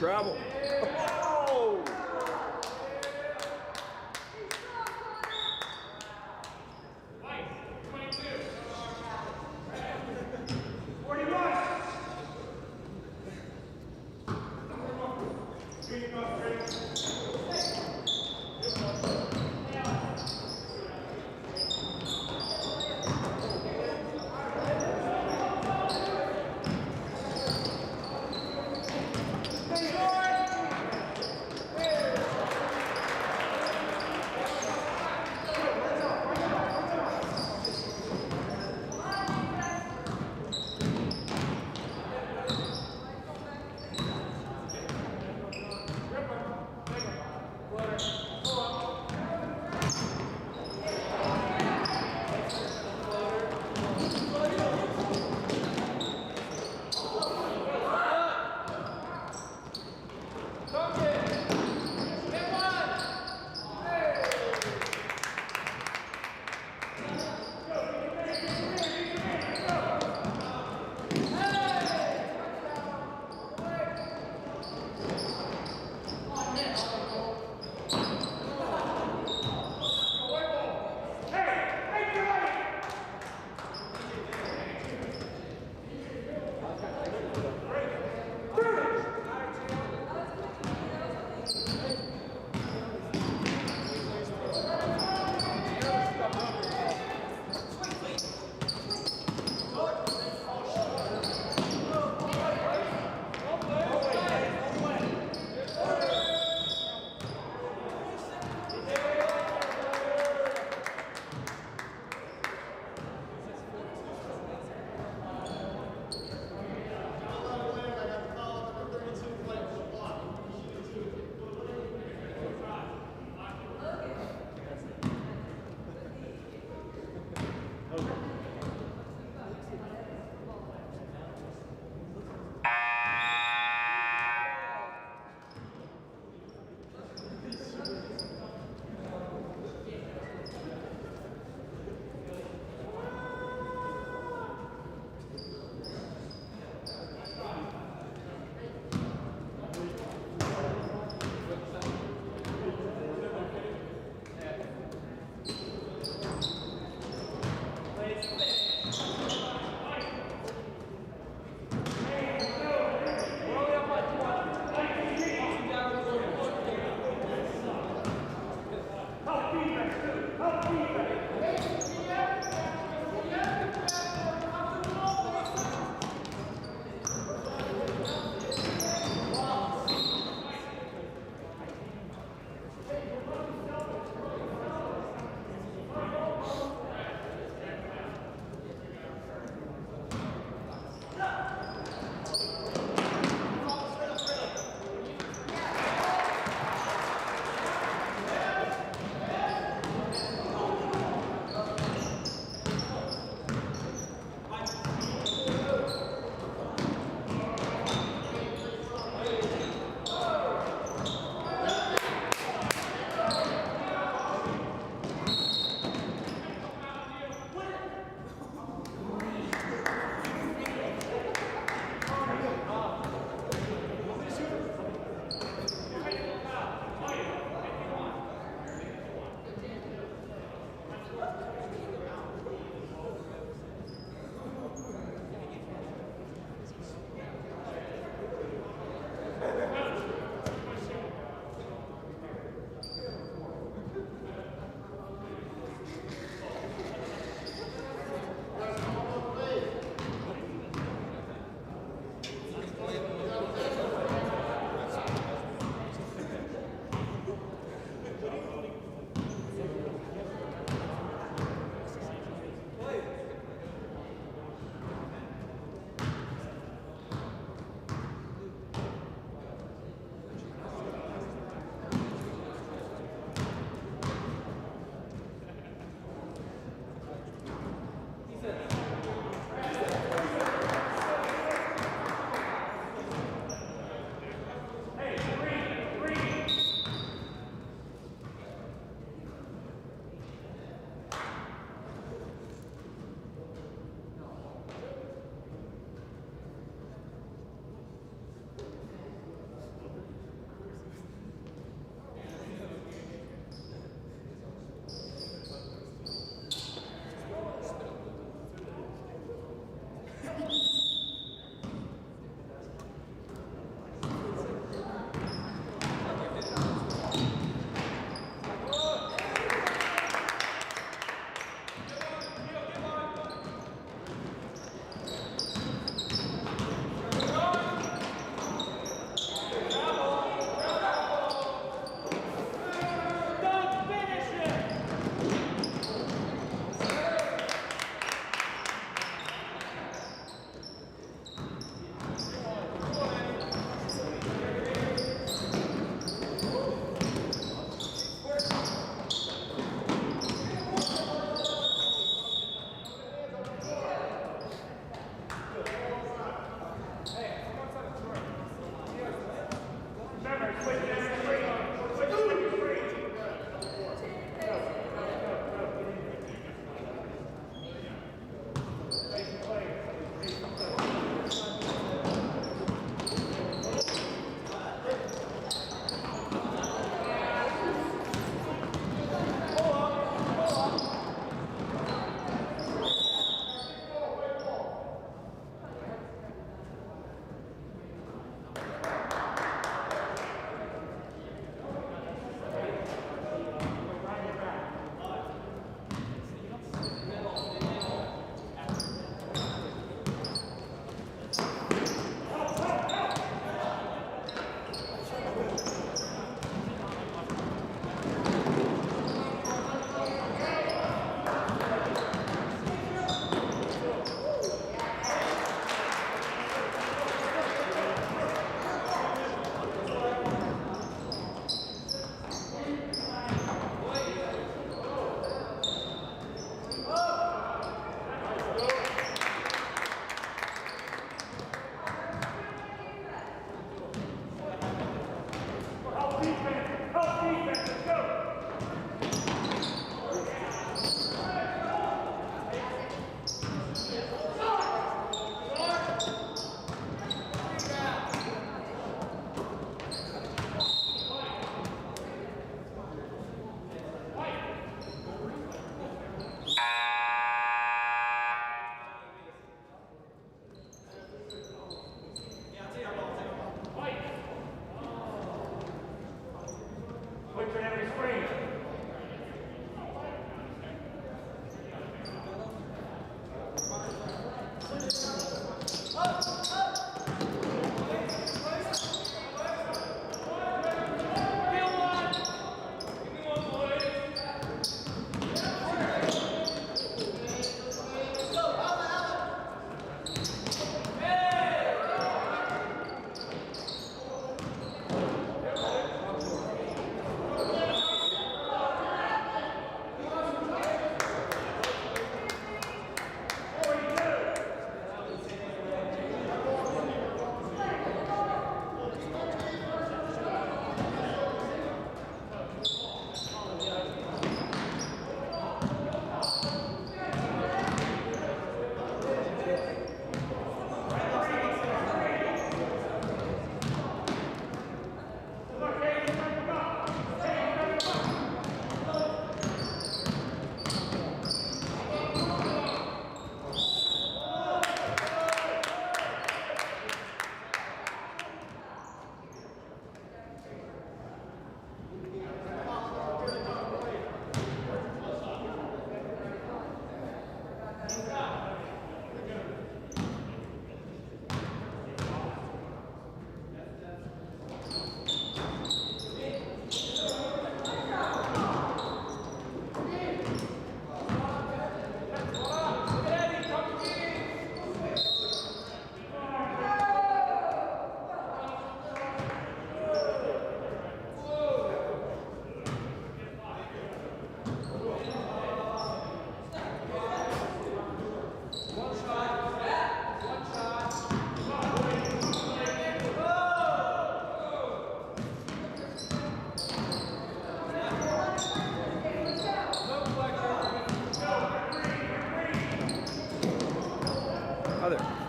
Travel. Oh! Ready?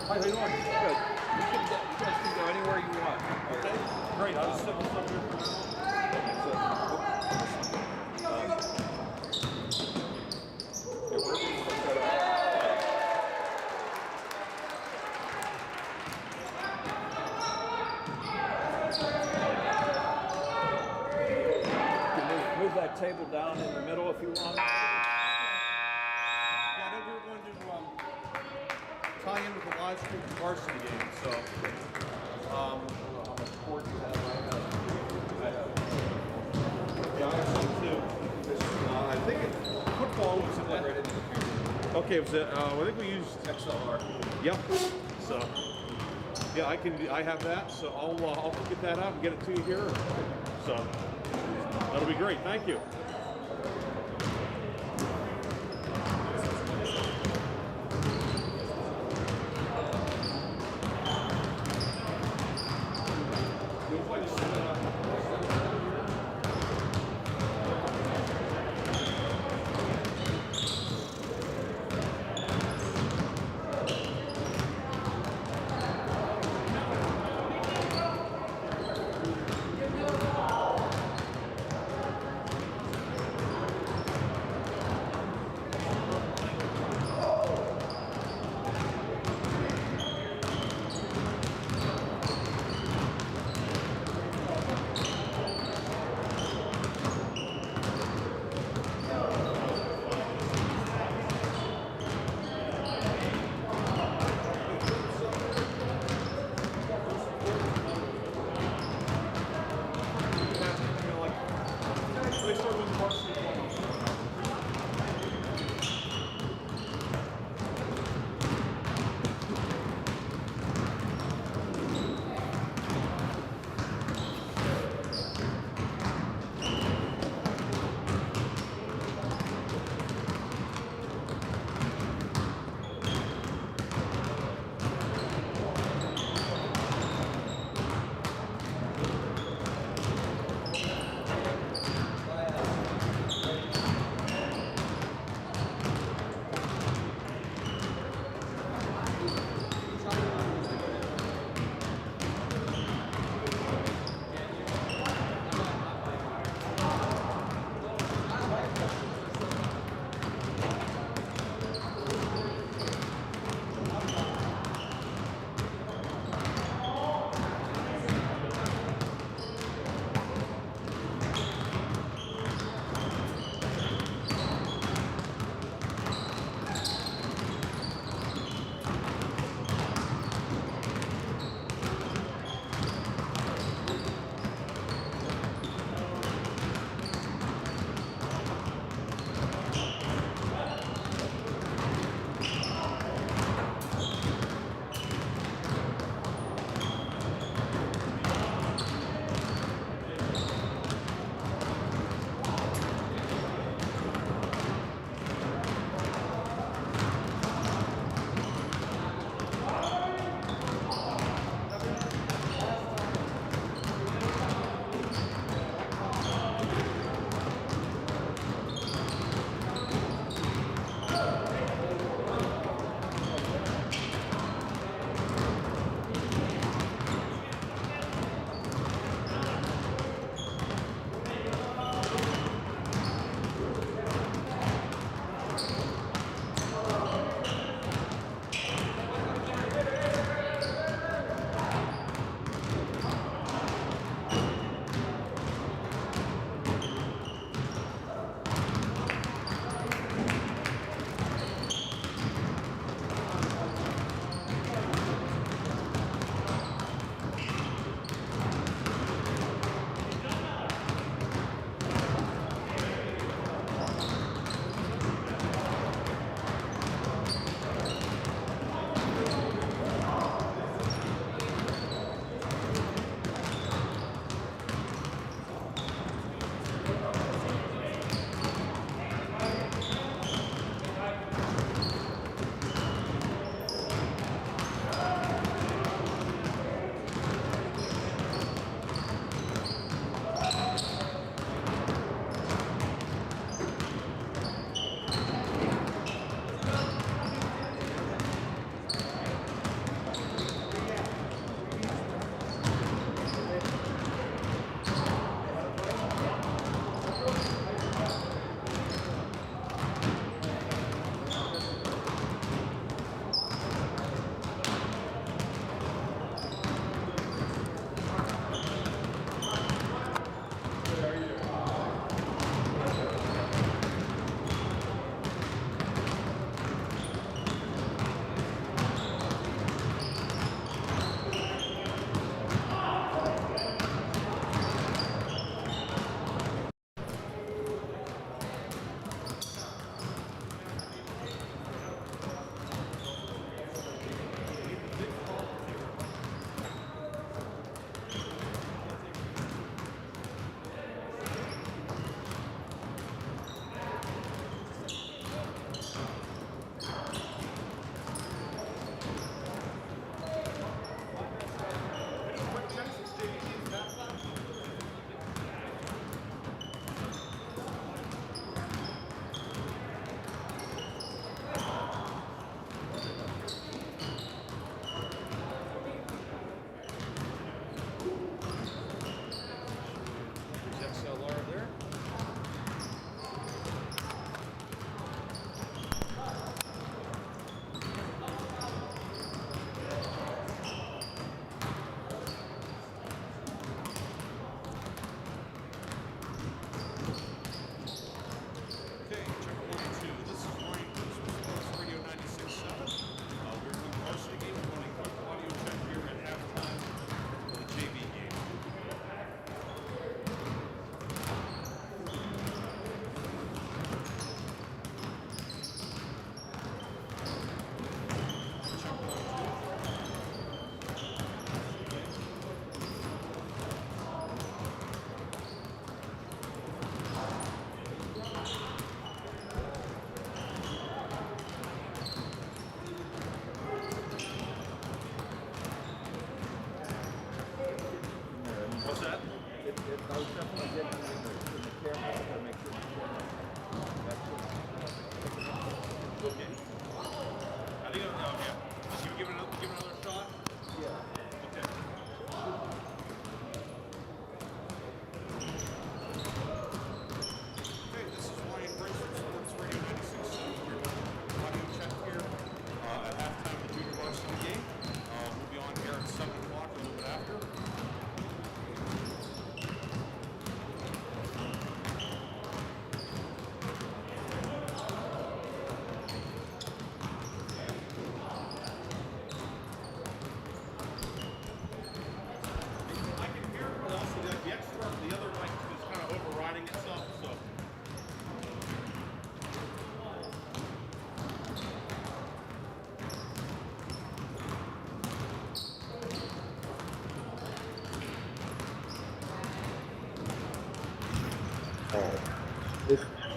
Hi, how you doing? Good. You guys can go anywhere you want. Okay. Great. I'll just set this up here for now. Yeah, wherever you want to set up. You can move that table down in the middle if you want. Yeah, I think we're going to tie in with the live stream of the varsity game. So, How much court you have right now? yeah, I have some too. I think football was in Right that. into the future. Okay, was it? I think we used. XLR. Yep. So, yeah, I have that. So I'll get that out and get it to you here. So that'll be great. Thank you.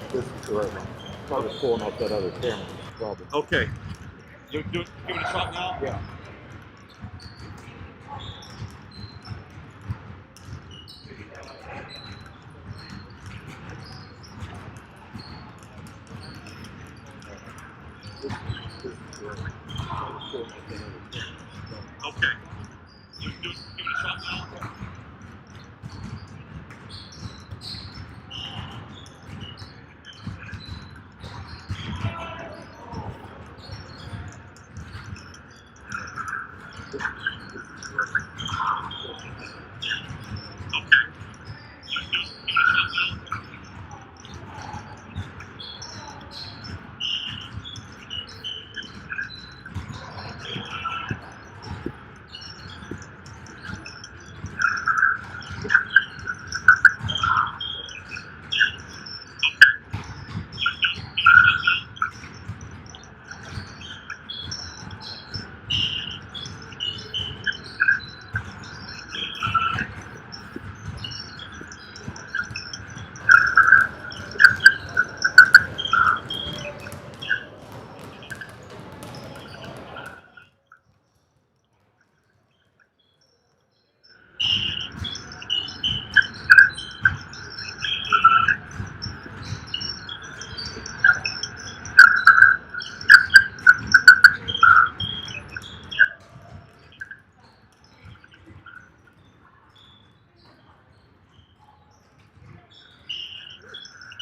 This is the right one. Probably pulling off that other camera. Probably. Okay. Give it a shot now? Yeah. This is the right one. Probably pulling off that other camera. Okay. Give it a shot now?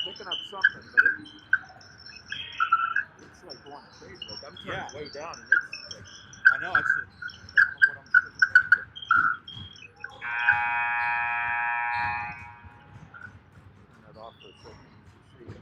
Picking up something, but it's like going crazy. Like I'm turning way down, and it's like I know. It's I don't know what I'm supposed to do. Turn that off for a second. You see.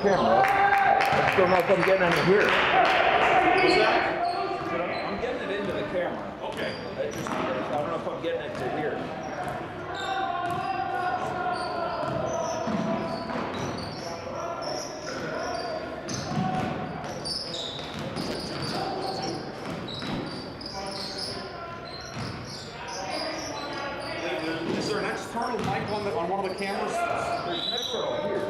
camera. I still don't know if I'm getting into here. What's that? I'm getting it into the camera. Okay. I don't know if I'm getting it to here. Is there an external mic on one of the cameras? There's an external here,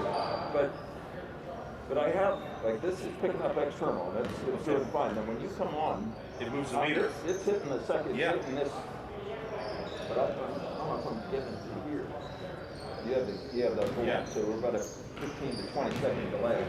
but I have, like, this is picking up external. It's doing fine. Then when you come on, It moves the meter. It's hitting the second, Yeah. hitting this. But I don't know if I'm getting it to here. You have the full Yeah. so we're about a 15 to 20 second delay.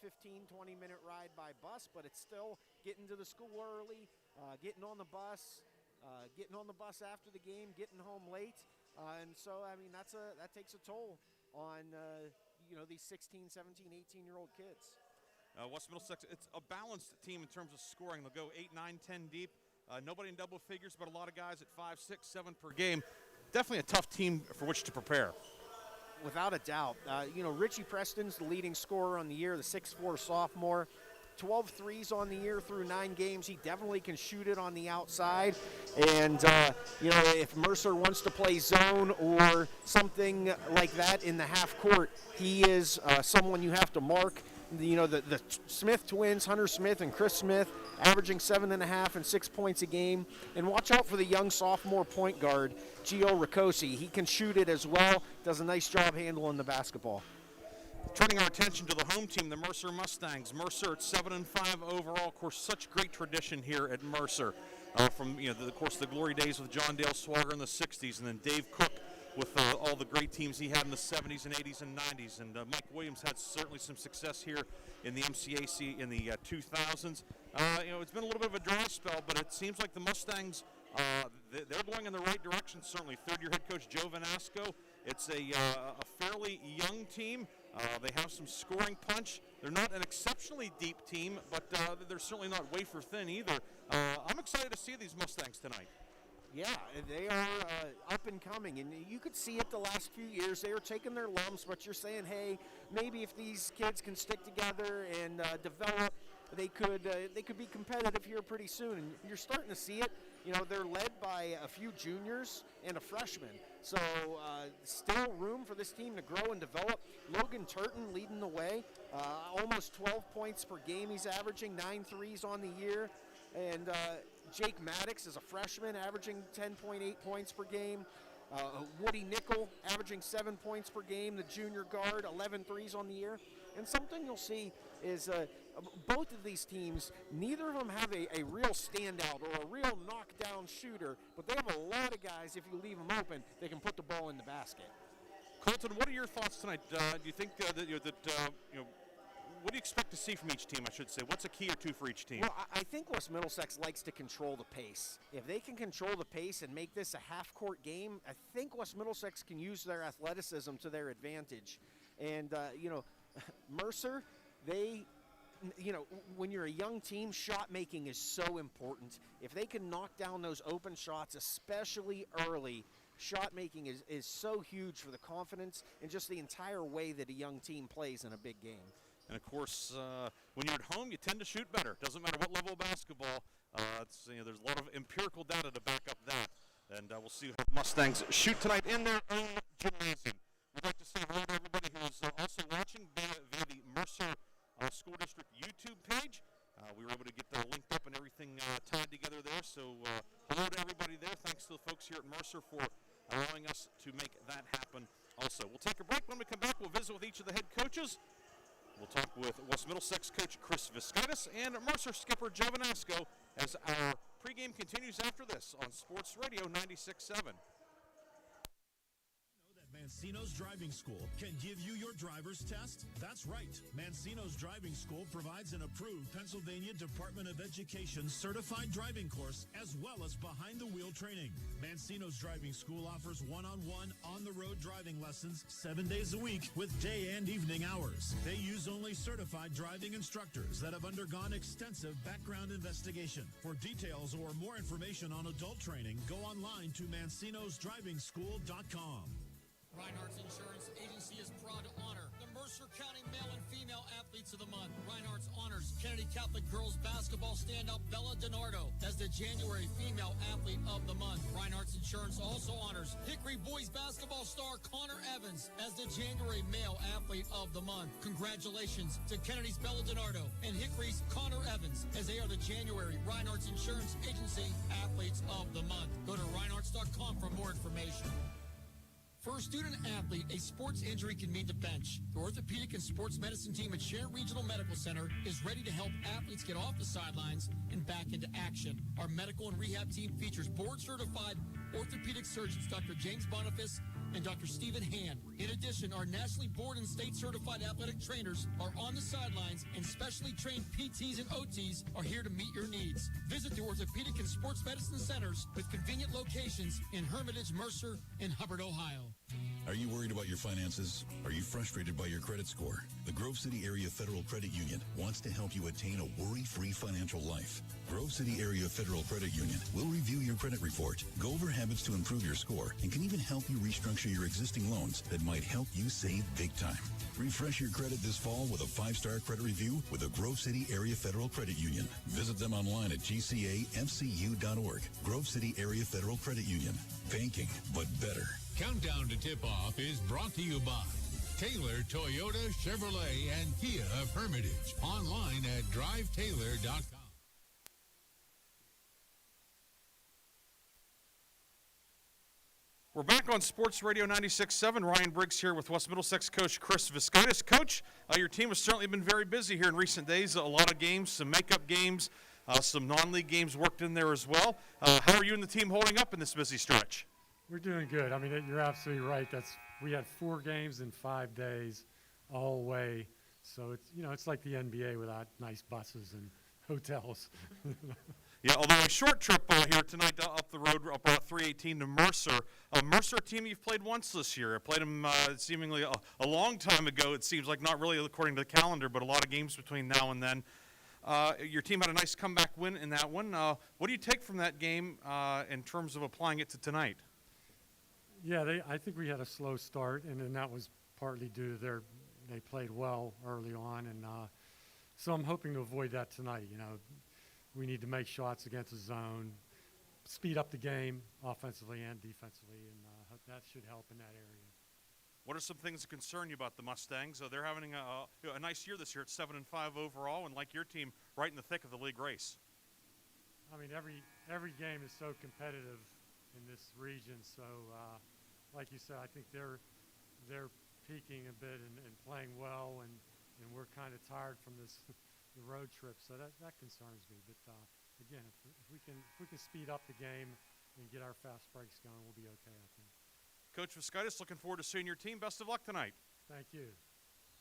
15, 20-minute ride by bus, but it's still getting to the school early, getting on the bus after the game, getting home late. And so, I mean, that takes a toll on, these 16, 17, 18-year-old kids. West Middlesex, it's a balanced team in terms of scoring. They'll go 8, 9, 10 deep. Nobody in double figures, but a lot of guys at 5, 6, 7 per game. Definitely a tough team for which to prepare. Without a doubt. Richie Preston's the leading scorer on the year, the 6'4 sophomore. 12 threes on the year through 9 games. He definitely can shoot it on the outside. And, if Mercer wants to play zone or something like that in the half court, he is someone you have to mark. The Smith twins, Hunter Smith and Chris Smith, averaging 7.5 and 6 points a game. And watch out for the young sophomore point guard, Gio Ricosi. He can shoot it as well, does a nice job handling the basketball. Turning our attention to the home team, the Mercer Mustangs. Mercer at 7-5 overall. Of course, such great tradition here at Mercer. From the glory days with John Dale Swagger in the 60s, and then Dave Cook with all the great teams he had in the 70s and 80s and 90s. And Mike Williams had certainly some success here in the MCAC in the 2000s. It's been a little bit of a dry spell, but it seems like the Mustangs, they're going in the right direction, certainly. Third-year head coach Joe Vanasco. It's a fairly young team. They have some scoring punch. They're not an exceptionally deep team, but they're certainly not wafer thin either. I'm excited to see these Mustangs tonight. Yeah, they are up and coming, and you could see it the last few years. They were taking their lumps, but you're saying, hey, maybe if these kids can stick together and develop, they could be competitive here pretty soon. And you're starting to see it. They're led by a few juniors and a freshman, so still room for this team to grow and develop. Logan Turton leading the way, almost 12 points per game he's averaging, 9 threes on the year. And Jake Maddox is a freshman, averaging 10.8 points per game. Woody Nickel averaging 7 points per game, the junior guard, 11 threes on the year. And something you'll see is both of these teams, neither of them have a real standout or a real knockdown shooter, but they have a lot of guys, if you leave them open, they can put the ball in the basket. Colton, what are your thoughts tonight? Do you think what do you expect to see from each team, I should say? What's a key or two for each team? Well, I think West Middlesex likes to control the pace. If they can control the pace and make this a half-court game, I think West Middlesex can use their athleticism to their advantage. And, Mercer, when you're a young team, shot making is so important. If they can knock down those open shots, especially early, shot making is so huge for the confidence and just the entire way that a young team plays in a big game. And, of course, when you're at home, you tend to shoot better. Doesn't matter what level of basketball. There's a lot of empirical data to back up that. And we'll see how the Mustangs shoot tonight in their own gymnasium. We'd like to say hello to everybody who is also watching via the Mercer School District YouTube page. We were able to get linked up and everything tied together there. So hello to everybody there. Thanks to the folks here at Mercer for allowing us to make that happen also. We'll take a break. When we come back, we'll visit with each of the head coaches. We'll talk with West Middlesex coach Chris Viscitis and Mercer skipper Joe Vanasco as our pregame continues after this on Sports Radio 96.7. Mancino's Driving School can give you your driver's test? That's right. Mancino's Driving School provides an approved Pennsylvania Department of Education certified driving course as well as behind-the-wheel training. Mancino's Driving School offers one-on-one, on-the-road driving lessons 7 days a week with day and evening hours. They use only certified driving instructors that have undergone extensive background investigation. For details or more information on adult training, go online to mancinosdrivingschool.com. Reinhardt's Insurance Agency is proud to honor the Mercer County Male and Female Athletes of the Month. Reinhardt's honors Kennedy Catholic Girls Basketball standout Bella DiNardo as the January Female Athlete of the Month. Reinhardt's Insurance also honors Hickory Boys basketball star Connor Evans as the January Male Athlete of the Month. Congratulations to Kennedy's Bella DiNardo and Hickory's Connor Evans as they are the January Reinhardt's Insurance Agency Athletes of the Month. Go to reinhardts.com for more information. For a student athlete, a sports injury can mean the bench. The orthopedic and sports medicine team at Sharon Regional Medical Center is ready to help athletes get off the sidelines and back into action. Our medical and rehab team features board-certified orthopedic surgeons Dr. James Boniface and Dr. Stephen Hand. In addition, our nationally board and state certified athletic trainers are on the sidelines, and specially trained PTs and OTs are here to meet your needs. Visit the Orthopedic and Sports Medicine Centers with convenient locations in Hermitage, Mercer, and Hubbard, Ohio. Are you worried about your finances? Are you frustrated by your credit score? The Grove City Area Federal Credit Union wants to help you attain a worry-free financial life. Grove City Area Federal Credit Union will review your credit report, go over habits to improve your score, and can even help you restructure your existing loans that might help you save big time. Refresh your credit this fall with a 5-star credit review with the Grove City Area Federal Credit Union. Visit them online at gcafcu.org. Grove City Area Federal Credit Union. Banking, but better. Countdown to Tip-Off is brought to you by Taylor Toyota, Chevrolet, and Kia of Hermitage. Online at drivetaylor.com. We're back on Sports Radio 96.7. Ryan Briggs here with West Middlesex coach Chris Viscotis. Coach, your team has certainly been very busy here in recent days. A lot of games, some makeup games, some non-league games worked in there as well. How are you and the team holding up in this busy stretch? We're doing good. I mean, you're absolutely right. We had 4 games in 5 days, all away. So it's like the NBA without nice buses and hotels. Yeah, although a short trip here tonight up the road, up Route 318 to Mercer. Mercer, a team you've played once this year. I played them seemingly a long time ago. It seems like not really according to the calendar, but a lot of games between now and then. Your team had a nice comeback win in that one. What do you take from that game in terms of applying it to tonight? Yeah, I think we had a slow start, and then that was partly due to they played well early on, and so I'm hoping to avoid that tonight. We need to make shots against the zone, speed up the game offensively and defensively, and that should help in that area. What are some things that concern you about the Mustangs? They're having a nice year this year at 7-5 overall, and like your team, right in the thick of the league race. I mean, every game is so competitive in this region. So, like you said, I think they're peaking a bit and playing well, and we're kind of tired from the road trip. So that concerns me. But again, if we can speed up the game and get our fast breaks going, we'll be okay, I think. Coach Viscotis, looking forward to seeing your team. Best of luck tonight. Thank you.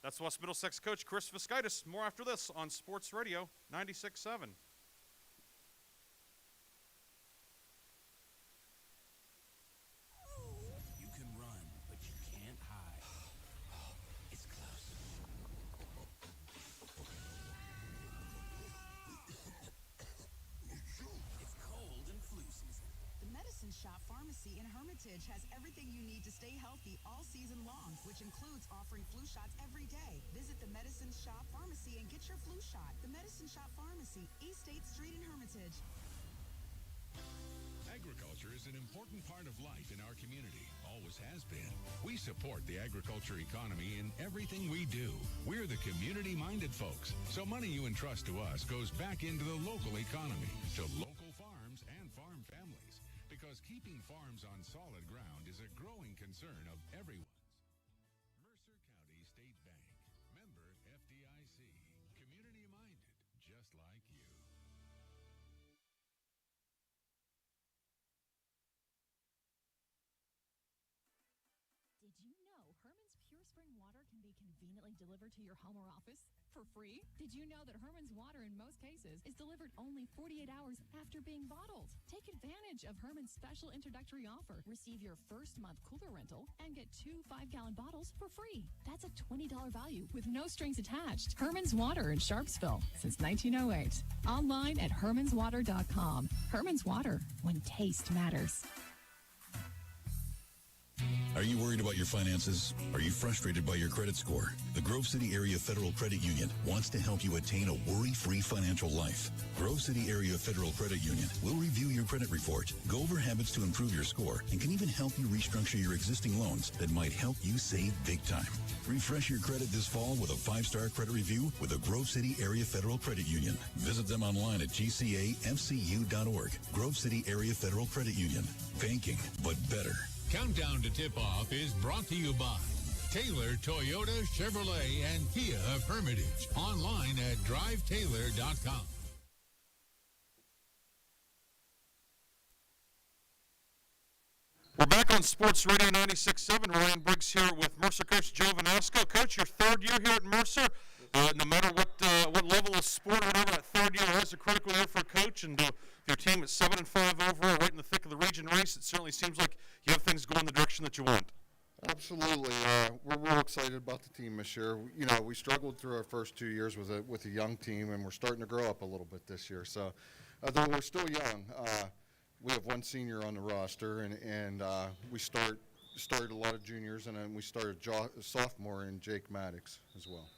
That's West Middlesex coach Chris Viscotis. More after this on Sports Radio 96.7. You can run, but you can't hide. It's close. It's cold and flu season. The Medicine Shop Pharmacy in Hermitage has everything you need to stay healthy all season long, which includes offering flu shots every day. Visit the Medicine Shop Pharmacy and get your flu shot. The Medicine Shop Pharmacy, East 8th Street in Hermitage. Agriculture is an important part of life in our community. Always has been. We support the agriculture economy in everything we do. We're the community-minded folks, so money you entrust to us goes back into the local economy, to local farms and farm families, because keeping farms on solid ground is a growing concern of everyone's. Mercer County State Bank, member FDIC, community-minded, just like you. Did you know Herman's Pure Spring Water can be conveniently delivered to your home or office for free? Did you know that Herman's Water in most cases is delivered only 48 hours after being bottled? Take advantage of Herman's special introductory offer. Receive your first month cooler rental and get 2 5-gallon bottles for free. That's a $20 value with no strings attached. Herman's Water in Sharpsville since 1908. Online at hermanswater.com. Herman's Water, when taste matters. Are you worried about your finances? Are you frustrated by your credit score? The Grove City Area Federal Credit Union wants to help you attain a worry-free financial life. Grove City Area Federal Credit Union will review your credit report, go over habits to improve your score, and can even help you restructure your existing loans that might help you save big time. Refresh your credit this fall with a 5-star credit review with the Grove City Area Federal Credit Union. Visit them online at gcafcu.org. Grove City Area Federal Credit Union. Banking, but better. Countdown to Tip-Off is brought to you by Taylor Toyota, Chevrolet, and Kia of Hermitage. Online at drivetaylor.com. We're back on on Sports Radio 96.7. Ryan Briggs here with Mercer coach Joe Vanasco. Coach, your third year here at Mercer. No matter what level of sport or whatever, that third year is a critical year for a coach, and your team at 7-5 overall, right in the thick of the region race, it certainly seems like you have things going the direction that you want. Absolutely. We're real excited about the team this year. You know, we struggled through our first 2 years with a young team, and we're starting to grow up a little bit this year. So, though we're still young, we have one senior on the roster, and we started a lot of juniors, and then we started a sophomore in Jake Maddox as well.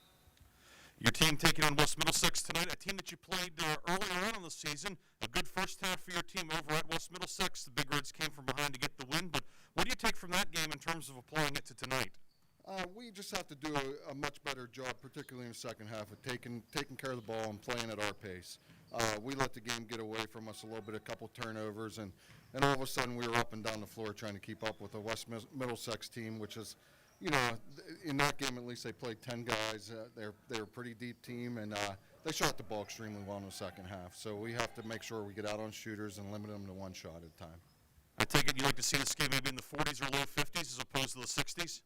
Your team taking on West Middlesex tonight, a team that you played earlier on in the season. A good first half for your team over at West Middlesex. The Big Reds came from behind to get the win, but what do you take from that game in terms of applying it to tonight? We just have to do a much better job, particularly in the second half, of taking care of the ball and playing at our pace. We let the game get away from us a little bit, a couple turnovers, and all of a sudden we were up and down the floor trying to keep up with the West Middlesex team, which is, you know, in that game at least they played 10 guys. They're a pretty deep team, and they shot the ball extremely well in the second half. So we have to make sure we get out on shooters and limit them to one shot at a time. I take it you'd like to see this game maybe in the 40s or low 50s as opposed to the 60s?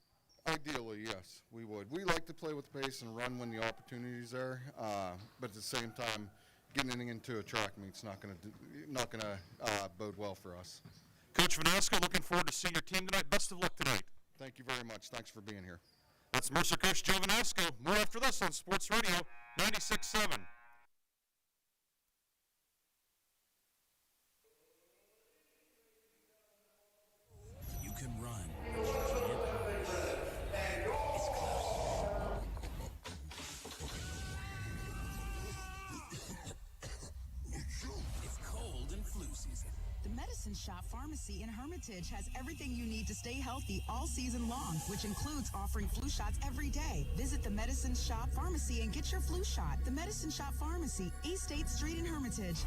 Ideally, yes, we would. We like to play with pace and run when the opportunity's there, but at the same time, getting into a track meet's not going to bode well for us. Coach Vanasco, looking forward to seeing your team tonight. Best of luck tonight. Thank you very much. Thanks for being here. That's Mercer coach Joe Vanasco. More after this on Sports Radio 96.7. You can run, but you can't hide. It's close. It's cold and flu season. The Medicine Shop Pharmacy in Hermitage has everything you need to stay healthy all season long, which includes offering flu shots every day. Visit the Medicine Shop Pharmacy and get your flu shot. The Medicine Shop Pharmacy, East 8th Street in Hermitage.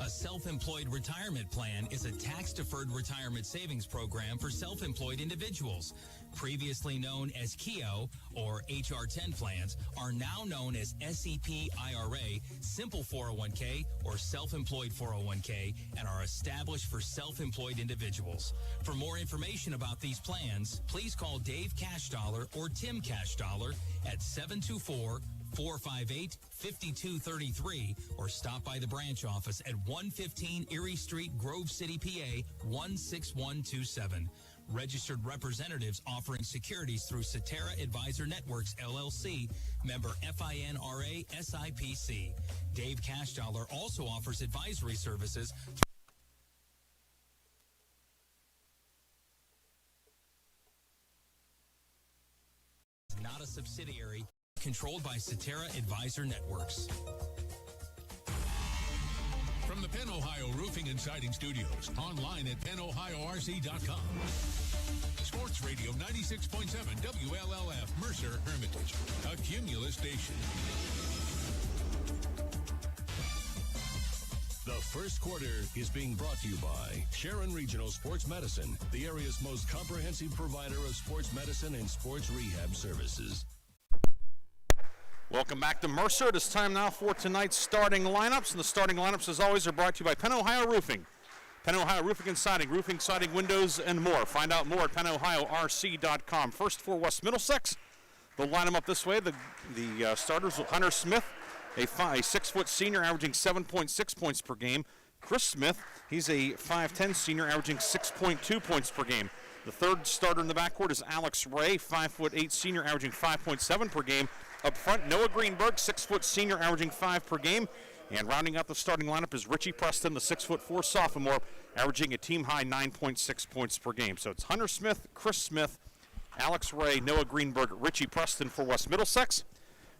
A self-employed retirement plan is a tax-deferred retirement savings program for self-employed individuals. Previously known as KEO or HR10 plans are now known as SEP IRA, Simple 401k, or Self-Employed 401k, and are established for self-employed individuals. For more information about these plans, please call Dave Cashdollar or Tim Cashdollar at 724-458-5233 or stop by the branch office at 115 Erie Street, Grove City, PA 16127. Registered representatives offering securities through Cetera Advisor Networks, LLC, member FINRA SIPC. Dave Cashdollar also offers advisory services not a subsidiary, controlled by Cetera Advisor Networks. From the Penn Ohio Roofing and Siding Studios, online at pennohiorc.com. Sports Radio 96.7 WLLF, Mercer, Hermitage, a Cumulus station. The first quarter is being brought to you by Sharon Regional Sports Medicine, the area's most comprehensive provider of sports medicine and sports rehab services. Welcome back to Mercer. It is time now for tonight's starting lineups. And the starting lineups, as always, are brought to you by Penn Ohio Roofing. Penn Ohio Roofing and Siding, roofing, siding, windows, and more. Find out more at pennohiorc.com. First for West Middlesex, they'll line them up this way. The starters, Hunter Smith, a 6-foot senior averaging 7.6 points per game. Chris Smith, he's a 5'10 senior averaging 6.2 points per game. The third starter in the backcourt is Alex Ray, 5'8 senior averaging 5.7 per game. Up front, Noah Greenberg, 6-foot senior averaging 5 per game. And rounding out the starting lineup is Richie Preston, the 6'4 sophomore, averaging a team-high 9.6 points per game. So it's Hunter Smith, Chris Smith, Alex Ray, Noah Greenberg, Richie Preston for West Middlesex.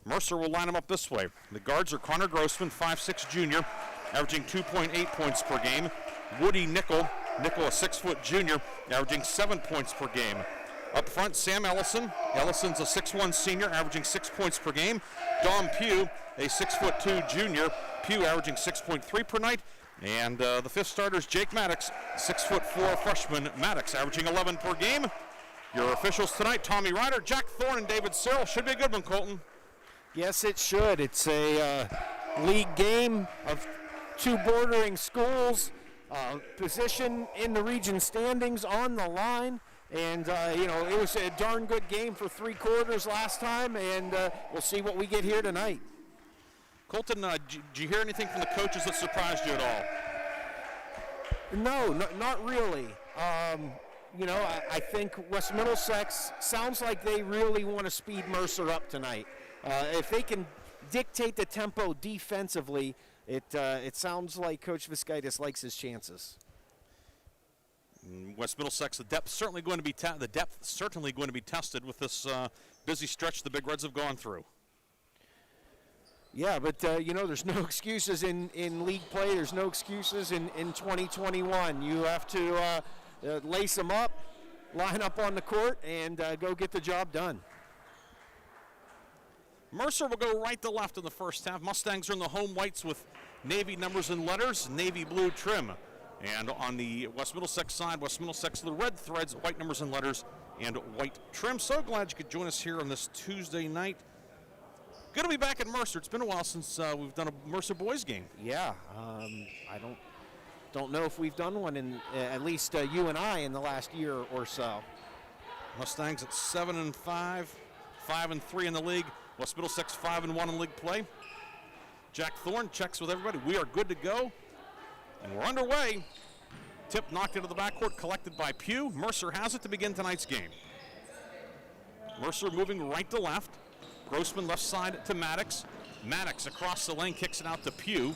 Mercer will line them up this way. The guards are Connor Grossman, 5'6 junior, averaging 2.8 points per game. Woody Nickel, a 6-foot junior, averaging 7 points per game. Up front, Sam Ellison. Ellison's a 6'1 senior, averaging 6 points per game. Dom Pugh, a 6'2 junior, Pugh averaging 6.3 per night. And the fifth starter is Jake Maddox, 6'4 freshman. Maddox averaging 11 per game. Your officials tonight, Tommy Ryder, Jack Thorne, and David Searle. Should be a good one, Colton. Yes, it should. It's a league game of two bordering schools. Position in the region standings on the line. And, it was a darn good game for 3 quarters last time, and we'll see what we get here tonight. Colton, did you hear anything from the coaches that surprised you at all? No, not really. I think West Middlesex sounds like they really want to speed Mercer up tonight. If they can dictate the tempo defensively, it sounds like Coach Viscitis likes his chances. West Middlesex, the depth certainly going to be tested with this busy stretch the Big Reds have gone through. Yeah, but there's no excuses in league play. There's no excuses in 2021. You have to lace them up, line up on the court, and go get the job done. Mercer will go right to left in the first half. Mustangs are in the home whites with navy numbers and letters, navy blue trim. And on the West Middlesex side, West Middlesex, the red threads, white numbers and letters, and white trim. So glad you could join us here on this Tuesday night. Good to be back at Mercer. It's been a while since we've done a Mercer boys game. Yeah, I don't know if we've done one in at least you and I in the last year or so. Mustangs at 7-5, 5-3 in the league. West Middlesex 5-1 in league play. Jack Thorne checks with everybody. We are good to go. And we're underway. Tip knocked into the backcourt, collected by Pugh. Mercer has it to begin tonight's game. Mercer moving right to left. Grossman left side to Maddox. Maddox across the lane, kicks it out to Pugh.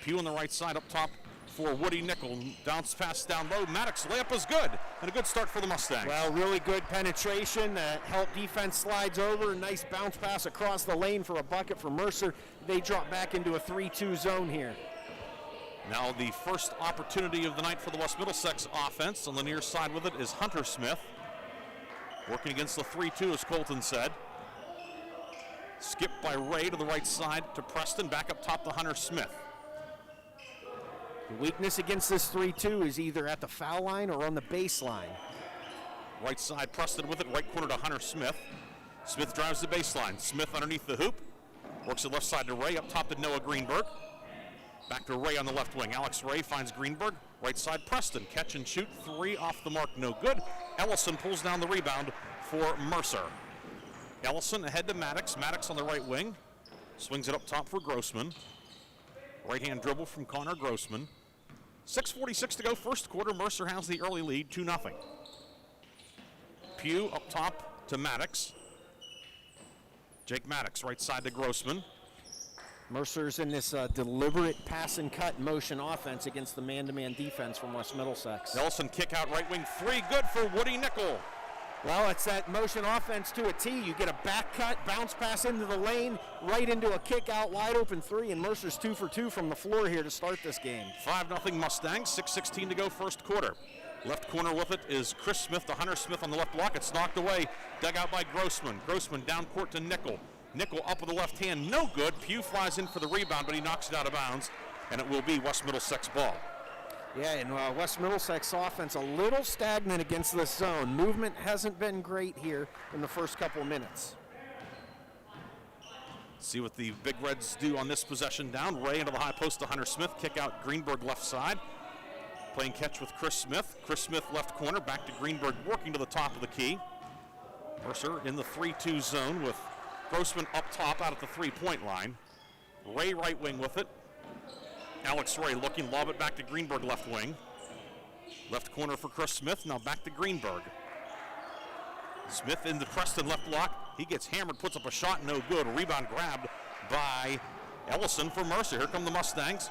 Pugh on the right side up top for Woody Nickel. Bounce pass down low. Maddox layup is good. And a good start for the Mustangs. Well, really good penetration. Help defense slides over. Nice bounce pass across the lane for a bucket for Mercer. They drop back into a 3-2 zone here. Now the first opportunity of the night for the West Middlesex offense. On the near side with it is Hunter Smith. Working against the 3-2, as Colton said. Skipped by Ray to the right side to Preston. Back up top to Hunter Smith. The weakness against this 3-2 is either at the foul line or on the baseline. Right side, Preston with it. Right corner to Hunter Smith. Smith drives the baseline. Smith underneath the hoop. Works the left side to Ray. Up top to Noah Greenberg. Back to Ray on the left wing. Alex Ray finds Greenberg. Right side, Preston. Catch and shoot. 3 off the mark. No good. Ellison pulls down the rebound for Mercer. Ellison ahead to Maddox. Maddox on the right wing. Swings it up top for Grossman. Right-hand dribble from Connor Grossman. 6:46 to go, first quarter. Mercer has the early lead, 2-0. Pugh up top to Maddox. Jake Maddox, right side to Grossman. Mercer's in this deliberate pass and cut motion offense against the man-to-man defense from West Middlesex. Nelson kick out right wing, 3 good for Woody Nickel. Well, it's that motion offense to a T. You get a back cut, bounce pass into the lane, right into a kick out, wide open 3, and Mercer's 2 for 2 from the floor here to start this game. 5-0 Mustangs, 6:16 to go, first quarter. Left corner with it is Chris Smith to Hunter Smith on the left block. It's knocked away, dug out by Grossman. Grossman down court to Nickel. Nickel up with the left hand, no good. Pugh flies in for the rebound, but he knocks it out of bounds, and it will be West Middlesex ball. Yeah, and West Middlesex offense a little stagnant against this zone. Movement hasn't been great here in the first couple of minutes. See what the Big Reds do on this possession down. Ray into the high post to Hunter Smith. Kick out Greenberg left side. Playing catch with Chris Smith. Chris Smith left corner, back to Greenberg, working to the top of the key. Mercer in the 3-2 zone with Grossman up top out at the 3-point line. Ray right wing with it. Alex Ray looking, lob it back to Greenberg left wing. Left corner for Chris Smith, now back to Greenberg. Smith into Preston left block. He gets hammered, puts up a shot, no good. A rebound grabbed by Ellison for Mercer. Here come the Mustangs.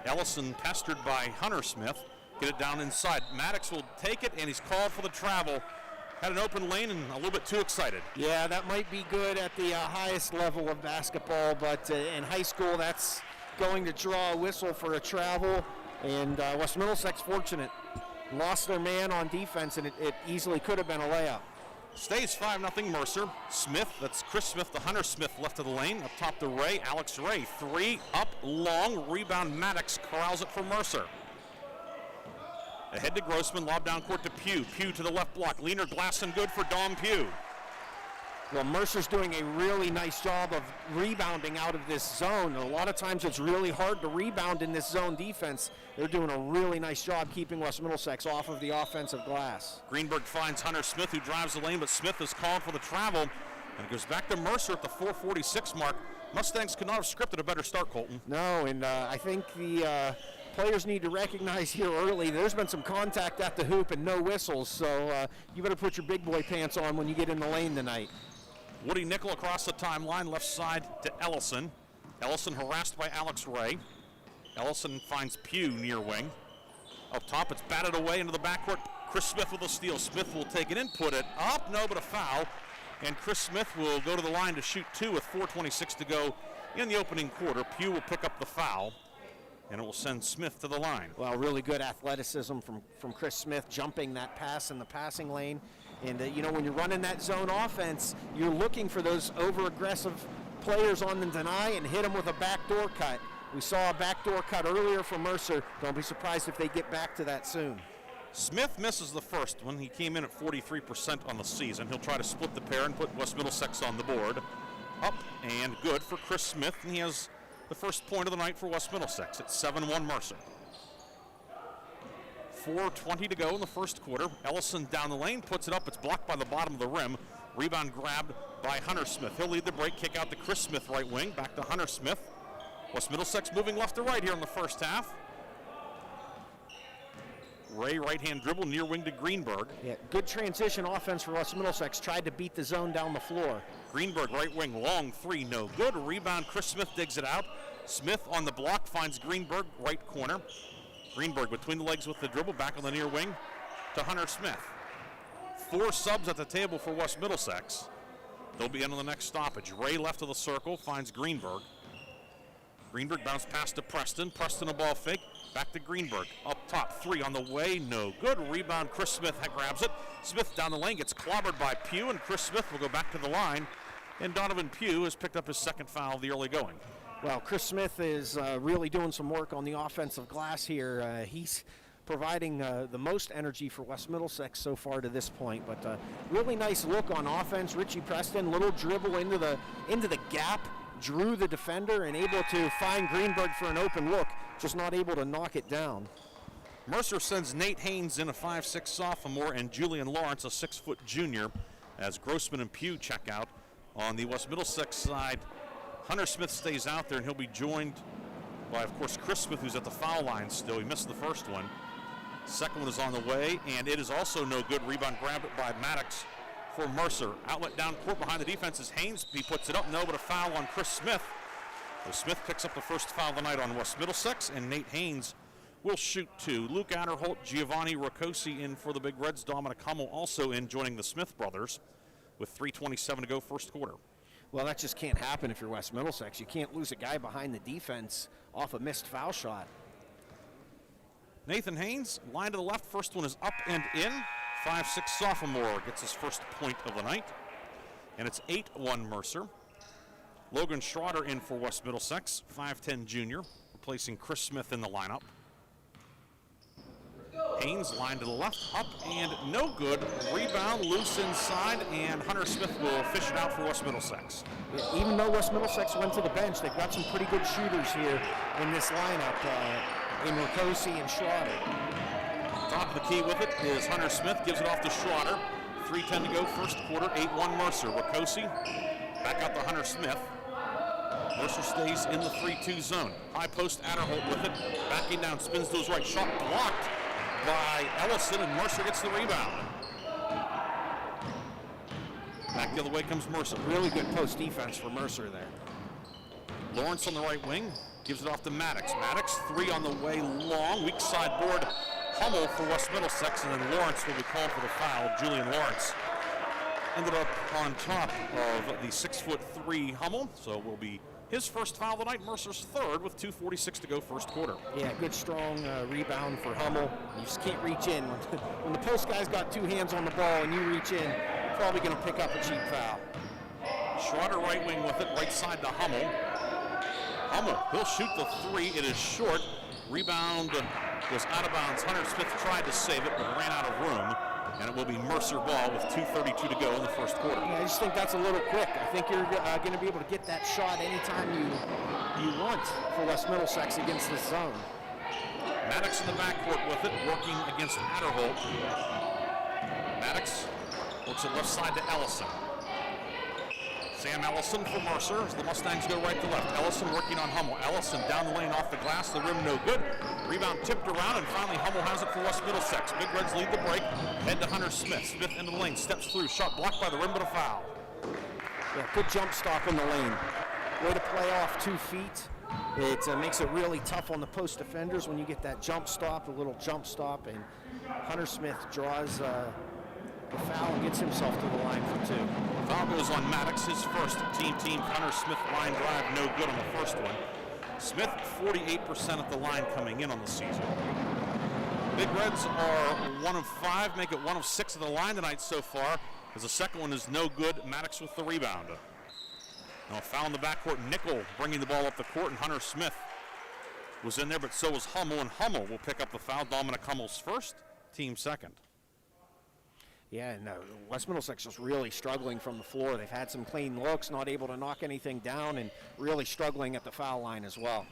Ellison pestered by Hunter Smith. Get it down inside. Maddox will take it, and he's called for the travel. Had an open lane and a little bit too excited. Yeah, that might be good at the highest level of basketball, but in high school, that's going to draw a whistle for a travel. And West Middlesex fortunate. Lost their man on defense, and it easily could have been a layup. Stays 5-0 Mercer. Smith, that's Chris Smith to Hunter Smith left of the lane. Up top to Ray. Alex Ray, 3 up long. Rebound Maddox corrals it for Mercer. Ahead to Grossman, lob down court to Pugh. Pugh to the left block. Leaner glass and good for Dom Pugh. Well, Mercer's doing a really nice job of rebounding out of this zone. A lot of times it's really hard to rebound in this zone defense. They're doing a really nice job keeping West Middlesex off of the offensive glass. Greenberg finds Hunter Smith, who drives the lane, but Smith is called for the travel, and it goes back to Mercer at the 4:46 mark. Mustangs could not have scripted a better start, Colton. No, and I think the players need to recognize here early there's been some contact at the hoop and no whistles, so you better put your big boy pants on when you get in the lane tonight. Woody Nickel across the timeline, left side to Ellison. Ellison harassed by Alex Ray. Ellison finds Pugh near wing. Up top, it's batted away into the backcourt. Chris Smith with a steal. Smith will take it in, put it up, no, but a foul. And Chris Smith will go to the line to shoot 2 with 4:26 to go in the opening quarter. Pugh will pick up the foul, and it will send Smith to the line. Well, really good athleticism from Chris Smith, jumping that pass in the passing lane. And, when you're running that zone offense, you're looking for those over-aggressive players on the deny and hit them with a backdoor cut. We saw a backdoor cut earlier from Mercer. Don't be surprised if they get back to that soon. Smith misses the first one. He came in at 43% on the season. He'll try to split the pair and put West Middlesex on the board. Up and good for Chris Smith, and he has the first point of the night for West Middlesex. It's 7-1 Mercer. 4:20 to go in the first quarter. Ellison down the lane, puts it up. It's blocked by the bottom of the rim. Rebound grabbed by Hunter Smith. He'll lead the break, kick out to Chris Smith, right wing. Back to Hunter Smith. West Middlesex moving left to right here in the first half. Ray, right-hand dribble, near wing to Greenberg. Yeah, good transition offense for West Middlesex. Tried to beat the zone down the floor. Greenberg, right wing, long three, no good. Rebound, Chris Smith digs it out. Smith on the block, finds Greenberg, right corner. Greenberg between the legs with the dribble, back on the near wing to Hunter Smith. 4 subs at the table for West Middlesex. They'll be in on the next stoppage. Ray left of the circle, finds Greenberg. Greenberg bounced pass to Preston. Preston a ball fake. Back to Greenberg. Up top, 3 on the way. No good. Rebound, Chris Smith grabs it. Smith down the lane, gets clobbered by Pugh, and Chris Smith will go back to the line. And Donovan Pugh has picked up his second foul of the early going. Well, Chris Smith is really doing some work on the offensive glass here. He's providing the most energy for West Middlesex so far to this point. But really nice look on offense. Richie Preston, little dribble into the gap, drew the defender and able to find Greenberg for an open look, just not able to knock it down. Mercer sends Nate Haynes in, a 5'6" sophomore, and Julian Lawrence, a 6-foot junior, as Grossman and Pugh check out. On the West Middlesex side, Hunter Smith stays out there, and he'll be joined by, of course, Chris Smith, who's at the foul line still. He missed the first one. Second one is on the way, and it is also no good. Rebound grabbed by Maddox for Mercer. Outlet down court behind the defense is Haynes. He puts it up, no, but a foul on Chris Smith. So Smith picks up the first foul of the night on West Middlesex, and Nate Haynes will shoot 2. Luke Adderholt, Giovanni Roccosi in for the Big Reds. Dominic Hummel also in, joining the Smith brothers with 3:27 to go first quarter. Well, that just can't happen if you're West Middlesex. You can't lose a guy behind the defense off a missed foul shot. Nathan Haynes, line to the left. First one is up and in. 5'6" sophomore gets his first point of the night. And it's 8-1 Mercer. Logan Schroeder in for West Middlesex, 5'10" junior, replacing Chris Smith in the lineup. Haynes, line to the left, up and no good. Rebound, loose inside, and Hunter Smith will fish it out for West Middlesex. Yeah, even though West Middlesex went to the bench, they've got some pretty good shooters here in this lineup, in Roccosi and Schroeder. Top of the key with it is Hunter Smith, gives it off to Schroeder. 3:10 to go, first quarter, 8-1 Mercer. Roccosi back out to Hunter Smith. Mercer stays in the 3-2 zone. High post, Adderholt with it. Backing down, spins to his right. Shot blocked by Ellison, and Mercer gets the rebound. Back the other way comes Mercer. Really good post defense for Mercer there. Lawrence on the right wing, gives it off to Maddox. Maddox, 3 on the way, long, weak side board. Hummel for West Middlesex, and then Lawrence will be called for the foul. Julian Lawrence ended up on top of the 6'3" Hummel, so will be his first foul of the night, Mercer's third, with 2:46 to go first quarter. Yeah, good strong rebound for Hummel. You just can't reach in. When the post guy's got 2 hands on the ball and you reach in, you're probably going to pick up a cheap foul. Schroeder right wing with it, right side to Hummel. Hummel, he'll shoot the 3. It is short. Rebound was out of bounds. Hunter Smith tried to save it, but ran out of room. And it will be Mercer ball with 2:32 to go in the first quarter. Yeah, I just think that's a little quick. I think you're going to be able to get that shot anytime you want for West Middlesex against the zone. Maddox in the backcourt with it, working against Adderholt. Maddox works it left side to Ellison. Sam Ellison for Mercer as the Mustangs go right to left. Ellison working on Hummel. Ellison down the lane off the glass, the rim no good. Rebound tipped around, and finally Hummel has it for West Middlesex. Big Reds lead the break. Head to Hunter Smith. Smith into the lane, steps through, shot blocked by the rim, but a foul. Yeah, good jump stop in the lane. Way to play off 2 feet. It makes it really tough on the post defenders when you get that jump stop, a little jump stop, and Hunter Smith draws the foul and gets himself to the line for 2. Foul goes on Maddox, his first team. Hunter Smith line drive, no good on the first one. Smith 48% at the line coming in on the season. Big Reds are 1 of 5, make it 1 of 6 at the line tonight so far, as the second one is no good. Maddox with the rebound. Now a foul in the backcourt. Nickel bringing the ball up the court, and Hunter Smith was in there, but so was Hummel, and Hummel will pick up the foul. Dominic Hummel's first, team second. Yeah, and West Middlesex is really struggling from the floor. They've had some clean looks, not able to knock anything down, and really struggling at the foul line as well.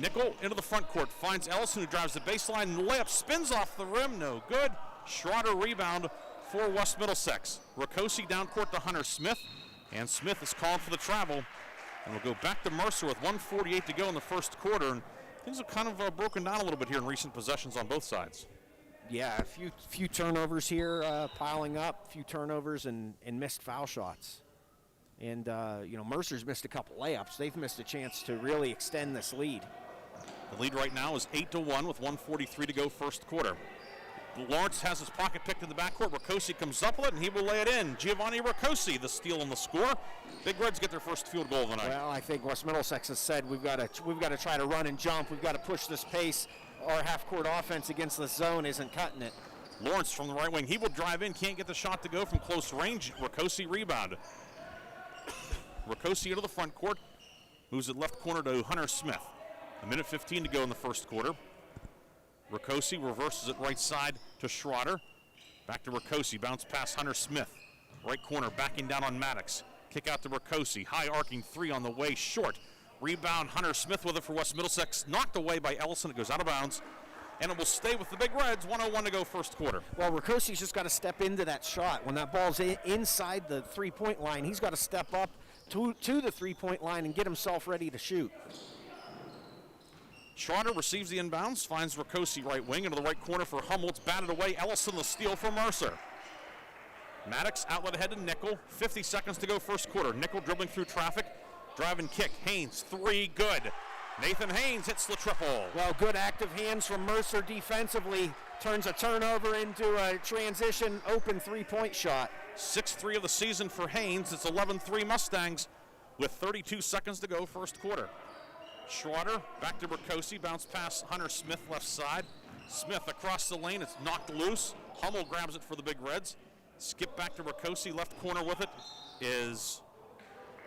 Nickel into the front court, finds Ellison, who drives the baseline. Layup spins off the rim, no good. Schroeder rebound for West Middlesex. Rakosi down court to Hunter Smith, and Smith is called for the travel. And we'll go back to Mercer with 1:48 to go in the first quarter. And things have kind of broken down a little bit here in recent possessions on both sides. Yeah, a few turnovers here piling up, a few turnovers and missed foul shots. And, Mercer's missed a couple layups. They've missed a chance to really extend this lead. The lead right now is 8-1 with 1:43 to go first quarter. Lawrence has his pocket picked in the backcourt. Rakosi comes up with it, and he will lay it in. Giovanni Rakosi, the steal on the score. Big Reds get their first field goal of the night. Well, I think West Middlesex has said we've got to try to run and jump. We've got to push this pace. Our half-court offense against the zone isn't cutting it. Lawrence from the right wing. He will drive in, can't get the shot to go from close range. Rakosi rebound. Rakosi into the front court, moves it left corner to Hunter Smith. 1:15 to go in the first quarter. Rakosi reverses it right side to Schroeder. Back to Rakosi, bounce past Hunter Smith. Right corner, backing down on Maddox. Kick out to Rakosi, high arcing 3 on the way, short. Rebound, Hunter Smith with it for West Middlesex. Knocked away by Ellison, it goes out of bounds. And it will stay with the Big Reds, 1:01 to go first quarter. Well, Rakosi's just got to step into that shot. When that ball's inside the three-point line, he's got to step up to the three-point line and get himself ready to shoot. Schroeder receives the inbounds, finds Rakosi right wing into the right corner for Hummel. It's batted away. Ellison the steal for Mercer. Maddox outlet ahead to Nickel. 50 seconds to go first quarter. Nickel dribbling through traffic. Drive and kick. Haynes, 3, good. Nathan Haynes hits the triple. Well, good active hands from Mercer defensively. Turns a turnover into a transition open three-point shot. 6-3 of the season for Haynes. It's 11-3 Mustangs with 32 seconds to go first quarter. Schroeder back to Rakosi, bounce past Hunter Smith left side. Smith across the lane, it's knocked loose. Hummel grabs it for the Big Reds. Skip back to Rakosi, left corner with it is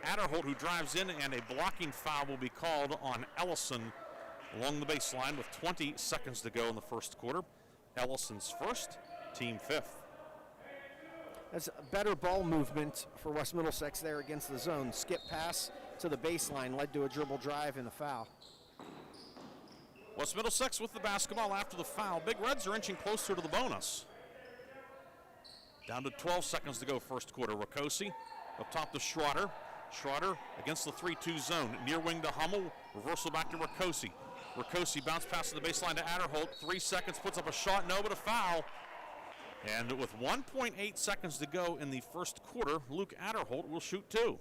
Adderholt, who drives in, and a blocking foul will be called on Ellison along the baseline with 20 seconds to go in the first quarter. Ellison's first, team 5th. That's a better ball movement for West Middlesex there against the zone. Skip pass to the baseline led to a dribble drive and a foul. West Middlesex with the basketball after the foul. Big Reds are inching closer to the bonus. Down to 12 seconds to go first quarter. Rakosi up top to Schroeder. Schroeder against the 3-2 zone. Near wing to Hummel. Reversal back to Rakosi. Rakosi bounce pass to the baseline to Adderholt. 3 seconds, puts up a shot, no, but a foul. And with 1.8 seconds to go in the first quarter, Luke Adderholt will shoot 2.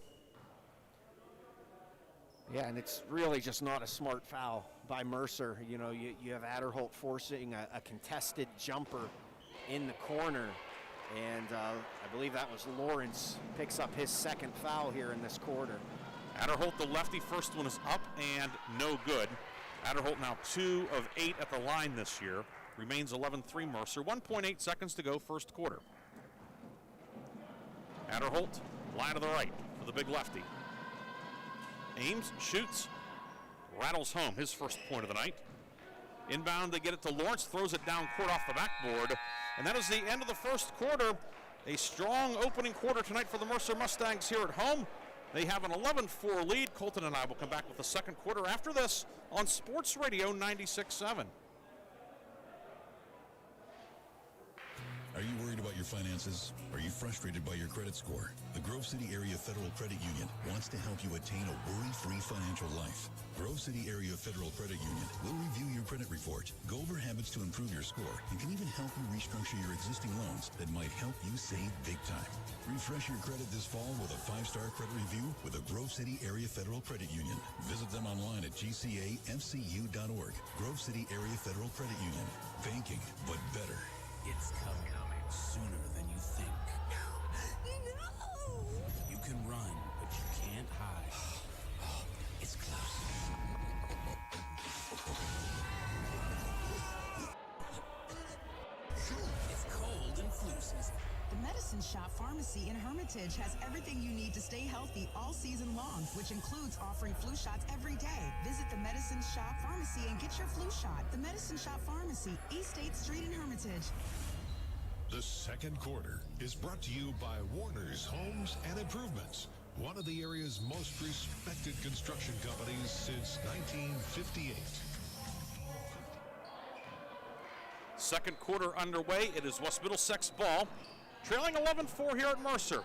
Yeah, and it's really just not a smart foul by Mercer. You know, you have Adderholt forcing a contested jumper in the corner. And I believe that was Lawrence picks up his second foul here in this quarter. Adderholt, the lefty, first one is up and no good. Adderholt now 2 of 8 at the line this year. Remains 11-3 Mercer. 1.8 seconds to go first quarter. Adderholt, line to the right for the big lefty. Ames shoots, rattles home his first point of the night. Inbound, they get it to Lawrence, throws it down court off the backboard. And that is the end of the first quarter. A strong opening quarter tonight for the Mercer Mustangs here at home. They have an 11-4 lead. Colton and I will come back with the second quarter after this on Sports Radio 96.7. Are you worried about your finances? Are you frustrated by your credit score? The Grove City Area Federal Credit Union wants to help you attain a worry-free financial life. Grove City Area Federal Credit Union will review your credit report, go over habits to improve your score, and can even help you restructure your existing loans that might help you save big time. Refresh your credit this fall with a 5-star credit review with the Grove City Area Federal Credit Union. Visit them online at gcafcu.org. Grove City Area Federal Credit Union. Banking, but better. It's coming sooner than you think. No! You can run, but you can't hide. It's close. It's cold and flu season. The Medicine Shop Pharmacy in Hermitage has everything you need to stay healthy all season long, which includes offering flu shots every day. Visit the Medicine Shop Pharmacy and get your flu shot. The Medicine Shop Pharmacy, East 8th Street in Hermitage. The second quarter is brought to you by Warner's Homes and Improvements, one of the area's most respected construction companies since 1958. Second quarter underway. It is West Middlesex ball, trailing 11-4 here at Mercer.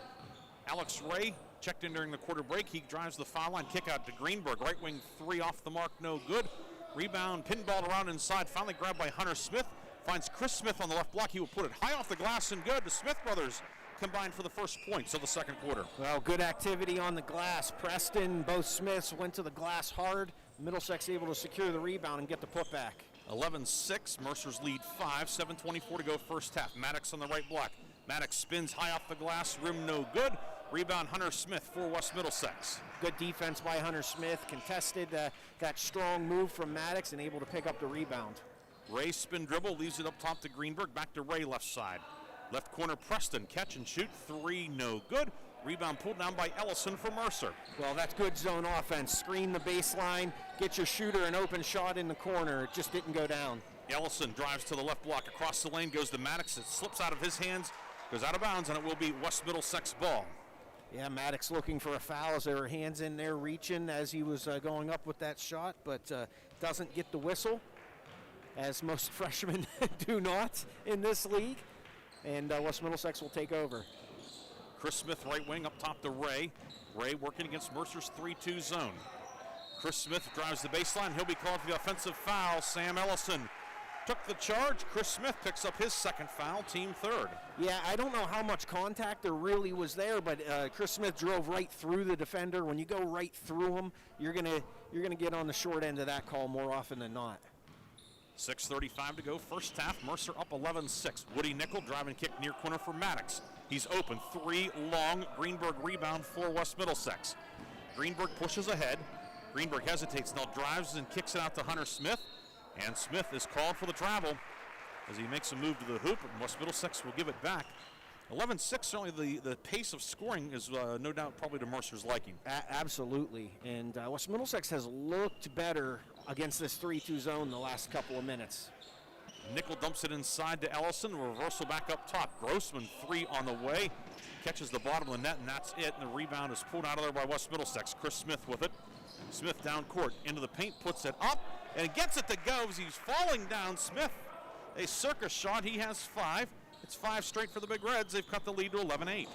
Alex Ray checked in during the quarter break. He drives the foul line, kick out to Greenberg. Right wing three off the mark, no good. Rebound, pinball around inside, finally grabbed by Hunter Smith. Finds Chris Smith on the left block. He will put it high off the glass and good. The Smith brothers combined for the first points of the second quarter. Well, good activity on the glass. Preston, both Smiths went to the glass hard. Middlesex able to secure the rebound and get the putback. 11-6, Mercer's lead 5, 7:24 to go first half. Maddox on the right block. Maddox spins high off the glass, rim no good. Rebound Hunter Smith for West Middlesex. Good defense by Hunter Smith. Contested that strong move from Maddox and able to pick up the rebound. Ray spin dribble, leaves it up top to Greenberg, back to Ray left side. Left corner Preston, catch and shoot, three, no good. Rebound pulled down by Ellison for Mercer. Well, that's good zone offense. Screen the baseline, get your shooter an open shot in the corner. It just didn't go down. Ellison drives to the left block, across the lane, goes to Maddox. It slips out of his hands, goes out of bounds, and it will be West Middlesex ball. Yeah, Maddox looking for a foul as there were hands in there reaching as he was going up with that shot, but doesn't get the whistle, as most freshmen do not in this league. And West Middlesex will take over. Chris Smith right wing up top to Ray. Ray working against Mercer's 3-2 zone. Chris Smith drives the baseline. He'll be called for the offensive foul. Sam Ellison took the charge. Chris Smith picks up his second foul, team third. Yeah, I don't know how much contact there really was there, but Chris Smith drove right through the defender. When you go right through him, you're gonna get on the short end of that call more often than not. 6:35 to go first half. Mercer up 11-6. Woody Nickel driving kick near corner for Maddox. He's open, three long. Greenberg rebound for West Middlesex. Greenberg pushes ahead. Greenberg hesitates, now drives and kicks it out to Hunter Smith. And Smith is called for the travel as he makes a move to the hoop, and West Middlesex will give it back. 11-6, certainly the pace of scoring is no doubt probably to Mercer's liking. Absolutely, and West Middlesex has looked better against this 3-2 zone the last couple of minutes. Nickel dumps it inside to Ellison, reversal back up top. Grossman, three on the way, catches the bottom of the net, and that's it. And the rebound is pulled out of there by West Middlesex. Chris Smith with it. Smith down court, into the paint, puts it up, and gets it to go as he's falling down. Smith, a circus shot, he has five. It's five straight for the Big Reds. They've cut the lead to 11-8.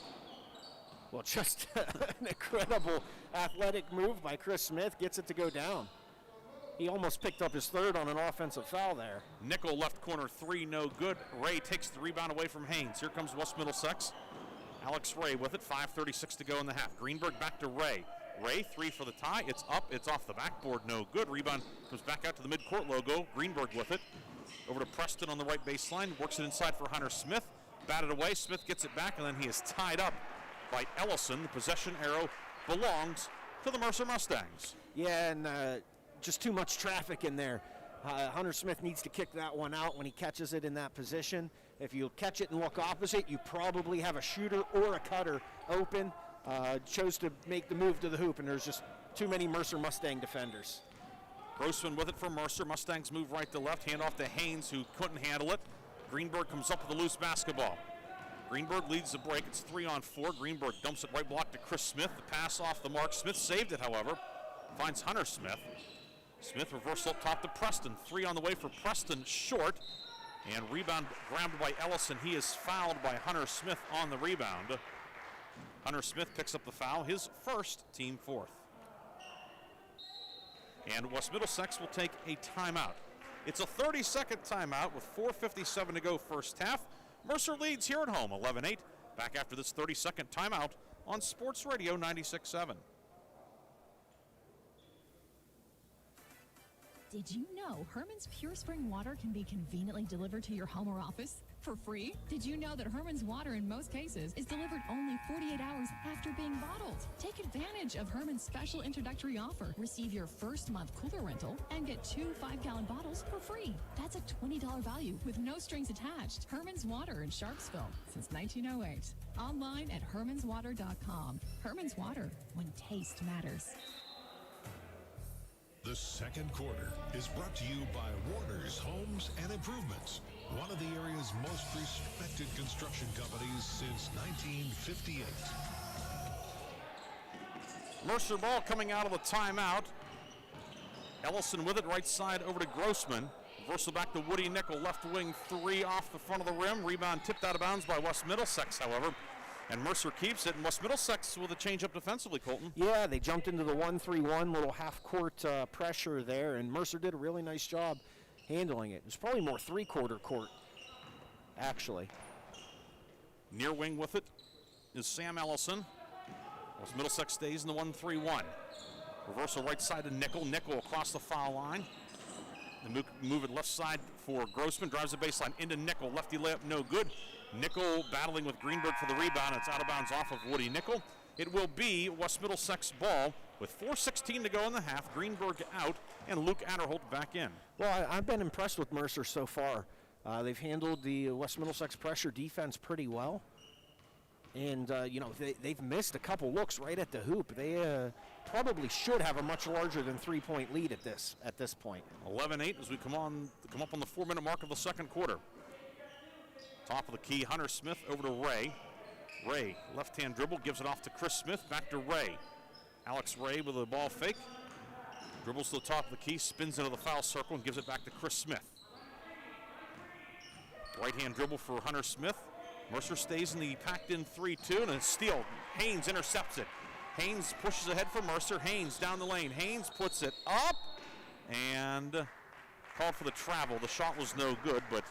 Well, just an incredible athletic move by Chris Smith, gets it to go down. He almost picked up his third on an offensive foul there. Nickel left corner three, no good. Ray takes the rebound away from Haynes. Here comes West Middlesex. Alex Ray with it, 5:36 to go in the half. Greenberg back to Ray. Ray, three for the tie. It's up, it's off the backboard, no good. Rebound comes back out to the midcourt logo. Greenberg with it. Over to Preston on the right baseline. Works it inside for Hunter Smith. Batted away. Smith gets it back, and then he is tied up by Ellison. The possession arrow belongs to the Mercer Mustangs. Yeah, and just too much traffic in there. Hunter Smith needs to kick that one out when he catches it in that position. If you catch it and look opposite, you probably have a shooter or a cutter open. Chose to make the move to the hoop, and there's just too many Mercer Mustang defenders. Grossman with it for Mercer. Mustangs move right to left. Hand off to Haynes, who couldn't handle it. Greenberg comes up with a loose basketball. Greenberg leads the break. It's 3-on-4. Greenberg dumps it right block to Chris Smith. The pass off the mark. Smith saved it, however. Finds Hunter Smith. Smith reversal up top to Preston. 3 on the way for Preston, short. And rebound grabbed by Ellison. He is fouled by Hunter Smith on the rebound. Hunter Smith picks up the foul, his first, team fourth. And West Middlesex will take a timeout. It's a 30-second timeout with 4:57 to go first half. Mercer leads here at home, 11-8. Back after this 30-second timeout on Sports Radio 96.7. Did you know Herman's Pure Spring Water can be conveniently delivered to your home or office for free? Did you know that Herman's Water in most cases is delivered only 48 hours after being bottled? Take advantage of Herman's special introductory offer. Receive your first month cooler rental and get 2 5-gallon bottles for free. That's a $20 value with no strings attached. Herman's Water in Sharpsville since 1908. Online at hermanswater.com. Herman's Water, when taste matters. The second quarter is brought to you by Warner's Homes and Improvements, one of the area's most respected construction companies since 1958. Mercer ball coming out of the timeout. Ellison with it, right side over to Grossman. Reversal back to Woody Nickel, left wing 3 off the front of the rim. Rebound tipped out of bounds by West Middlesex, however. And Mercer keeps it, and West Middlesex with a change up defensively, Colton. Yeah, they jumped into the 1-3-1, little half-court pressure there, and Mercer did a really nice job handling it. It's probably more three-quarter court, actually. Near wing with it is Sam Ellison. West Middlesex stays in the 1-3-1. Reversal right side to Nickel. Nickel across the foul line. They move it left side for Grossman. Drives the baseline into Nickel. Lefty layup, no good. Nickel battling with Greenberg for the rebound. It's out of bounds off of Woody Nickel. It will be West Middlesex ball with 4:16 to go in the half. Greenberg out and Luke Adderholt back in. Well, I've been impressed with Mercer so far. They've handled the West Middlesex pressure defense pretty well. And, they've missed a couple looks right at the hoop. They probably should have a much larger than 3-point lead at this point. 11-8 as we come up on the 4-minute mark of the second quarter. Top of the key, Hunter Smith over to Ray. Ray, left-hand dribble, gives it off to Chris Smith, back to Ray. Alex Ray with a ball fake. Dribbles to the top of the key, spins into the foul circle, and gives it back to Chris Smith. Right-hand dribble for Hunter Smith. Mercer stays in the packed-in 3-2, and a steal. Haynes intercepts it. Haynes pushes ahead for Mercer. Haynes down the lane. Haynes puts it up, and called for the travel. The shot was no good, but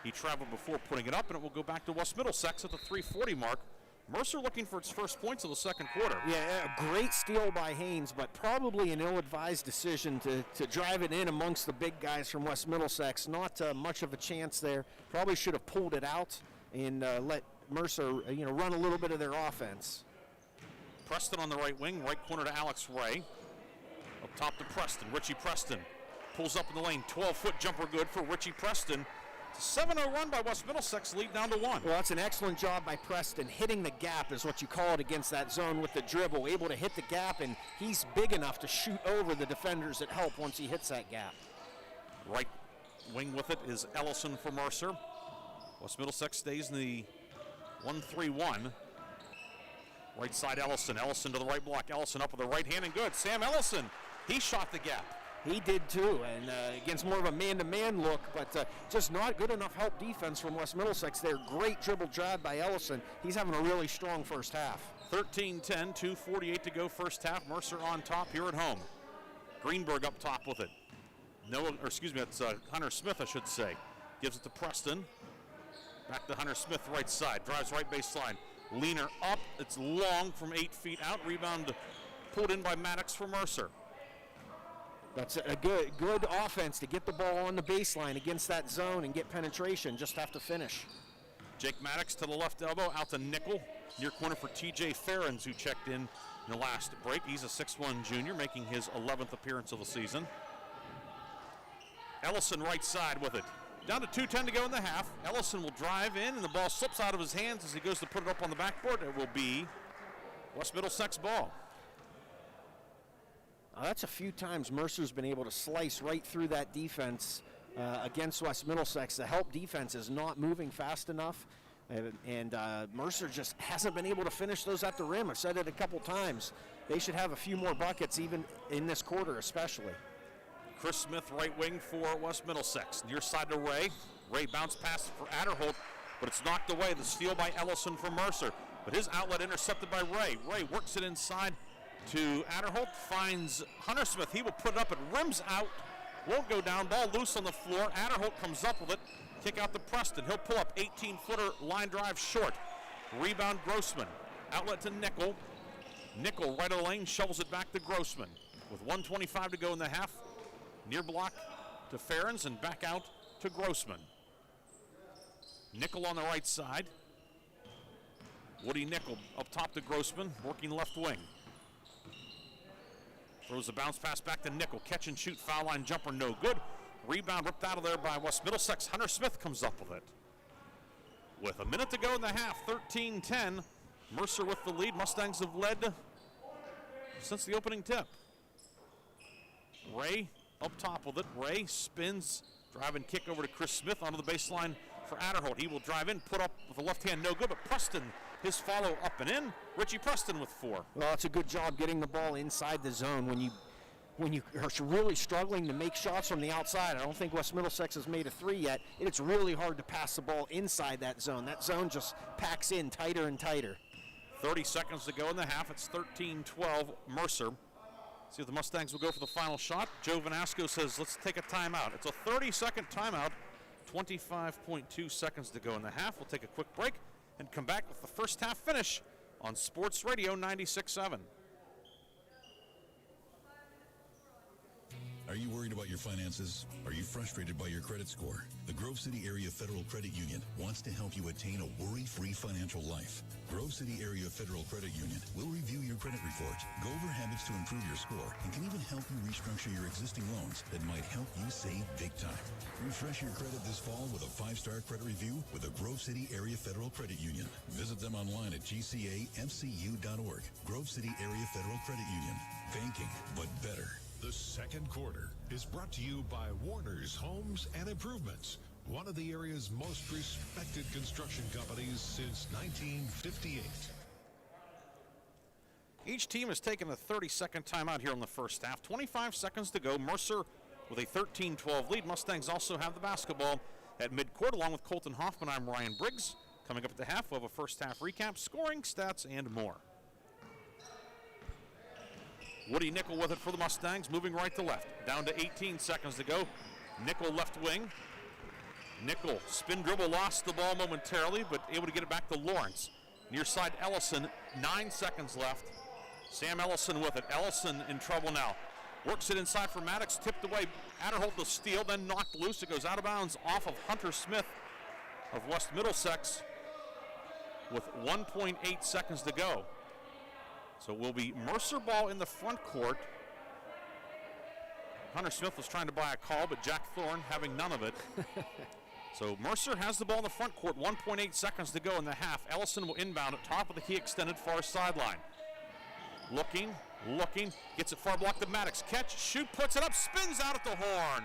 he traveled before putting it up, and it will go back to West Middlesex at the 3:40 mark. Mercer looking for its first points of the second quarter. Yeah, a great steal by Haynes, but probably an ill-advised decision to drive it in amongst the big guys from West Middlesex. Not much of a chance there. Probably should have pulled it out and let Mercer, run a little bit of their offense. Preston on the right wing, right corner to Alex Ray. Up top to Preston. Richie Preston pulls up in the lane. 12-foot jumper good for Richie Preston. It's a 7-0 run by West Middlesex, lead down to 1. Well, that's an excellent job by Preston. Hitting the gap is what you call it against that zone with the dribble. Able to hit the gap, and he's big enough to shoot over the defenders that help once he hits that gap. Right wing with it is Ellison for Mercer. West Middlesex stays in the 1-3-1. Right side Ellison. Ellison to the right block. Ellison up with the right hand and good. Sam Ellison, he shot the gap. He did too, and against more of a man-to-man look, but just not good enough help defense from West Middlesex there. Great dribble drive by Ellison. He's having a really strong first half. 13-10, 2:48 to go first half. Mercer on top here at home. Greenberg up top with it. It's Hunter Smith, I should say. Gives it to Preston. Back to Hunter Smith, right side. Drives right baseline. Leaner up. It's long from 8 feet out. Rebound pulled in by Maddox for Mercer. That's a good offense to get the ball on the baseline against that zone and get penetration. Just have to finish. Jake Maddox to the left elbow, out to Nickel. Near corner for TJ Ferens, who checked in the last break. He's a 6'1 junior, making his 11th appearance of the season. Ellison right side with it. Down to 2:10 to go in the half. Ellison will drive in, and the ball slips out of his hands as he goes to put it up on the backboard. It will be West Middlesex ball. That's a few times Mercer's been able to slice right through that defense against West Middlesex. The help defense is not moving fast enough, and Mercer just hasn't been able to finish those at the rim. I've said it a couple times. They should have a few more buckets, even in this quarter especially. Chris Smith, right wing for West Middlesex. Near side to Ray. Ray bounce pass for Adderholt, but it's knocked away. The steal by Ellison for Mercer. But his outlet intercepted by Ray. Ray works it inside to Adderholt, finds Hunter Smith. He will put it up, it rims out, won't go down, ball loose on the floor. Adderholt comes up with it, kick out to Preston. He'll pull up, 18-footer line drive short. Rebound Grossman, outlet to Nickel. Nickel right of the lane, shovels it back to Grossman. With 1:25 to go in the half, near block to Ferens and back out to Grossman. Nickel on the right side. Woody Nickel up top to Grossman, working left wing. Throws a bounce pass back to Nickel. Catch and shoot, foul line jumper, no good. Rebound ripped out of there by West Middlesex. Hunter Smith comes up with it. With a minute to go in the half, 13-10. Mercer with the lead. Mustangs have led since the opening tip. Ray up top with it. Ray spins, drive and kick over to Chris Smith onto the baseline for Adderholt. He will drive in, put up with the left hand, no good, but Preston, his follow up and in. Richie Preston with 4. Well, it's a good job getting the ball inside the zone when you are really struggling to make shots from the outside. I don't think West Middlesex has made a 3 yet. It's really hard to pass the ball inside that zone. That zone just packs in tighter and tighter. 30 seconds to go in the half. It's 13-12 Mercer. See if the Mustangs will go for the final shot. Joe Vanasco says, let's take a timeout. It's a 30-second timeout. 25.2 seconds to go in the half. We'll take a quick break and come back with the first half finish on Sports Radio 96.7. Are you worried about your finances? Are you frustrated by your credit score? The Grove City Area Federal Credit Union wants to help you attain a worry-free financial life. Grove City Area Federal Credit Union will review your credit report, go over habits to improve your score, and can even help you restructure your existing loans that might help you save big time. Refresh your credit this fall with a 5-star credit review with the Grove City Area Federal Credit Union. Visit them online at gcamcu.org. Grove City Area Federal Credit Union. Banking, but better. The second quarter is brought to you by Warner's Homes and Improvements, one of the area's most respected construction companies since 1958. Each team has taken a 30-second timeout here in the first half. 25 seconds to go. Mercer with a 13-12 lead. Mustangs also have the basketball at midcourt along with Colton Hoffman. I'm Ryan Briggs. Coming up at the half, we'll have a first half recap, scoring, stats, and more. Woody Nickel with it for the Mustangs, moving right to left. Down to 18 seconds to go. Nickel left wing. Nickel spin dribble, lost the ball momentarily, but able to get it back to Lawrence. Near side Ellison, 9 seconds left. Sam Ellison with it. Ellison in trouble now. Works it inside for Maddox, tipped away. Adderholt the steal, then knocked loose. It goes out of bounds off of Hunter Smith of West Middlesex with 1.8 seconds to go. So it will be Mercer ball in the front court. Hunter Smith was trying to buy a call, but Jack Thorne having none of it. So Mercer has the ball in the front court, 1.8 seconds to go in the half. Ellison will inbound at top of the key extended far sideline. Looking, gets it far blocked to Maddox. Catch, shoot, puts it up, spins out at the horn.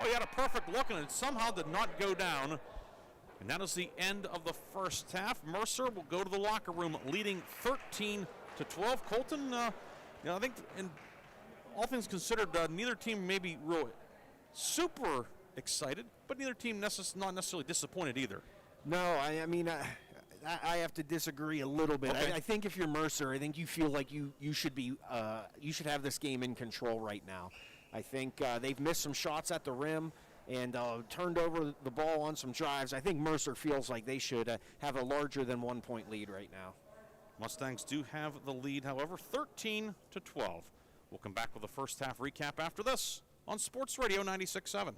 Oh, he had a perfect look and it somehow did not go down. And that is the end of the first half. Mercer will go to the locker room leading 13-12. Colton, I think in all things considered, neither team may be real super excited, but neither team not necessarily disappointed either. No, I have to disagree a little bit. Okay. I think if you're Mercer, I think you feel like you should be you should have this game in control right now. I think they've missed some shots at the rim and turned over the ball on some drives. I think Mercer feels like they should have a larger than 1 point lead right now. Mustangs do have the lead, however, 13-12. We'll come back with the first half recap after this on Sports Radio 96.7.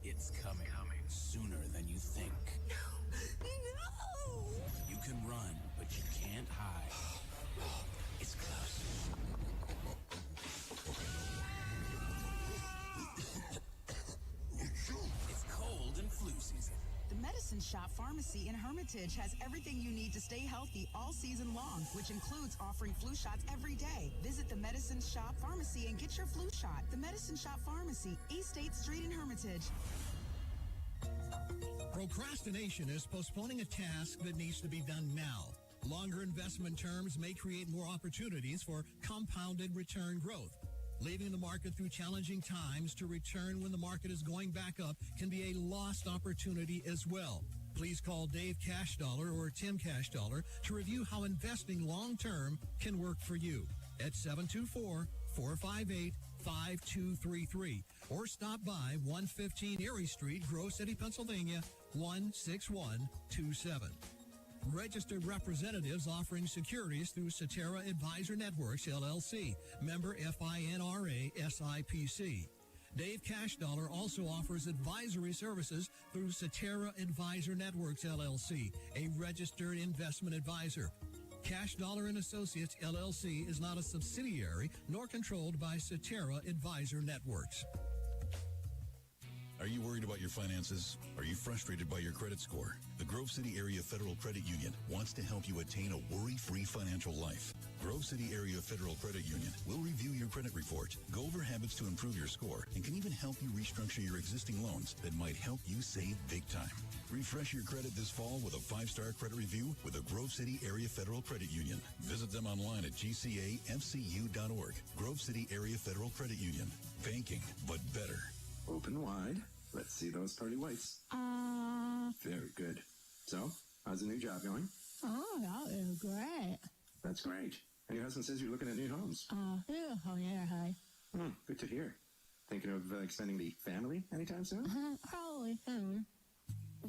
It's coming sooner than you think. No! You can run, but you can't hide. It's close. It's cold and flu season. The Medicine Shop Shop Pharmacy in Hermitage has everything you need to stay healthy all season long, which includes offering flu shots every day. Visit the Medicine Shop Pharmacy and get your flu shot. The Medicine Shop Pharmacy, East State Street in Hermitage. Procrastination is postponing a task that needs to be done now. Longer investment terms may create more opportunities for compounded return growth. Leaving the market through challenging times to return when the market is going back up can be a lost opportunity as well. Please call Dave Cashdollar or Tim Cashdollar to review how investing long-term can work for you at 724-458-5233 or stop by 115 Erie Street, Grove City, Pennsylvania, 16127. Registered representatives offering securities through Cetera Advisor Networks, LLC, member FINRA SIPC. Dave Cashdollar also offers advisory services through Cetera Advisor Networks, LLC, a registered investment advisor. Cashdollar and Associates, LLC is not a subsidiary nor controlled by Cetera Advisor Networks. Are you worried about your finances? Are you frustrated by your credit score? The Grove City Area Federal Credit Union wants to help you attain a worry-free financial life. Grove City Area Federal Credit Union will review your credit report, go over habits to improve your score, and can even help you restructure your existing loans that might help you save big time. Refresh your credit this fall with a 5-star credit review with the Grove City Area Federal Credit Union. Visit them online at gcafcu.org. Grove City Area Federal Credit Union. Banking, but better. Open wide. Let's see those pearly whites. Very good. So, how's the new job going? Oh, that is great. That's great. And your husband says you're looking at new homes. Yeah, hi. Good to hear. Thinking of extending the family anytime soon? Probably soon.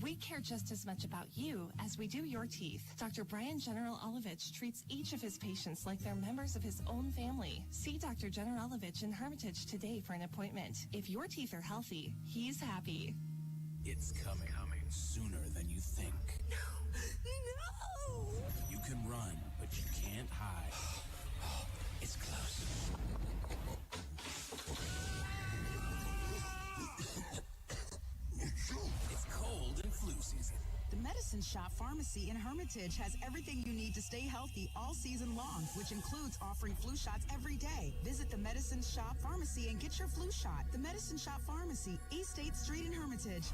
We care just as much about you as we do your teeth. Dr. Brian General-Olovich treats each of his patients like they're members of his own family. See Dr. General-Olovich in Hermitage today for an appointment. If your teeth are healthy, he's happy. It's coming sooner than you think. No! You can run, but you can't hide. It's close. It's cold and flu season. The Medicine Shop Pharmacy in Hermitage has everything you need to stay healthy all season long, which includes offering flu shots every day. Visit the Medicine Shop Pharmacy and get your flu shot. The Medicine Shop Pharmacy, East State Street in Hermitage.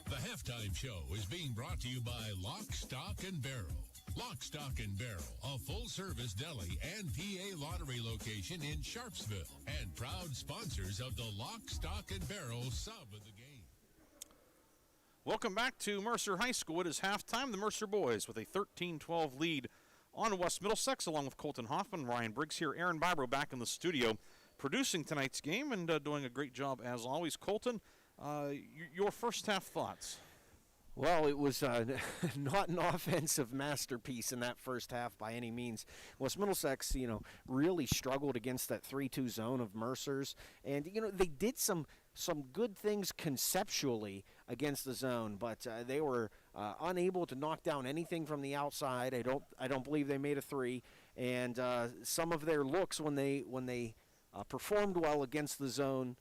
The Halftime Show is being brought to you by Lock, Stock, and Barrel. Lock, Stock, and Barrel, a full-service deli and PA lottery location in Sharpsville, and proud sponsors of the Lock, Stock, and Barrel sub of the game. Welcome back to Mercer High School. It is halftime. The Mercer boys with a 13-12 lead on West Middlesex, along with Colton Hoffman, Ryan Briggs here. Aaron Bibro back in the studio producing tonight's game and doing a great job as always. Colton, your first half thoughts? Well, it was not an offensive masterpiece in that first half by any means. West Middlesex, really struggled against that 3-2 zone of Mercer's. And, they did some good things conceptually against the zone, but they were unable to knock down anything from the outside. I don't believe they made a three. And some of their looks when they performed well against the zone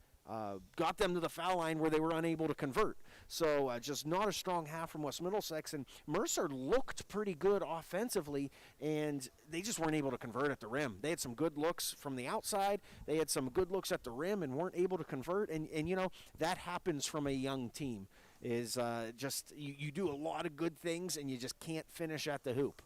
got them to the foul line where they were unable to convert. So just not a strong half from West Middlesex. And Mercer looked pretty good offensively, and they just weren't able to convert at the rim. They had some good looks from the outside. They had some good looks at the rim and weren't able to convert. And that happens from a young team, is just you do a lot of good things and you just can't finish at the hoop.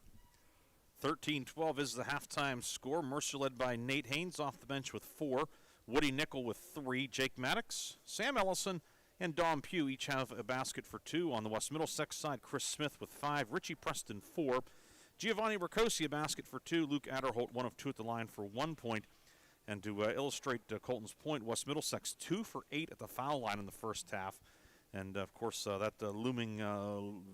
13-12 is the halftime score. Mercer led by Nate Haynes off the bench with 4. Woody Nickel with 3. Jake Maddox, Sam Ellison, and Dom Pugh each have a basket for 2. On the West Middlesex side, Chris Smith with 5. Richie Preston, 4. Giovanni Ricosi, a basket for 2. Luke Adderholt, 1 of 2 at the line for 1 point. And to illustrate Colton's point, West Middlesex 2 for 8 at the foul line in the first half. And, of course, that looming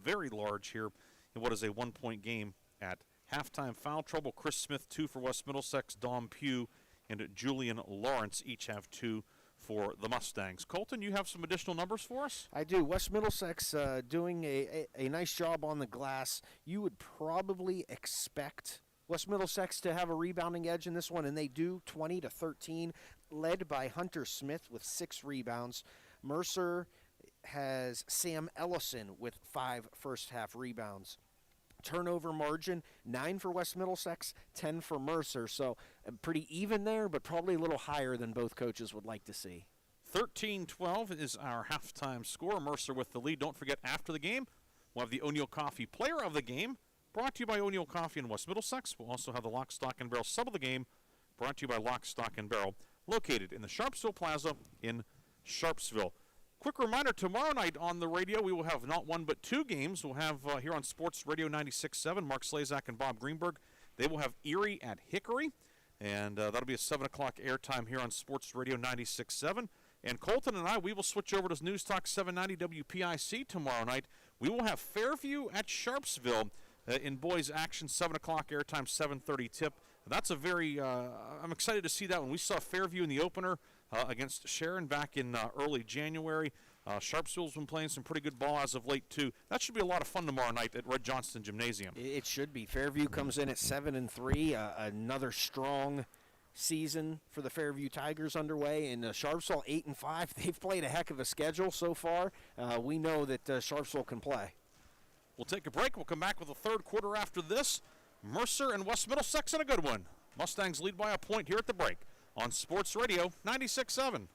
very large here in what is a 1-point game at halftime. Foul trouble, Chris Smith 2 for West Middlesex. Dom Pugh and Julian Lawrence each have 2 for the Mustangs. Colton, you have some additional numbers for us? I do. West Middlesex doing a nice job on the glass. You would probably expect West Middlesex to have a rebounding edge in this one, and they do, 20-13, led by Hunter Smith with 6 rebounds. Mercer has Sam Ellison with 5 first-half rebounds. Turnover margin, 9 for West Middlesex, 10 for Mercer. So pretty even there, but probably a little higher than both coaches would like to see. 13-12 is our halftime score. Mercer with the lead. Don't forget, after the game, we'll have the O'Neill Coffee Player of the Game, brought to you by O'Neill Coffee in West Middlesex. We'll also have the Lock, Stock, and Barrel Sub of the Game, brought to you by Lock, Stock, and Barrel, located in the Sharpsville Plaza in Sharpsville. Quick reminder, tomorrow night on the radio, we will have not one but 2 games. We'll have here on Sports Radio 96.7, Mark Slazak and Bob Greenberg. They will have Erie at Hickory, and that'll be a 7 o'clock airtime here on Sports Radio 96.7. And Colton and I, we will switch over to News Talk 790 WPIC tomorrow night. We will have Fairview at Sharpsville in boys action, 7 o'clock airtime, 7:30 tip. That's a very, I'm excited to see that one. We saw Fairview in the opener against Sharon back in early January. Sharpsville's been playing some pretty good ball as of late, too. That should be a lot of fun tomorrow night at Red Johnston Gymnasium. It should be. Fairview comes in at 7-3, another strong season for the Fairview Tigers underway, and Sharpsville 8-5. They've played a heck of a schedule so far. We know that Sharpsville can play. We'll take a break. We'll come back with the third quarter after this. Mercer and West Middlesex in a good one. Mustangs lead by a point here at the break on Sports Radio 96.7.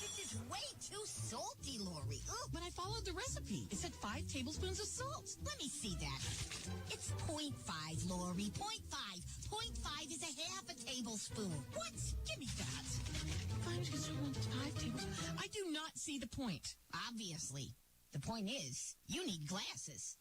This is way too salty, Lori. Oh, but I followed the recipe. It said 5 tablespoons of salt. Let me see that. It's 0.5, Lori. 0.5. 0.5 is a half a tablespoon. What? Give me that. 5 tablespoons. I do not see the point. Obviously. The point is, you need glasses.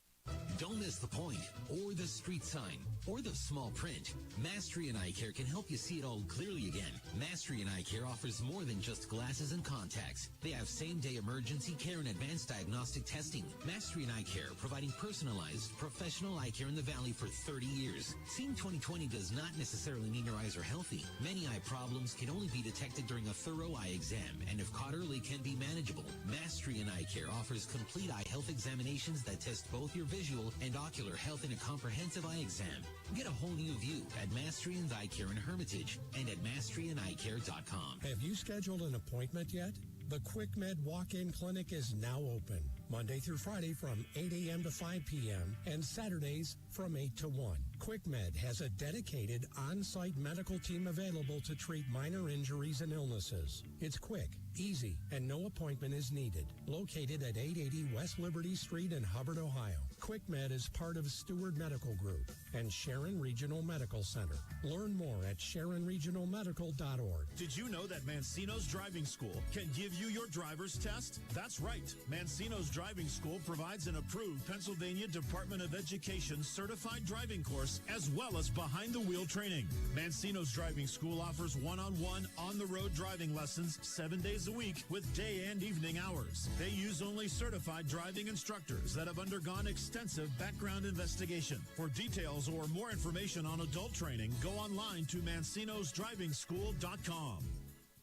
Don't miss the point, or the street sign, or the small print. Mastery in Eye Care can help you see it all clearly again. Mastery in Eye Care offers more than just glasses and contacts. They have same-day emergency care and advanced diagnostic testing. Mastery in Eye Care, providing personalized, professional eye care in the Valley for 30 years. Seeing 20/20 does not necessarily mean your eyes are healthy. Many eye problems can only be detected during a thorough eye exam, and if caught early, can be manageable. Mastery in Eye Care offers complete eye health examinations that test both your visual and ocular health in a comprehensive eye exam. Get a whole new view at Mastery and Eye Care in Hermitage and at masteryandeyecare.com. Have you scheduled an appointment yet? The QuickMed Walk-In Clinic is now open, Monday through Friday from 8 a.m. to 5 p.m. and Saturdays from 8 to 1. QuickMed has a dedicated on-site medical team available to treat minor injuries and illnesses. It's quick, easy, and no appointment is needed. Located at 880 West Liberty Street in Hubbard, Ohio. QuickMed is part of Steward Medical Group and Sharon Regional Medical Center. Learn more at SharonRegionalMedical.org. Did you know that Mancino's Driving School can give you your driver's test? That's right. Mancino's Driving School provides an approved Pennsylvania Department of Education certified driving course as well as behind-the-wheel training. Mancino's Driving School offers one-on-one, on-the-road driving lessons 7 days a week with day and evening hours. They use only certified driving instructors that have undergone extensive background investigation. For details or more information on adult training, go online to mancinosdrivingschool.com.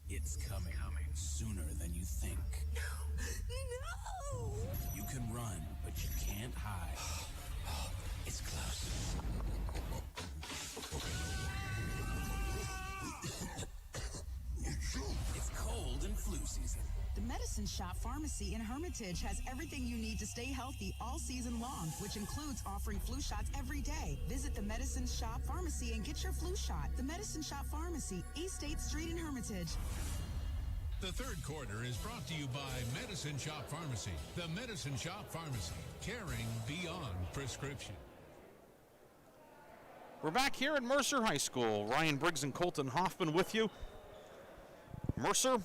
It's coming sooner than you think. No! You can run, but you can't hide. It's close. It's cold and flu season. The Medicine Shop Pharmacy in Hermitage has everything you need to stay healthy all season long, which includes offering flu shots every day. Visit the Medicine Shop Pharmacy and get your flu shot. The Medicine Shop Pharmacy, East 8th Street in Hermitage. The third quarter is brought to you by Medicine Shop Pharmacy. The Medicine Shop Pharmacy, caring beyond prescription. We're back here at Mercer High School. Ryan Briggs and Colton Hoffman with you. Mercer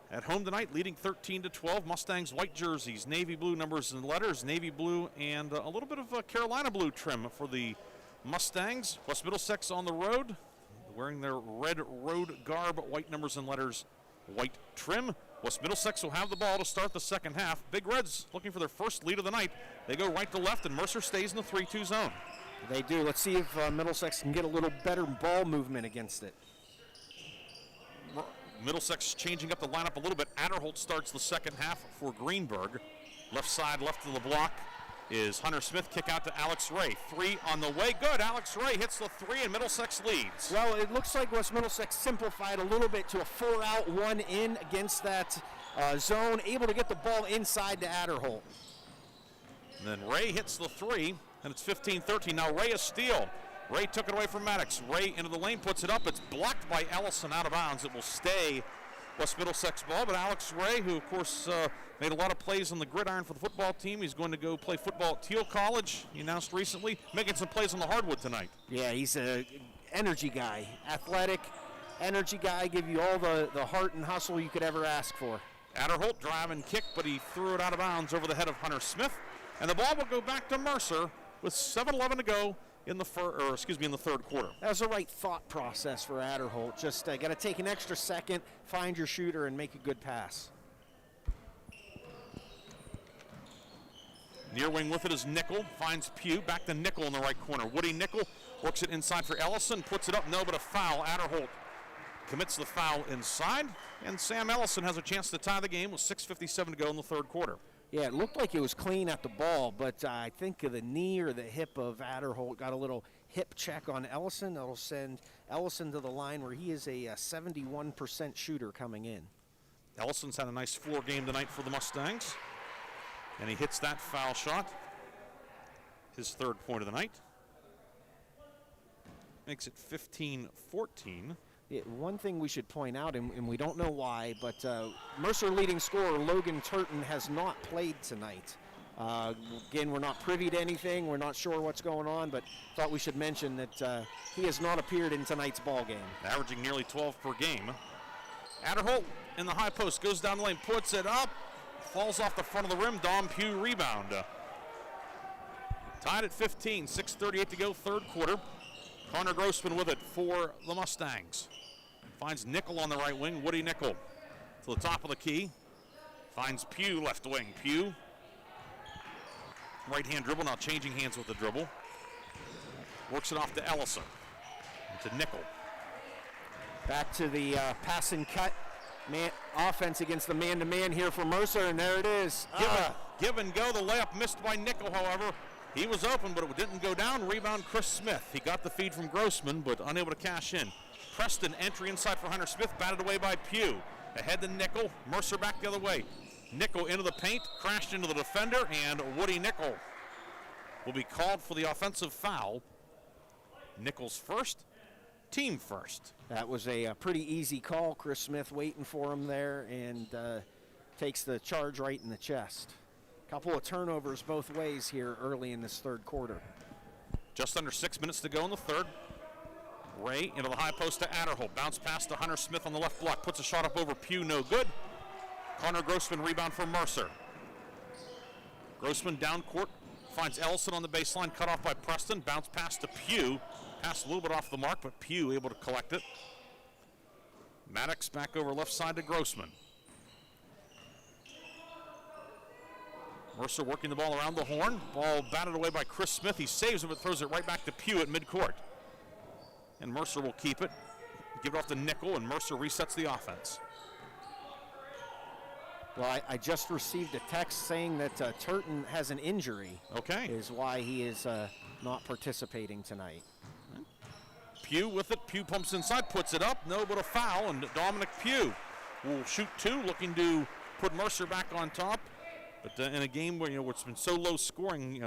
at home tonight, leading 13-12. Mustangs white jerseys, navy blue numbers and letters, navy blue and a little bit of Carolina blue trim for the Mustangs. West Middlesex on the road, wearing their red road garb, white numbers and letters, white trim. West Middlesex will have the ball to start the second half. Big Reds looking for their first lead of the night. They go right to left, and Mercer stays in the 3-2 zone. They do. Let's see if Middlesex can get a little better ball movement against it. Middlesex changing up the lineup a little bit. Adderholt starts the second half for Greenberg. Left side, left of the block is Hunter Smith. Kick out to Alex Ray. 3 on the way. Good. Alex Ray hits the 3 and Middlesex leads. Well, it looks like West Middlesex simplified a little bit to a 4-out, 1-in against that zone, able to get the ball inside to Adderholt. And then Ray hits the three, and it's 15-13. Now Ray a steal. Ray took it away from Maddox. Ray into the lane, puts it up. It's blocked by Ellison out of bounds. It will stay West Middlesex ball, but Alex Ray, who of course made a lot of plays on the gridiron for the football team, he's going to go play football at Teal College, he announced recently, making some plays on the hardwood tonight. Yeah, he's an energy guy, athletic, energy guy, give you all the heart and hustle you could ever ask for. Adderholt drive and kick, but he threw it out of bounds over the head of Hunter Smith, and the ball will go back to Mercer with 7:11 to go in the third quarter. That was the right thought process for Adderholt. Just got to take an extra second, find your shooter, and make a good pass. Near wing with it is Nickel, finds Pugh, back to Nickel in the right corner. Woody Nickel works it inside for Ellison, puts it up, no, but a foul. Adderholt commits the foul inside, and Sam Ellison has a chance to tie the game with 6:57 to go in the third quarter. Yeah, it looked like it was clean at the ball, but I think the knee or the hip of Adderholt got a little hip check on Ellison. That'll send Ellison to the line where he is a 71% shooter coming in. Ellison's had a nice floor game tonight for the Mustangs, and he hits that foul shot, his third point of the night. Makes it 15-14. Yeah, one thing we should point out, and we don't know why, but Mercer leading scorer Logan Turton has not played tonight. Again, we're not privy to anything. We're not sure what's going on, but thought we should mention that he has not appeared in tonight's ball game. Averaging nearly 12 per game. Adderholt in the high post, goes down the lane, puts it up, falls off the front of the rim. Dom Pugh rebound. Tied at 15, 6:38 to go, third quarter. Connor Grossman with it for the Mustangs. Finds Nickel on the right wing. Woody Nickel to the top of the key. Finds Pugh left wing. Pugh, right-hand dribble, now changing hands with the dribble. Works it off to Ellison. And to Nickel. Back to the pass and cut offense against the man-to-man here for Mercer, and there it is. Give and go. The layup missed by Nickel, however. He was open, but it didn't go down. Rebound, Chris Smith. He got the feed from Grossman, but unable to cash in. Preston, entry inside for Hunter Smith, batted away by Pugh. Ahead to Nickel. Mercer back the other way. Nickel into the paint, crashed into the defender, and Woody Nickel will be called for the offensive foul. Nickel's first, team first. That was a pretty easy call. Chris Smith waiting for him there, and takes the charge right in the chest. Couple of turnovers both ways here early in this third quarter. Just under 6 minutes to go in the third. Ray into the high post to Adderholt. Bounce pass to Hunter Smith on the left block. Puts a shot up over Pugh, no good. Connor Grossman rebound for Mercer. Grossman down court. Finds Ellison on the baseline. Cut off by Preston. Bounce pass to Pugh. Pass a little bit off the mark, but Pugh able to collect it. Maddox back over left side to Grossman. Mercer working the ball around the horn. Ball batted away by Chris Smith. He saves it, but throws it right back to Pugh at midcourt. And Mercer will keep it. Give it off to Nickel, and Mercer resets the offense. Well, I just received a text saying that Turton has an injury. Okay. Is why he is not participating tonight. Pugh with it. Pugh pumps inside, puts it up. No, but a foul, and Dominic Pugh will shoot two, looking to put Mercer back on top. But in a game where it's been so low scoring,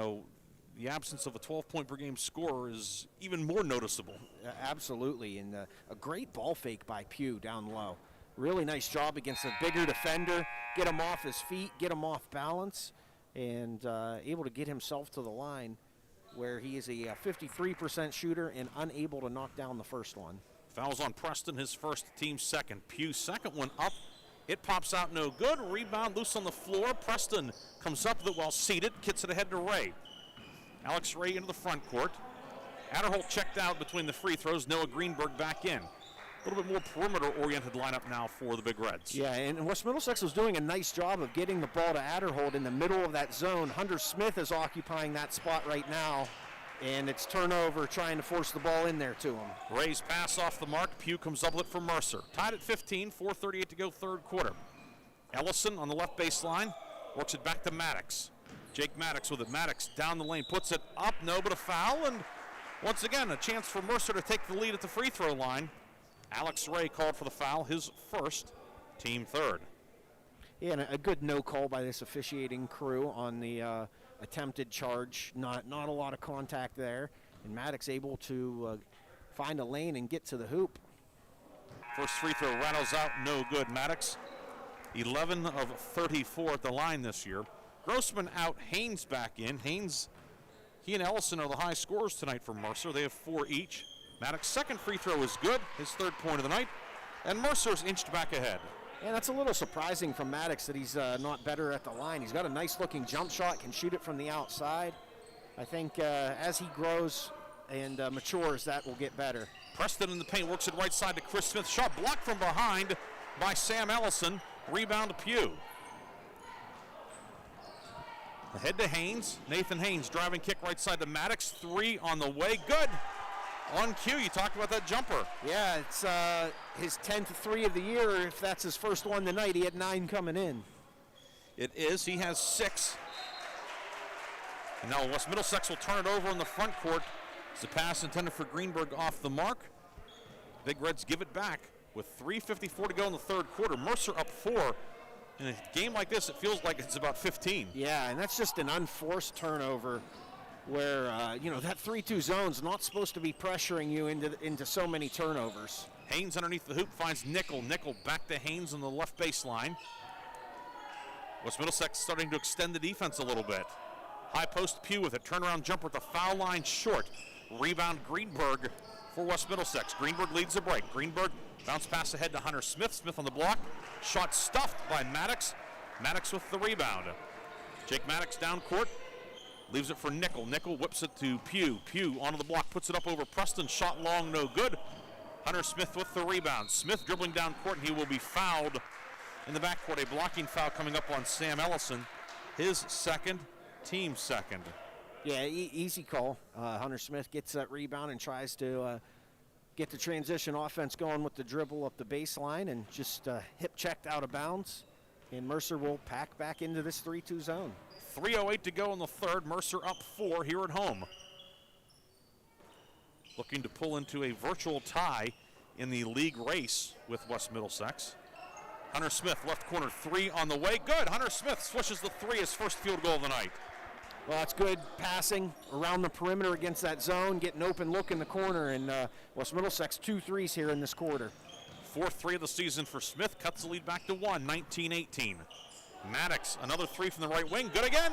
the absence of a 12-point per game scorer is even more noticeable. Absolutely, and a great ball fake by Pugh down low. Really nice job against a bigger defender. Get him off his feet, get him off balance, and able to get himself to the line where he is a 53% shooter and unable to knock down the first one. Fouls on Preston, his first, team second. Pugh's second one up. It pops out no good. Rebound loose on the floor. Preston comes up with it while seated. Kicks it ahead to Ray. Alex Ray into the front court. Adderholt checked out between the free throws. Noah Greenberg back in. A little bit more perimeter-oriented lineup now for the Big Reds. Yeah, and West Middlesex was doing a nice job of getting the ball to Adderholt in the middle of that zone. Hunter Smith is occupying that spot right now, and it's turnover trying to force the ball in there to him. Ray's pass off the mark. Pugh comes up with it for Mercer. Tied at 15, 4:38 to go third quarter. Ellison on the left baseline, works it back to Maddox. Jake Maddox with it. Maddox down the lane, puts it up, no, but a foul, and once again, a chance for Mercer to take the lead at the free throw line. Alex Ray called for the foul, his first, team third. Yeah, and a good no call by this officiating crew on the attempted charge. Not a lot of contact there. And Maddox able to find a lane and get to the hoop. First free throw rattles out, no good. Maddox, 11 of 34 at the line this year. Grossman out, Haynes back in. Haynes, he and Ellison are the high scorers tonight for Mercer. They have 4 each. Maddox's second free throw is good, his third point of the night. And Mercer's inched back ahead. Yeah, that's a little surprising from Maddox that he's not better at the line. He's got a nice-looking jump shot, can shoot it from the outside. I think as he grows and matures, that will get better. Preston in the paint, works it right side to Chris Smith. Shot blocked from behind by Sam Ellison. Rebound to Pugh. Ahead to Haynes. Nathan Haynes driving kick right side to Maddox. 3 on the way. Good. On cue, you talked about that jumper. Yeah, it's his 10th 3 of the year. If that's his first one tonight, he had 9 coming in. It is. He has 6. And now West Middlesex will turn it over in the front court. It's a pass intended for Greenberg off the mark. Big Reds give it back with 3:54 to go in the third quarter. Mercer up 4. In a game like this, it feels like it's about 15. Yeah, and that's just an unforced turnover where, that 3-2 zone's not supposed to be pressuring you into so many turnovers. Haynes underneath the hoop finds Nickel. Nickel back to Haynes on the left baseline. West Middlesex starting to extend the defense a little bit. High post Pugh with a turnaround jumper at the foul line short. Rebound Greenberg for West Middlesex. Greenberg leads the break. Greenberg bounce pass ahead to Hunter Smith. Smith on the block. Shot stuffed by Maddox. Maddox with the rebound. Jake Maddox down court. Leaves it for Nickel. Nickel whips it to Pugh. Pugh onto the block. Puts it up over Preston. Shot long, no good. Hunter Smith with the rebound. Smith dribbling down court, and he will be fouled in the backcourt. A blocking foul coming up on Sam Ellison. His second, team second. Yeah, easy call. Hunter Smith gets that rebound and tries to get the transition offense going with the dribble up the baseline and just hip checked out of bounds. And Mercer will pack back into this 3-2 zone. 3:08 to go in the third. Mercer up 4 here at home. Looking to pull into a virtual tie in the league race with West Middlesex. Hunter Smith, left corner 3 on the way. Good. Hunter Smith swishes the 3, his first field goal of the night. Well, that's good passing around the perimeter against that zone, getting open look in the corner, and West Middlesex 2 threes here in this quarter. 4th 3 of the season for Smith, cuts the lead back to 1, 19-18. Maddox, another 3 from the right wing, good again.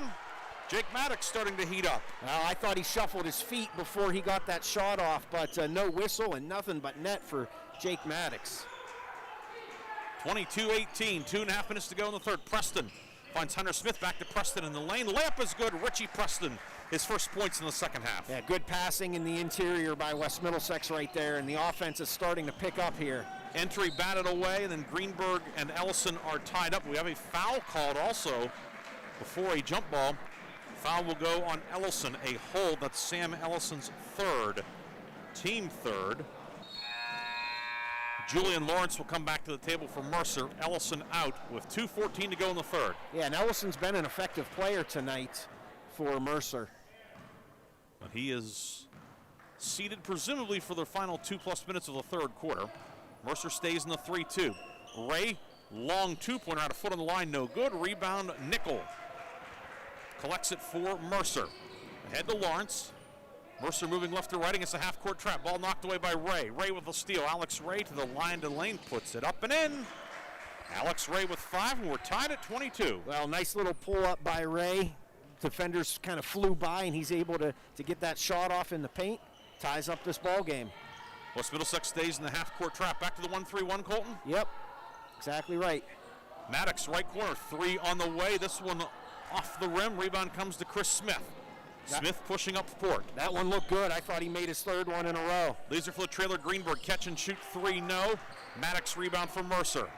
Jake Maddox starting to heat up. Well, I thought he shuffled his feet before he got that shot off, but no whistle and nothing but net for Jake Maddox. 22-18, 2.5 minutes to go in the third. Preston finds Hunter Smith, back to Preston in the lane. Layup is good. Richie Preston, his first points in the second half. Yeah, good passing in the interior by West Middlesex right there, and the offense is starting to pick up here. Entry batted away, and then Greenberg and Ellison are tied up. We have a foul called also before a jump ball. Foul will go on Ellison, a hold. That's Sam Ellison's third, team third. Julian Lawrence will come back to the table for Mercer. Ellison out with 2:14 to go in the third. Yeah, and Ellison's been an effective player tonight for Mercer. But he is seated presumably for the final 2+ minutes of the third quarter. Mercer stays in the 3-2. Ray, long 2-pointer out of foot on the line, no good. Rebound, Nickel. Collects it for Mercer. Ahead to Lawrence. Mercer moving left to right against a half-court trap. Ball knocked away by Ray. Ray with the steal. Alex Ray to the line to lane. Puts it up and in. Alex Ray with 5, and we're tied at 22. Well, nice little pull-up by Ray. Defenders kind of flew by, and he's able to get that shot off in the paint. Ties up this ball game. West Middlesex stays in the half-court trap. Back to the 1-3-1, Colton? Yep, exactly right. Maddox, right corner. 3 on the way. This one off the rim. Rebound comes to Chris Smith. Smith pushing up court. That one looked good. I thought he made his third one in a row. Leads it for the trailer. Greenberg, catch and shoot 3, no. Maddox rebound for Mercer.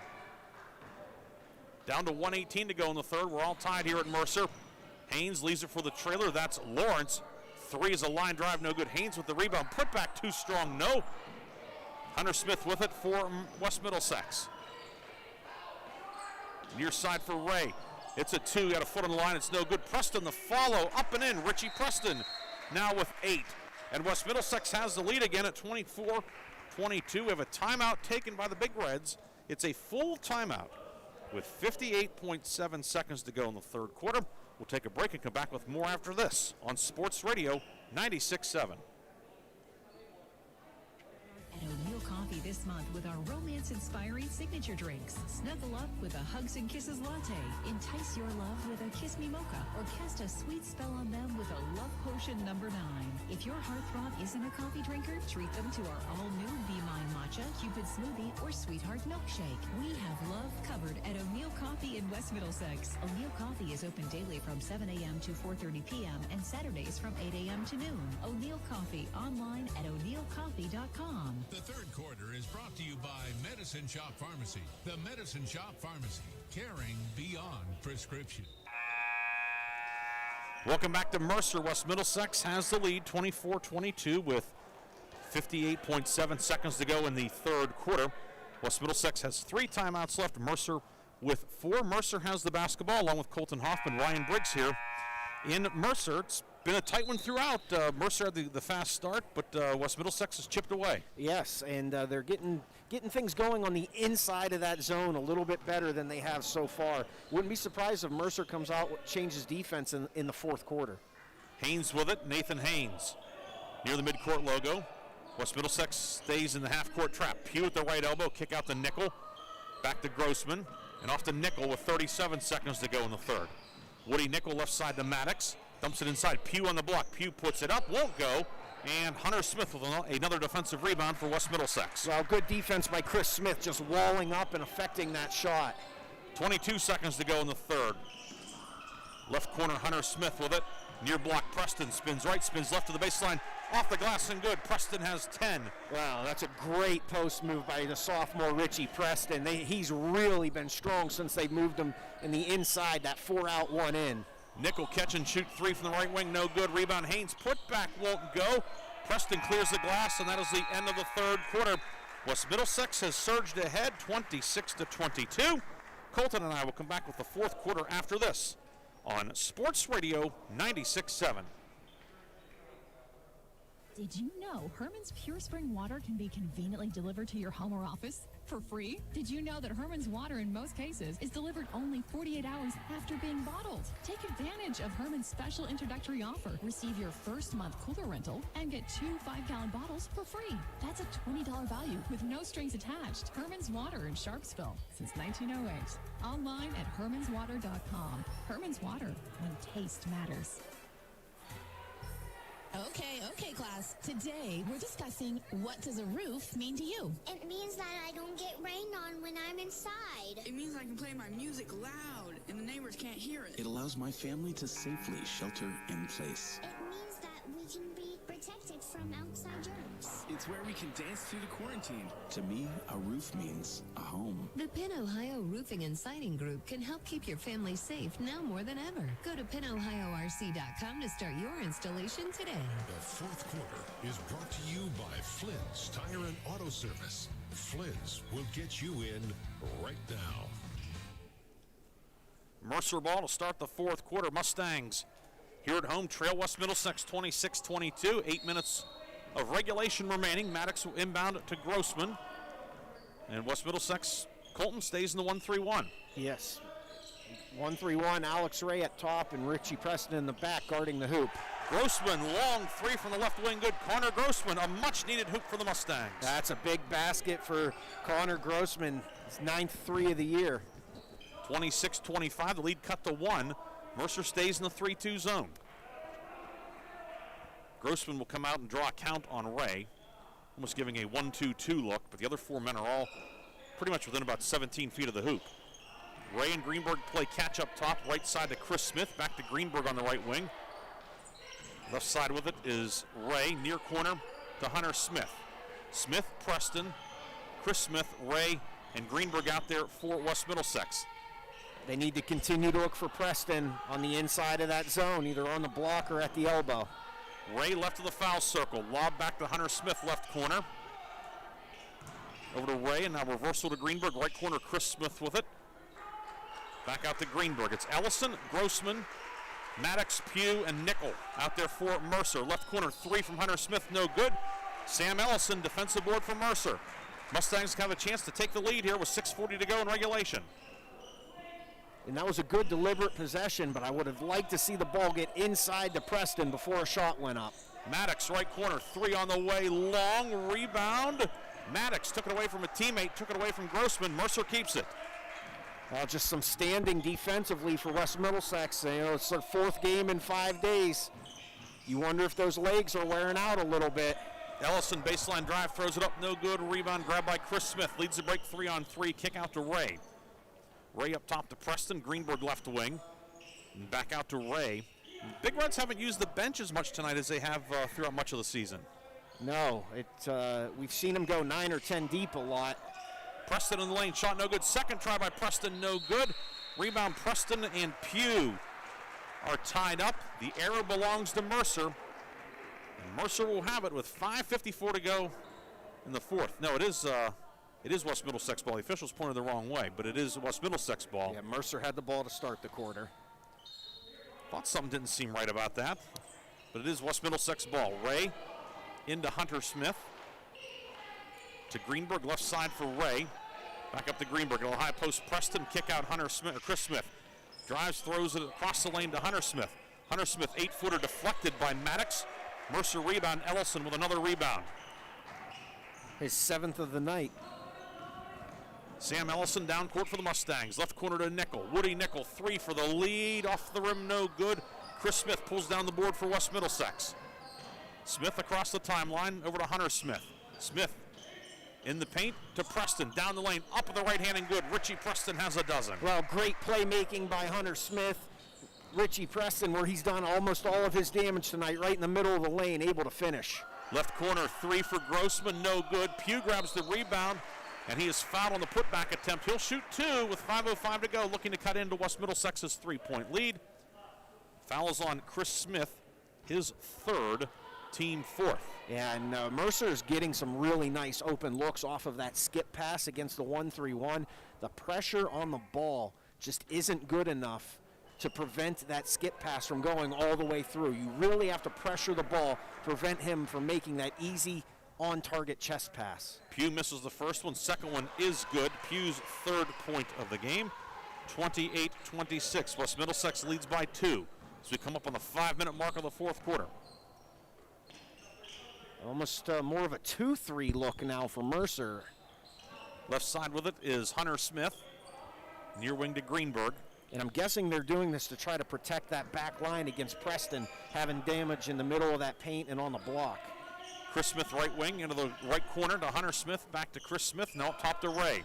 Down to 1:18 to go in the third. We're all tied here at Mercer. Haynes leaves it for the trailer. That's Lawrence. 3 is a line drive, no good. Haynes with the rebound. Put back too strong, no. Hunter Smith with it for West Middlesex. Near side for Ray. It's a 2, got a foot on the line, it's no good. Preston the follow, up and in. Richie Preston now with 8. And West Middlesex has the lead again at 24-22. We have a timeout taken by the Big Reds. It's a full timeout. with 58.7 seconds to go in the third quarter. We'll take a break and come back with more after this on Sports Radio 96.7. At O'Neill Coffee this month with our romance-inspiring signature drinks. Snuggle up with a Hugs and Kisses latte. Entice your love with a Kiss Me Mocha. Or cast a sweet spell on them with a Love Potion #9. If your heartthrob isn't a coffee drinker, treat them to our all-new Be Mine Matcha, Cupid Smoothie, or Sweetheart Milkshake. We have love covered at O'Neill Coffee in West Middlesex. O'Neill Coffee is open daily from 7 a.m. to 4:30 p.m. and Saturdays from 8 a.m. to noon. O'Neill Coffee online at o'neillcoffee.com. The third quarter is brought to you by Medicine Shop Pharmacy. The Medicine Shop Pharmacy, caring beyond prescription. Welcome back to Mercer. West Middlesex has the lead, 24-22, with 58.7 seconds to go in the third quarter. West Middlesex has 3 timeouts left. Mercer with 4. Mercer has the basketball, along with Colton Hoffman, Ryan Briggs here in Mercer. It's been a tight one throughout. Mercer had the fast start, but West Middlesex has chipped away. Yes, and they're getting things going on the inside of that zone a little bit better than they have so far. Wouldn't be surprised if Mercer comes out, changes defense in the fourth quarter. Haynes with it, Nathan Haynes near the midcourt logo. West Middlesex stays in the half-court trap. Pugh at the right elbow, kick out to Nickel. Back to Grossman, and off to Nickel with 37 seconds to go in the third. Woody Nickel left side to Maddox. Dumps it inside. Pugh on the block. Pugh puts it up. Won't go. And Hunter Smith with another defensive rebound for West Middlesex. Well, good defense by Chris Smith, just walling up and affecting that shot. 22 seconds to go in the third. Left corner, Hunter Smith with it. Near block, Preston spins right, spins left to the baseline. Off the glass and good. Preston has 10. Wow, that's a great post move by the sophomore Richie Preston. He's really been strong since they moved him in the inside, that 4-out, 1-in. Nickel catch and shoot 3 from the right wing, no good. Rebound, Haynes put back, won't go. Preston clears the glass, and that is the end of the third quarter. West Middlesex has surged ahead, 26-22. Colton and I will come back with the fourth quarter after this on Sports Radio 96.7. Did you know Herman's Pure Spring Water can be conveniently delivered to your home or office for free? Did you know that Herman's Water in most cases is delivered only 48 hours after being bottled? Take advantage of Herman's special introductory offer. Receive your first month cooler rental and get 2 5-gallon bottles for free. That's a $20 value with no strings attached. Herman's Water in Sharpsville since 1908. Online at hermanswater.com. Herman's Water, when taste matters. Okay, class. Today, we're discussing what does a roof mean to you? It means that I don't get rained on when I'm inside. It means I can play my music loud and the neighbors can't hear it. It allows my family to safely shelter in place. It means that we can be protected from outside germs. It's where we can dance through the quarantine. To me, a roof means a home. The Penn Ohio Roofing and Siding Group can help keep your family safe now more than ever. Go to PennOhioRC.com to start your installation today. The fourth quarter is brought to you by Flynn's Tire and Auto Service. Flynn's will get you in right now. Mercer ball to start the fourth quarter. Mustangs here at home trail West Middlesex 26-22. 8 minutes of regulation remaining. Maddox will inbound to Grossman. And West Middlesex, Colton stays in the 1-3-1. Yes. 1-3-1, Alex Ray at top and Richie Preston in the back guarding the hoop. Grossman, long 3 from the left wing, good. Connor Grossman, a much-needed hoop for the Mustangs. That's a big basket for Connor Grossman. His 9th 3 of the year. 26-25, the lead cut to 1. Mercer stays in the 3-2 zone. Grossman will come out and draw a count on Ray, almost giving a 1-2-2 look, but the other 4 men are all pretty much within about 17 feet of the hoop. Ray and Greenberg play catch up top, right side to Chris Smith, back to Greenberg on the right wing. Left side with it is Ray, near corner to Hunter Smith. Smith, Preston, Chris Smith, Ray, and Greenberg out there for West Middlesex. They need to continue to look for Preston on the inside of that zone, either on the block or at the elbow. Ray left of the foul circle, lob back to Hunter Smith, left corner. Over to Ray, and now reversal to Greenberg, right corner, Chris Smith with it. Back out to Greenberg. It's Ellison, Grossman, Maddox, Pugh, and Nickel out there for Mercer. Left corner 3 from Hunter Smith, no good. Sam Ellison, defensive board for Mercer. Mustangs have a chance to take the lead here with 6:40 to go in regulation. And that was a good deliberate possession, but I would have liked to see the ball get inside to Preston before a shot went up. Maddox, right corner, 3 on the way, long rebound. Maddox took it away from a teammate, took it away from Grossman. Mercer keeps it. Just some standing defensively for West Middlesex. You know, it's their 4th game in 5 days. You wonder if those legs are wearing out a little bit. Ellison, baseline drive, throws it up, no good. Rebound grabbed by Chris Smith. Leads the break 3-on-3. Kick out to Ray. Ray up top to Preston. Greenberg left wing. And back out to Ray. Big Reds haven't used the bench as much tonight as they have throughout much of the season. No, we've seen them go 9 or 10 deep a lot. Preston in the lane, shot no good. Second try by Preston, no good. Rebound, Preston and Pugh are tied up. The error belongs to Mercer. And Mercer will have it with 5:54 to go in the 4th. No, it is West Middlesex ball. The officials pointed the wrong way, but it is West Middlesex ball. Yeah, Mercer had the ball to start the quarter. Thought something didn't seem right about that, but it is West Middlesex ball. Ray into Hunter Smith. To Greenberg, left side for Ray. Back up to Greenberg. A high post Preston, kick out Chris Smith. Drives, throws it across the lane to Hunter Smith. Hunter Smith, 8-footer deflected by Maddox. Mercer rebound, Ellison with another rebound. His 7th of the night. Sam Ellison down court for the Mustangs. Left corner to Nickel. Woody Nickel, 3 for the lead. Off the rim, no good. Chris Smith pulls down the board for West Middlesex. Smith across the timeline, over to Hunter Smith. Smith in the paint to Preston, down the lane, up with the right hand and good. Richie Preston has a dozen. Well, great playmaking by Hunter Smith. Richie Preston, where he's done almost all of his damage tonight, right in the middle of the lane, able to finish. Left corner, 3 for Grossman, no good. Pugh grabs the rebound, and he is fouled on the putback attempt. He'll shoot 2 with 5:05 to go, looking to cut into West Middlesex's 3-point lead. Foul is on Chris Smith, his 3rd, team 4th. Yeah, and Mercer is getting some really nice open looks off of that skip pass against the 1-3-1. The pressure on the ball just isn't good enough to prevent that skip pass from going all the way through. You really have to pressure the ball, prevent him from making that easy on-target chest pass. Pugh misses the first one. Second one is good. Pugh's 3rd point of the game. 28-26. West Middlesex leads by 2 as we come up on the 5-minute mark of the 4th quarter. Almost more of a 2-3 look now for Mercer. Left side with it is Hunter Smith. Near wing to Greenberg. And I'm guessing they're doing this to try to protect that back line against Preston, having damage in the middle of that paint and on the block. Chris Smith right wing into the right corner to Hunter Smith. Back to Chris Smith. Now up top to Ray.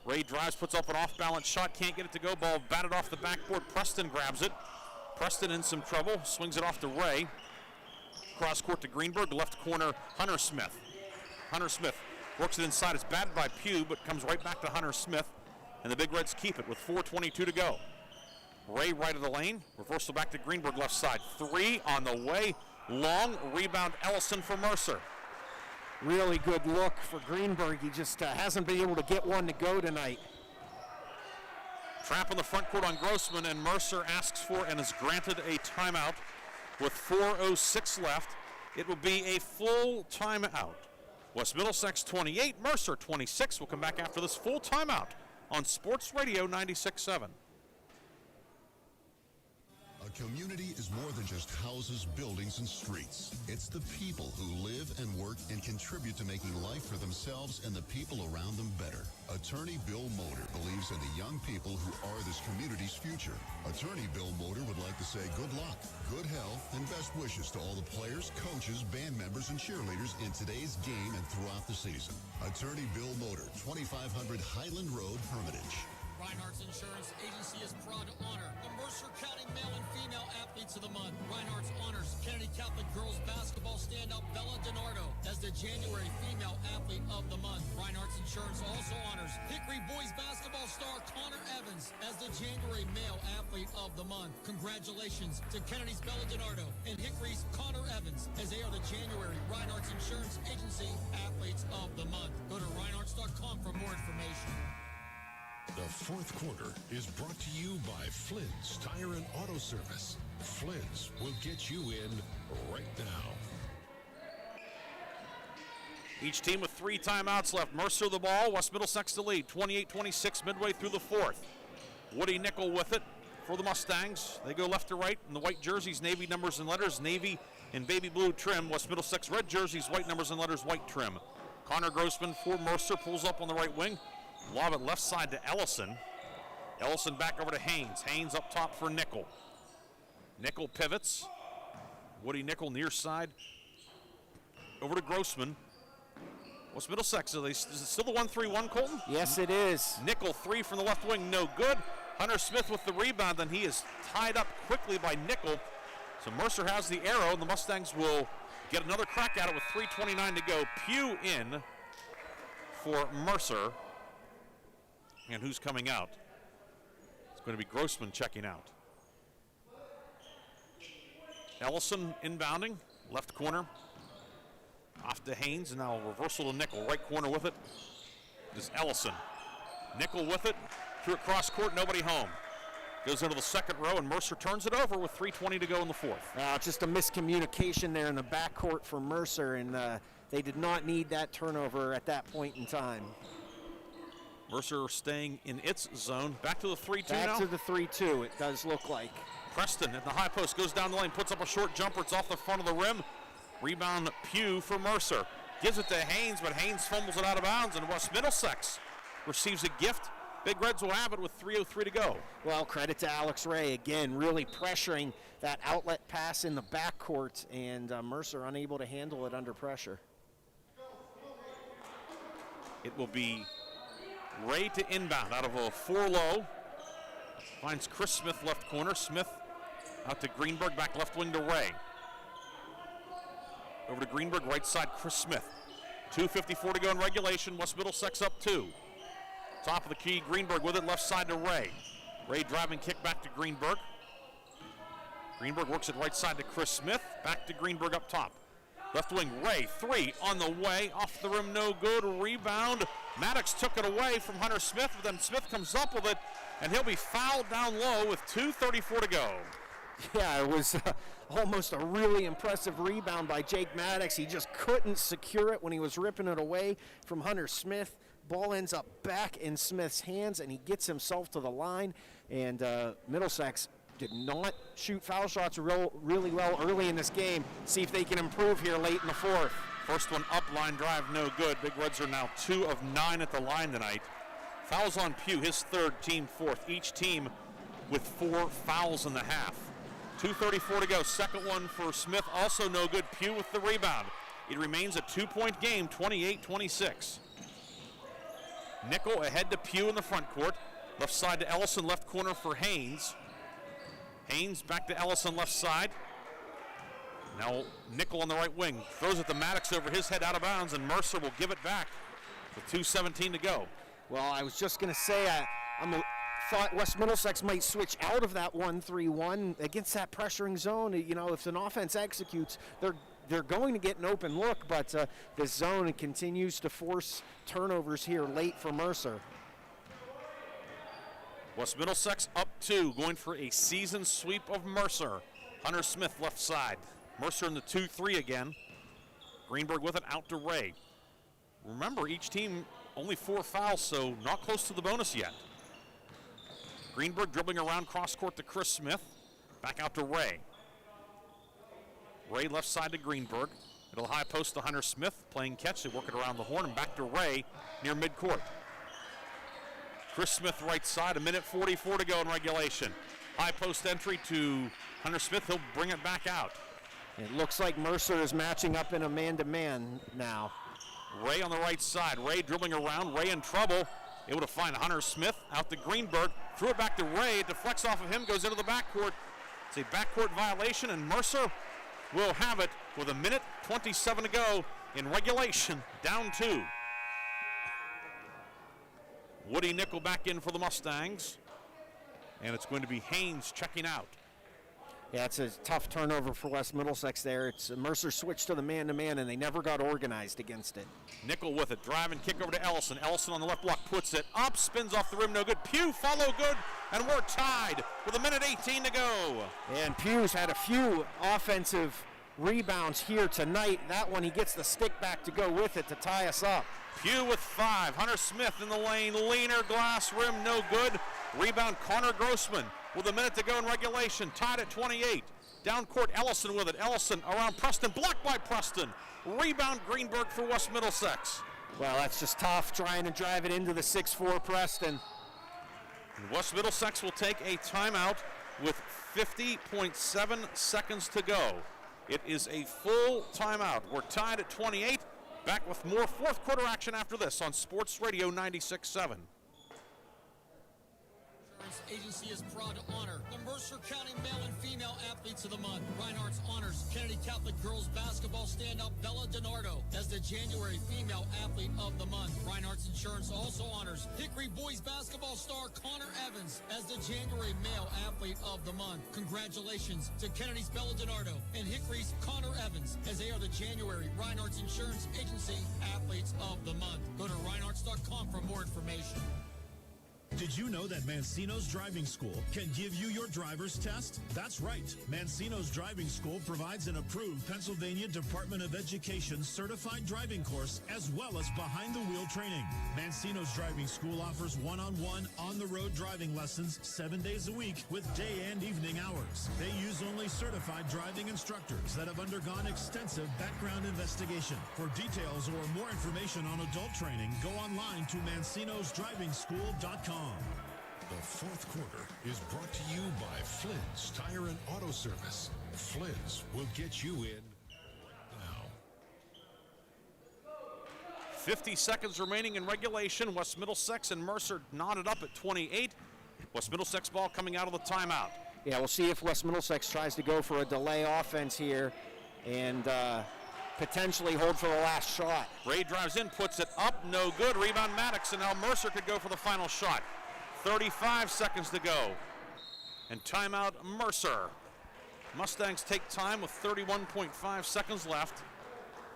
Ray drives, puts up an off-balance shot. Can't get it to go. Ball batted off the backboard. Preston grabs it. Preston in some trouble. Swings it off to Ray. Cross court to Greenberg. Left corner, Hunter Smith. Hunter Smith works it inside. It's batted by Pugh, but comes right back to Hunter Smith. And the Big Reds keep it with 4:22 to go. Ray right of the lane. Reversal back to Greenberg left side. 3 on the way. Long rebound, Ellison for Mercer. Really good look for Greenberg. He just hasn't been able to get one to go tonight. Trap in the front court on Grossman, and Mercer asks for and is granted a timeout with 4:06 left. It will be a full timeout. West Middlesex 28, Mercer 26. We'll come back after this full timeout on Sports Radio 96.7. A community is more than just houses, buildings, and streets. It's the people who live and work and contribute to making life for themselves and the people around them better. Attorney Bill Motor believes in the young people who are this community's future. Attorney Bill Motor would like to say good luck, good health, and best wishes to all the players, coaches, band members, and cheerleaders in today's game and throughout the season. Attorney Bill Motor, 2500 Highland Road, Hermitage. Reinhardt's Insurance Agency is proud to honor the Mercer County Male and Female Athletes of the Month. Reinhardt's honors Kennedy Catholic Girls Basketball standout Bella DiNardo as the January Female Athlete of the Month. Reinhardt's Insurance also honors Hickory Boys Basketball star Connor Evans as the January Male Athlete of the Month. Congratulations to Kennedy's Bella DiNardo and Hickory's Connor Evans as they are the January Reinhardt's Insurance Agency Athletes of the Month. Go to Reinhardt's.com for more information. The 4th quarter is brought to you by Flynn's Tire and Auto Service. Flynn's will get you in right now. Each team with 3 timeouts left. Mercer the ball, West Middlesex the lead, 28-26 midway through the 4th. Woody Nickel with it for the Mustangs. They go left to right in the white jerseys, navy numbers and letters, navy and baby blue trim. West Middlesex red jerseys, white numbers and letters, white trim. Connor Grossman for Mercer pulls up on the right wing. Lob it left side to Ellison. Ellison back over to Haynes. Haynes up top for Nickel. Nickel pivots. Woody Nickel near side. Over to Grossman. What's Middlesex? Is it still the 1-3-1, Colton? Yes, it is. Nickel 3 from the left wing, no good. Hunter Smith with the rebound, then he is tied up quickly by Nickel. So Mercer has the arrow, and the Mustangs will get another crack at it with 3:29 to go. Pugh in for Mercer. And who's coming out? It's going to be Grossman checking out. Ellison inbounding, left corner. Off to Haynes, and now reversal to Nickel. Right corner with it is Ellison. Nickel with it, through it cross court, nobody home. Goes into the second row, and Mercer turns it over with 3:20 to go in the fourth. Just a miscommunication there in the backcourt for Mercer, and they did not need that turnover at that point in time. Mercer staying in its zone. Back to the 3-2 now. Back to the 3-2, it does look like. Preston at the high post, goes down the lane, puts up a short jumper. It's off the front of the rim. Rebound Pugh for Mercer. Gives it to Haynes, but Haynes fumbles it out of bounds, and West Middlesex receives a gift. Big Reds will have it with 3:03 to go. Well, credit to Alex Ray, again, really pressuring that outlet pass in the backcourt, and Mercer unable to handle it under pressure. It will be Ray to inbound out of a 4-low. Finds Chris Smith left corner. Smith out to Greenberg, back left wing to Ray. Over to Greenberg, right side, Chris Smith. 2:54 to go in regulation. West Middlesex up 2. Top of the key, Greenberg with it, left side to Ray. Ray driving kick back to Greenberg. Greenberg works it right side to Chris Smith. Back to Greenberg up top. Left wing, Ray, 3 on the way. Off the rim, no good. Rebound. Maddox took it away from Hunter Smith, but then Smith comes up with it, and he'll be fouled down low with 2:34 to go. Yeah, it was almost a really impressive rebound by Jake Maddox. He just couldn't secure it when he was ripping it away from Hunter Smith. Ball ends up back in Smith's hands, and he gets himself to the line. And Middlesex did not shoot foul shots really well early in this game. See if they can improve here late in the fourth. First one up, line drive, no good. Big Reds are now 2 of 9 at the line tonight. Fouls on Pugh, his third, team fourth. Each team with 4 fouls in the half. 2:34 to go. Second one for Smith, also no good. Pugh with the rebound. It remains a 2-point game, 28-26. Nickel ahead to Pugh in the front court. Left side to Ellison, left corner for Haynes. Haynes back to Ellison, left side. Now Nickel on the right wing. Throws it to Maddox over his head, out of bounds, and Mercer will give it back with 2:17 to go. Well, I was just going to say, thought West Middlesex might switch out of that 1-3-1 against that pressuring zone. You know, if an offense executes, they're going to get an open look, but this zone continues to force turnovers here late for Mercer. West Middlesex up 2, going for a season sweep of Mercer. Hunter Smith left side. Mercer in the 2-3 again. Greenberg with it, out to Ray. Remember, each team only 4 fouls, so not close to the bonus yet. Greenberg dribbling around cross court to Chris Smith. Back out to Ray. Ray left side to Greenberg. It'll high post to Hunter Smith. Playing catch, they work it around the horn and back to Ray near midcourt. Chris Smith right side, 1:44 to go in regulation. High post entry to Hunter Smith. He'll bring it back out. It looks like Mercer is matching up in a man-to-man now. Ray on the right side. Ray dribbling around. Ray in trouble. Able to find Hunter Smith out to Greenberg. Threw it back to Ray. It deflects off of him, goes into the backcourt. It's a backcourt violation, and Mercer will have it with 1:27 to go in regulation, down 2. Woody Nickel back in for the Mustangs, and it's going to be Haynes checking out. Yeah, it's a tough turnover for West Middlesex there. It's Mercer switched to the man-to-man, and they never got organized against it. Nickel with it, drive and kick over to Ellison. Ellison on the left block, puts it up, spins off the rim, no good. Pugh follow good, and we're tied with 1:18 to go. And Pugh's had a few offensive rebounds here tonight. That one, he gets the stick back to go with it to tie us up. Pugh with 5. Hunter Smith in the lane. Leaner, glass rim, no good. Rebound, Connor Grossman with a minute to go in regulation. Tied at 28. Down court, Ellison with it. Ellison around Preston. Blocked by Preston. Rebound, Greenberg for West Middlesex. Well, that's just tough trying to drive it into the 6'4 Preston. And West Middlesex will take a timeout with 50.7 seconds to go. It is a full timeout. We're tied at 28. Back with more fourth quarter action after this on Sports Radio 96.7. Agency is proud to honor the Mercer County Male and Female Athletes of the Month. Reinhardt's honors Kennedy Catholic Girls Basketball standout Bella DiNardo as the January Female Athlete of the Month. Reinhardt's Insurance also honors Hickory Boys Basketball star Connor Evans as the January Male Athlete of the Month. Congratulations to Kennedy's Bella DiNardo and Hickory's Connor Evans as they are the January Reinhardt's Insurance Agency Athletes of the Month. Go to Reinhardt's.com for more information. Did you know that Mancino's Driving School can give you your driver's test? That's right. Mancino's Driving School provides an approved Pennsylvania Department of Education certified driving course as well as behind-the-wheel training. Mancino's Driving School offers one-on-one, on-the-road driving lessons 7 days a week with day and evening hours. They use only certified driving instructors that have undergone extensive background investigation. For details or more information on adult training, go online to mancinosdrivingschool.com. The fourth quarter is brought to you by Flynn's Tire and Auto Service. Flynn's will get you in now. 50 seconds remaining in regulation. West Middlesex and Mercer knotted up at 28. West Middlesex ball coming out of the timeout. Yeah, we'll see if West Middlesex tries to go for a delay offense here and potentially hold for the last shot. Ray drives in, puts it up, no good. Rebound Maddox, and now Mercer could go for the final shot. 35 seconds to go. And timeout Mercer. Mustangs take time with 31.5 seconds left.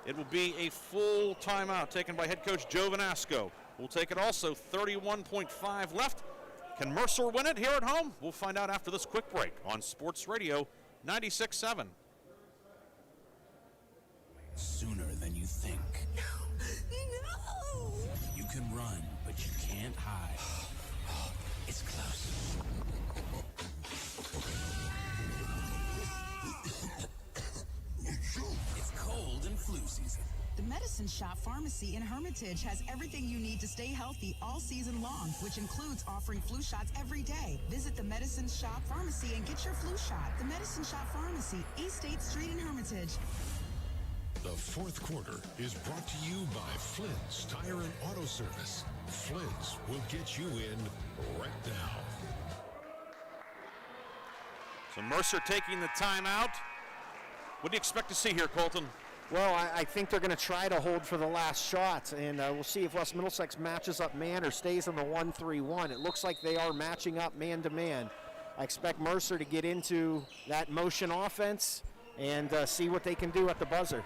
It will be a full timeout taken by head coach Joe Vanasco. We'll take it also, 31.5 left. Can Mercer win it here at home? We'll find out after this quick break on Sports Radio 96.7. Sooner than you think. No! You can run, but you can't hide. It's close. It's cold and flu season. The Medicine Shop Pharmacy in Hermitage has everything you need to stay healthy all season long, which includes offering flu shots every day. Visit the Medicine Shop Pharmacy and get your flu shot. The Medicine Shop Pharmacy, East 8th Street in Hermitage. The fourth quarter is brought to you by Flynn's Tire and Auto Service. Flynn's will get you in right now. So Mercer taking the timeout. What do you expect to see here, Colton? Well, I think they're going to try to hold for the last shot, and we'll see if West Middlesex matches up man or stays on the 1-3-1. It looks like they are matching up man-to-man. I expect Mercer to get into that motion offense and see what they can do at the buzzer.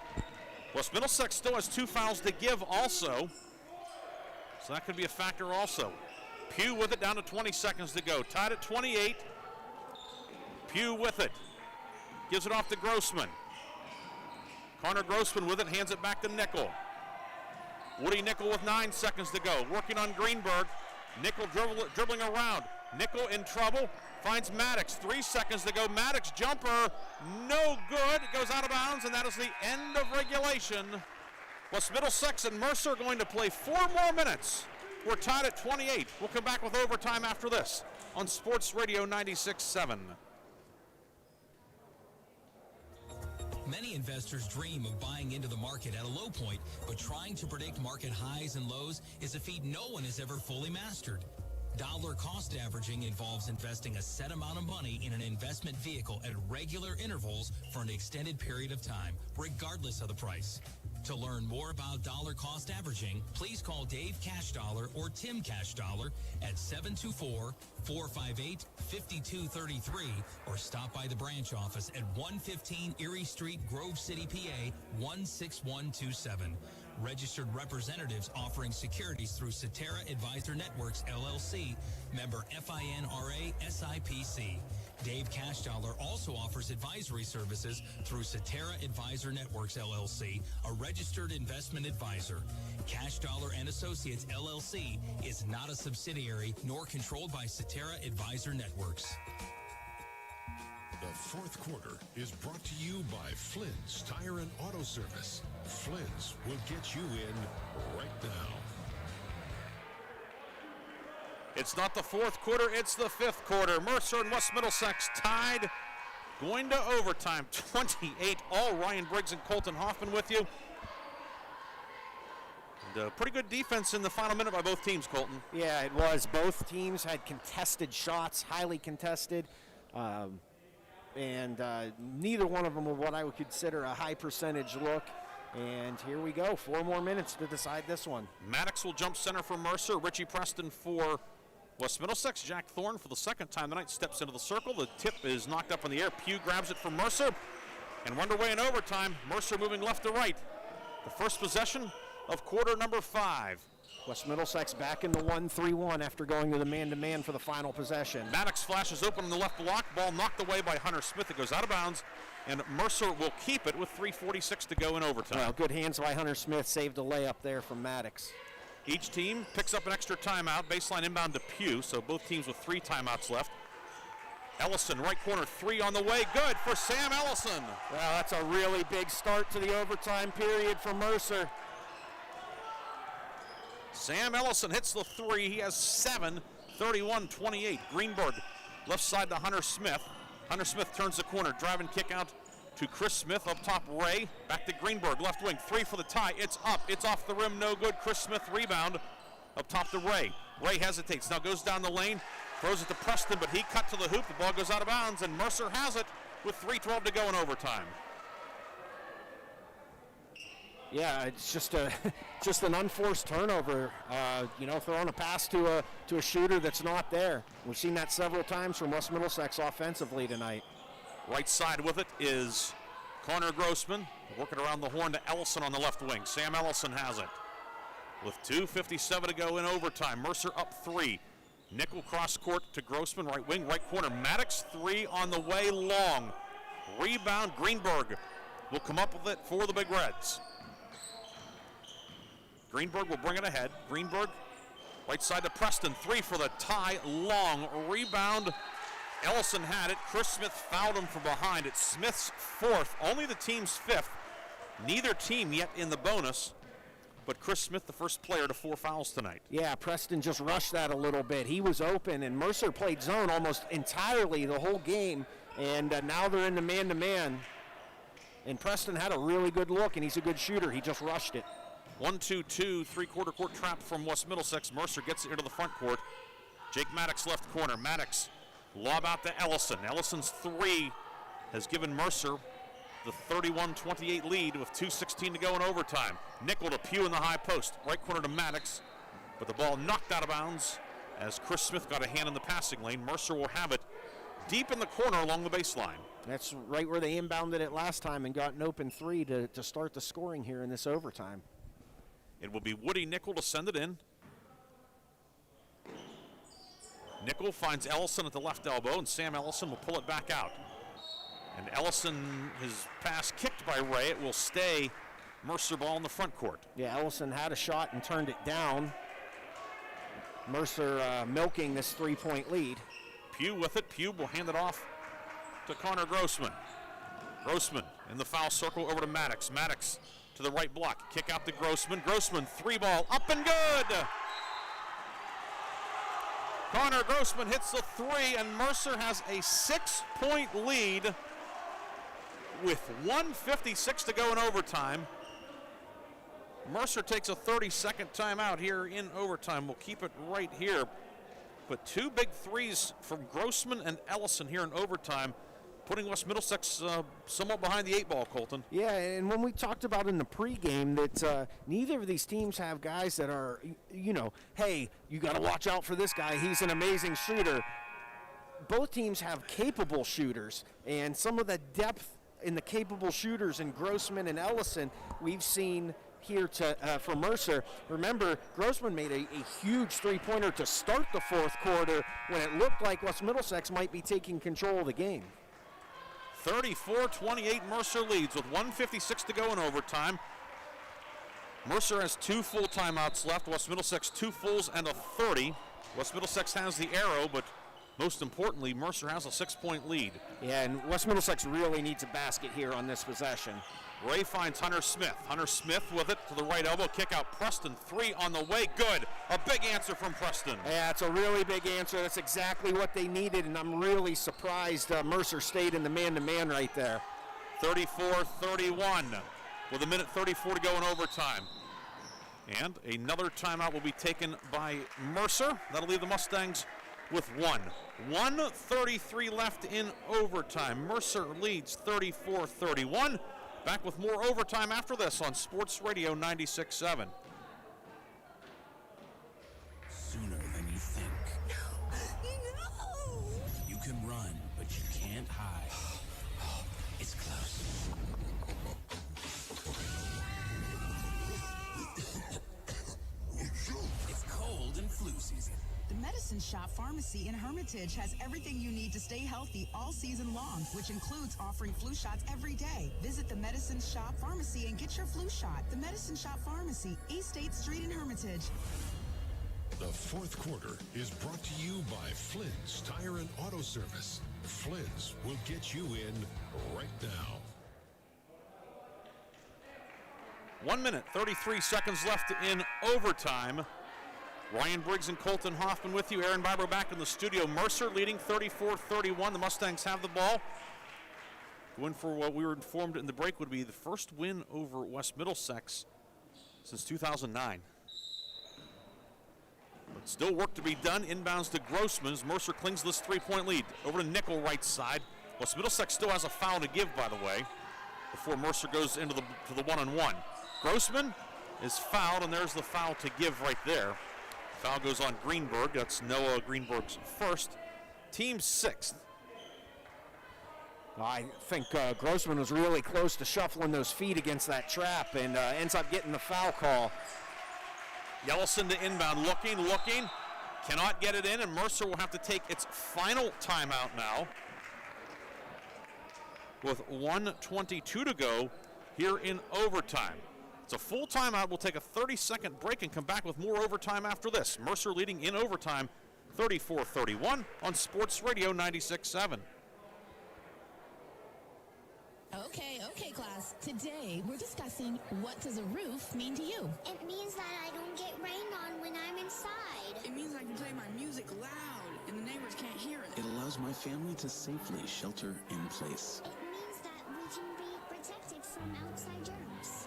West Middlesex still has 2 fouls to give also, so that could be a factor also. Pugh with it, down to 20 seconds to go. Tied at 28. Pugh with it. Gives it off to Grossman. Connor Grossman with it, hands it back to Nickel. Woody Nickel with 9 seconds to go. Working on Greenberg. Nickel dribbling around. Nickel in trouble. Finds Maddox. 3 seconds to go. Maddox jumper. No good. It goes out of bounds, and that is the end of regulation. West Middlesex and Mercer going to play 4 more minutes. We're tied at 28. We'll come back with overtime after this on Sports Radio 96.7. Many investors dream of buying into the market at a low point, but trying to predict market highs and lows is a feat no one has ever fully mastered. Dollar cost averaging involves investing a set amount of money in an investment vehicle at regular intervals for an extended period of time, regardless of the price. To learn more about dollar cost averaging, please call Dave Cashdollar or Tim Cashdollar at 724-458-5233 or stop by the branch office at 115 Erie Street, Grove City, PA 16127. Registered representatives offering securities through Cetera Advisor Networks, LLC, member FINRA SIPC. Dave Cashdollar also offers advisory services through Cetera Advisor Networks, LLC, a registered investment advisor. Cashdollar and Associates, LLC, is not a subsidiary nor controlled by Cetera Advisor Networks. The fourth quarter is brought to you by Flynn's Tire and Auto Service. Flynn's will get you in right now. It's not the fourth quarter, it's the fifth quarter. Mercer and West Middlesex tied, going to overtime, 28-all. Ryan Briggs and Colton Hoffman with you. And pretty good defense in the final minute by both teams, Colton. Yeah, it was. Both teams had contested shots, highly contested. And neither one of them were what I would consider a high percentage look. And here we go, 4 more minutes to decide this one. Maddox will jump center for Mercer. Richie Preston for West Middlesex. Jack Thorne for the second time tonight steps into the circle. The tip is knocked up in the air. Pugh grabs it from Mercer. And we're underway in overtime. Mercer moving left to right. The first possession of quarter number 5. West Middlesex back in the 1-3-1 after going to the man-to-man for the final possession. Maddox flashes open on the left block. Ball knocked away by Hunter Smith. It goes out of bounds, and Mercer will keep it with 3:46 to go in overtime. Well, good hands by Hunter Smith. Saved a layup there from Maddox. Each team picks up an extra timeout. Baseline inbound to Pugh, so both teams with 3 timeouts left. Ellison, right corner, 3 on the way. Good for Sam Ellison. Well, that's a really big start to the overtime period for Mercer. Sam Ellison hits the 3. He has 7, 31-28. Greenberg, left side to Hunter Smith. Hunter Smith turns the corner. Driving kick out to Chris Smith. Up top, Ray. Back to Greenberg. Left wing. 3 for the tie. It's up. It's off the rim. No good. Chris Smith rebound. Up top to Ray. Ray hesitates. Now goes down the lane. Throws it to Preston, but he cut to the hoop. The ball goes out of bounds, and Mercer has it with 3:12 to go in overtime. Yeah, it's just an unforced turnover. Throwing a pass to a shooter that's not there. We've seen that several times from West Middlesex offensively tonight. Right side with it is Connor Grossman, working around the horn to Ellison on the left wing. Sam Ellison has it. With 2:57 to go in overtime, Mercer up 3. Nickel cross court to Grossman, right wing, right corner. Maddox 3 on the way, long. Rebound, Greenberg will come up with it for the Big Reds. Greenberg will bring it ahead. Greenberg, right side to Preston. 3 for the tie, long. Rebound, Ellison had it. Chris Smith fouled him from behind. It's Smith's 4th, only the team's 5th. Neither team yet in the bonus, but Chris Smith the first player to 4 fouls tonight. Yeah, Preston just rushed that a little bit. He was open, and Mercer played zone almost entirely the whole game, and now they're in the man-to-man. And Preston had a really good look, and he's a good shooter. He just rushed it. 1-2-2, 3/4 court trap from West Middlesex. Mercer gets it into the front court. Jake Maddox left corner. Maddox lob out to Ellison. Ellison's 3 has given Mercer the 31-28 lead with 2:16 to go in overtime. Nickel to Pugh in the high post. Right corner to Maddox, but the ball knocked out of bounds as Chris Smith got a hand in the passing lane. Mercer will have it deep in the corner along the baseline. That's right where they inbounded it last time and got an open 3 to start the scoring here in this overtime. It will be Woody Nickel to send it in. Nickel finds Ellison at the left elbow, and Sam Ellison will pull it back out. And Ellison, his pass kicked by Ray. It will stay Mercer ball in the front court. Yeah, Ellison had a shot and turned it down. Mercer milking this 3-point lead. Pugh with it. Pugh will hand it off to Connor Grossman. Grossman in the foul circle over to Maddox. Maddox to the right block. Kick out to Grossman. Grossman, 3-ball, up and good! Connor Grossman hits the 3, and Mercer has a 6-point lead with 1:56 to go in overtime. Mercer takes a 30-second timeout here in overtime. We'll keep it right here. But 2 big 3s from Grossman and Ellison here in overtime, putting West Middlesex somewhat behind the 8 ball, Colton. Yeah, and when we talked about in the pregame that neither of these teams have guys that are, hey, you got to watch out for this guy. He's an amazing shooter. Both teams have capable shooters, and some of the depth in the capable shooters in Grossman and Ellison we've seen here for Mercer. Remember, Grossman made a huge three-pointer to start the fourth quarter when it looked like West Middlesex might be taking control of the game. 34-28, Mercer leads with 1:56 to go in overtime. Mercer has 2 full timeouts left. West Middlesex 2 fulls and a 30. West Middlesex has the arrow, but most importantly, Mercer has a 6-point lead. Yeah, and West Middlesex really needs a basket here on this possession. Ray finds Hunter Smith. Hunter Smith with it to the right elbow. Kick out Preston. 3 on the way. Good. A big answer from Preston. Yeah, it's a really big answer. That's exactly what they needed, and I'm really surprised Mercer stayed in the man-to-man right there. 34-31 with 1:34 to go in overtime. And another timeout will be taken by Mercer. That'll leave the Mustangs with 1:33 left in overtime. Mercer leads 34-31. Back with more overtime after this on Sports Radio 96.7. Sooner than you think. No! You can run, but you can't hide. It's close. It's cold and flu season. The Medicine Shop Pharmacy in Hermitage has everything you need to stay healthy all season long, which includes offering flu shots every day. Visit the Medicine Shop Pharmacy and get your flu shot. The Medicine Shop Pharmacy, East State Street in Hermitage. The fourth quarter is brought to you by Flynn's Tire and Auto Service. Flynn's will get you in right now. 1:33 left in overtime. Ryan Briggs and Colton Hoffman with you. Aaron Barber back in the studio. Mercer leading 34-31. The Mustangs have the ball. Going for what we were informed in the break would be the first win over West Middlesex since 2009. But still work to be done. Inbounds to Grossman as Mercer clings to this 3-point lead. Over to Nickel right side. West Middlesex still has a foul to give, by the way, before Mercer goes into the one-on-one. Grossman is fouled, and there's the foul to give right there. Foul goes on Greenberg. That's Noah Greenberg's first. Team 6th. I think Grossman was really close to shuffling those feet against that trap and ends up getting the foul call. Yellison to inbound, looking, cannot get it in, and Mercer will have to take its final timeout now with 1:22 to go here in overtime. It's a full timeout. We'll take a 30-second break and come back with more overtime after this. Mercer leading in overtime 34-31 on Sports Radio 96.7. Okay, class. Today, we're discussing what does a roof mean to you? It means that I don't get rain on when I'm inside. It means I can play my music loud and the neighbors can't hear it. It allows my family to safely shelter in place. It means that we can be protected from outside germs.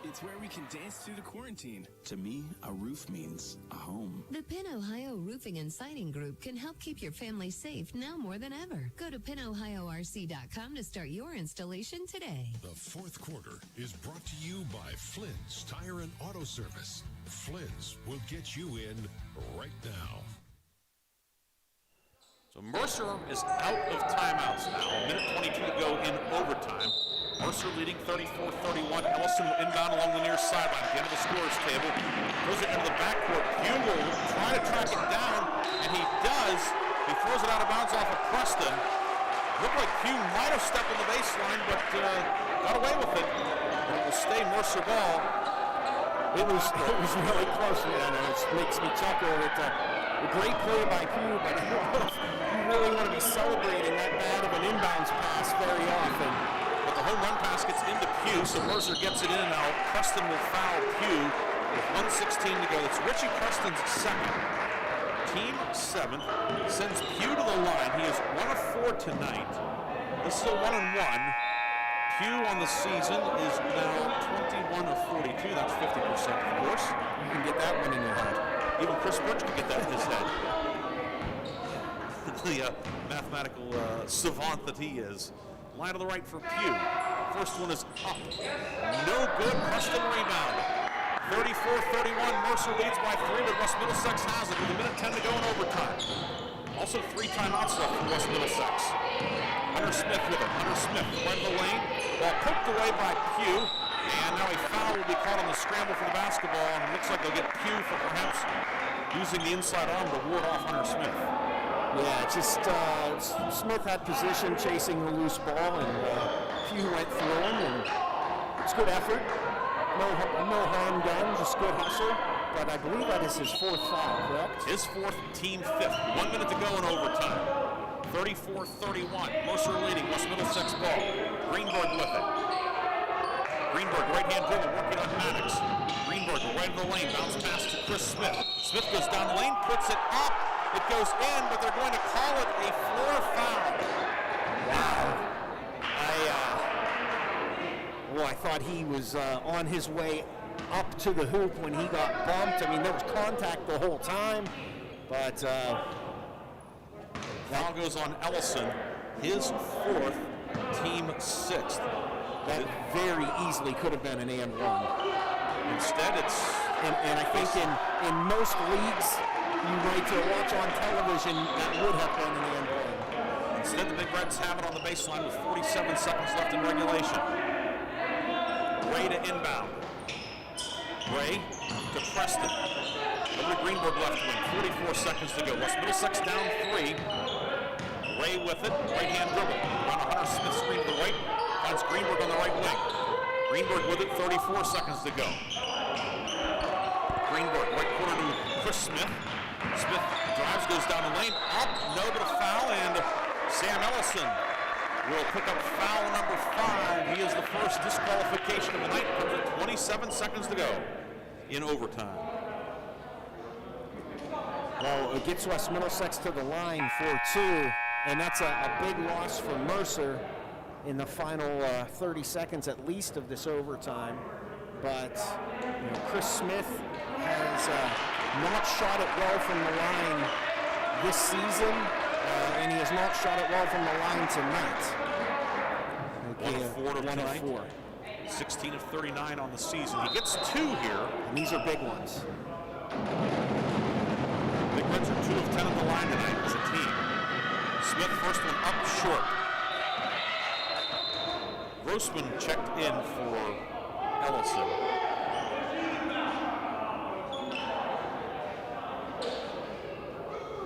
It's where we can dance through the quarantine. To me, a roof means a home. The Penn Ohio Roofing and Siding Group can help keep your family safe now more than ever. Go to PennOhioRC.com to start your installation today. The fourth quarter is brought to you by Flynn's Tire and Auto Service. Flynn's will get you in right now. So Mercer is out of timeouts now. 1:22 to go in overtime. Mercer leading 34-31. Ellison will inbound along the near sideline at the end of the scorer's table. Throws it into the backcourt. Pugh will try to track it down, and he does. He throws it out of bounds off of Preston. Looked like Pugh might have stepped on the baseline, but got away with it. And it will stay Mercer ball. It was really close, and it makes me chuckle with a great play by Pugh, but I don't know if you really want to be celebrating that bad of an inbounds pass very often. But the home run pass gets into Pugh, so Mercer gets it in now. Preston will foul Pugh with 1:16 to go. It's Richie Preston's second. Team 7th sends Pugh to the line. He is 1 of 4 tonight. This is a 1-and-1. Pugh on the season is now 21 of 42. That's 50%, of course. You can get that one in your head. Even Chris Birch can get that in his head. The mathematical savant that he is. Line to the right for Pugh. First one is up. No good. Preston rebound. 34-31. Mercer leads by 3, but West Middlesex has it with 1:10 to go in overtime. Also 3 timeouts left for West Middlesex. Hunter Smith with it. Hunter Smith right of the lane. Ball poked away by Pugh. And now a foul will be called on the scramble for the basketball, and it looks like they'll get Pugh for perhaps using the inside arm to ward off Hunter Smith. Yeah, just Smith had position chasing the loose ball, and Pugh went through him, and it's good effort. No harm done, just good hustle. But I believe that is his fourth foul, correct? His fourth, team fifth. 1 minute to go in overtime. 34-31. Mercer leading. West Middlesex ball. Greenberg with it. Greenberg, right-hand dribble, working on Maddox. Greenberg, right in the lane, bounce pass to Chris Smith. Smith goes down the lane, puts it up. It goes in, but they're going to call it a floor foul. Wow. I thought he was on his way up to the hoop when he got bumped. I mean, there was contact the whole time, but foul goes on Ellison, his fourth, team sixth. That very easily could have been an and one. Instead, it's... And I think in most leagues, you might watch on television, that would have been an and one. Instead, the Big Reds have it on the baseline with 47 seconds left in regulation. Ray to inbound. Ray to Preston. Over to Greenberg left wing. 44 seconds to go. West Middlesex down 3. Ray with it. Right-hand dribble. Around a Hunter Smith screen to the right. Finds Greenberg on the right wing. Greenberg with it. 34 seconds to go. Greenberg, right corner to Chris Smith. Smith drives, goes down the lane. Up, no, but a foul, and Sam Ellison will pick up foul number 5. He is the first disqualification of the night. Comes with 27 seconds to go in overtime. Well, it gets West Middlesex to the line for 2, and that's a big loss for Mercer in the final 30 seconds at least of this overtime. But Chris Smith has not shot it well from the line this season, and he has not shot it well from the line tonight. 1 of 4 tonight. 16 of 39 on the season. He gets 2 here. And these are big ones. Big Reds are 2 of 10 at the line tonight as a team. Smith, first one up short. Grossman checked in for Ellison.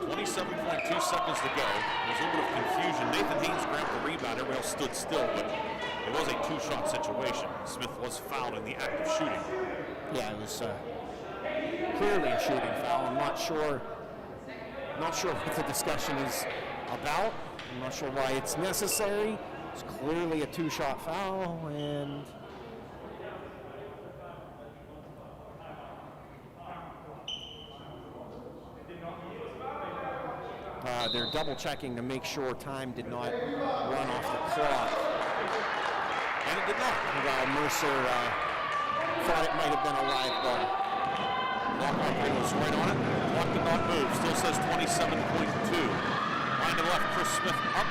27.2 seconds to go. There's a little bit of confusion. Nathan Haynes grabbed the rebound. Everybody else stood still, but it was a 2-shot situation. Smith was fouled in the act of shooting. Yeah, it was clearly a shooting foul. I'm not sure what the discussion is about. I'm not sure why it's necessary. It's clearly a 2-shot foul, and they're double checking to make sure time did not run off the clock. And it did not. While Mercer thought it might have been a live ball. Clock operator was right on it. Clock did not move. Still says 27.2. Line to left, Chris Smith up.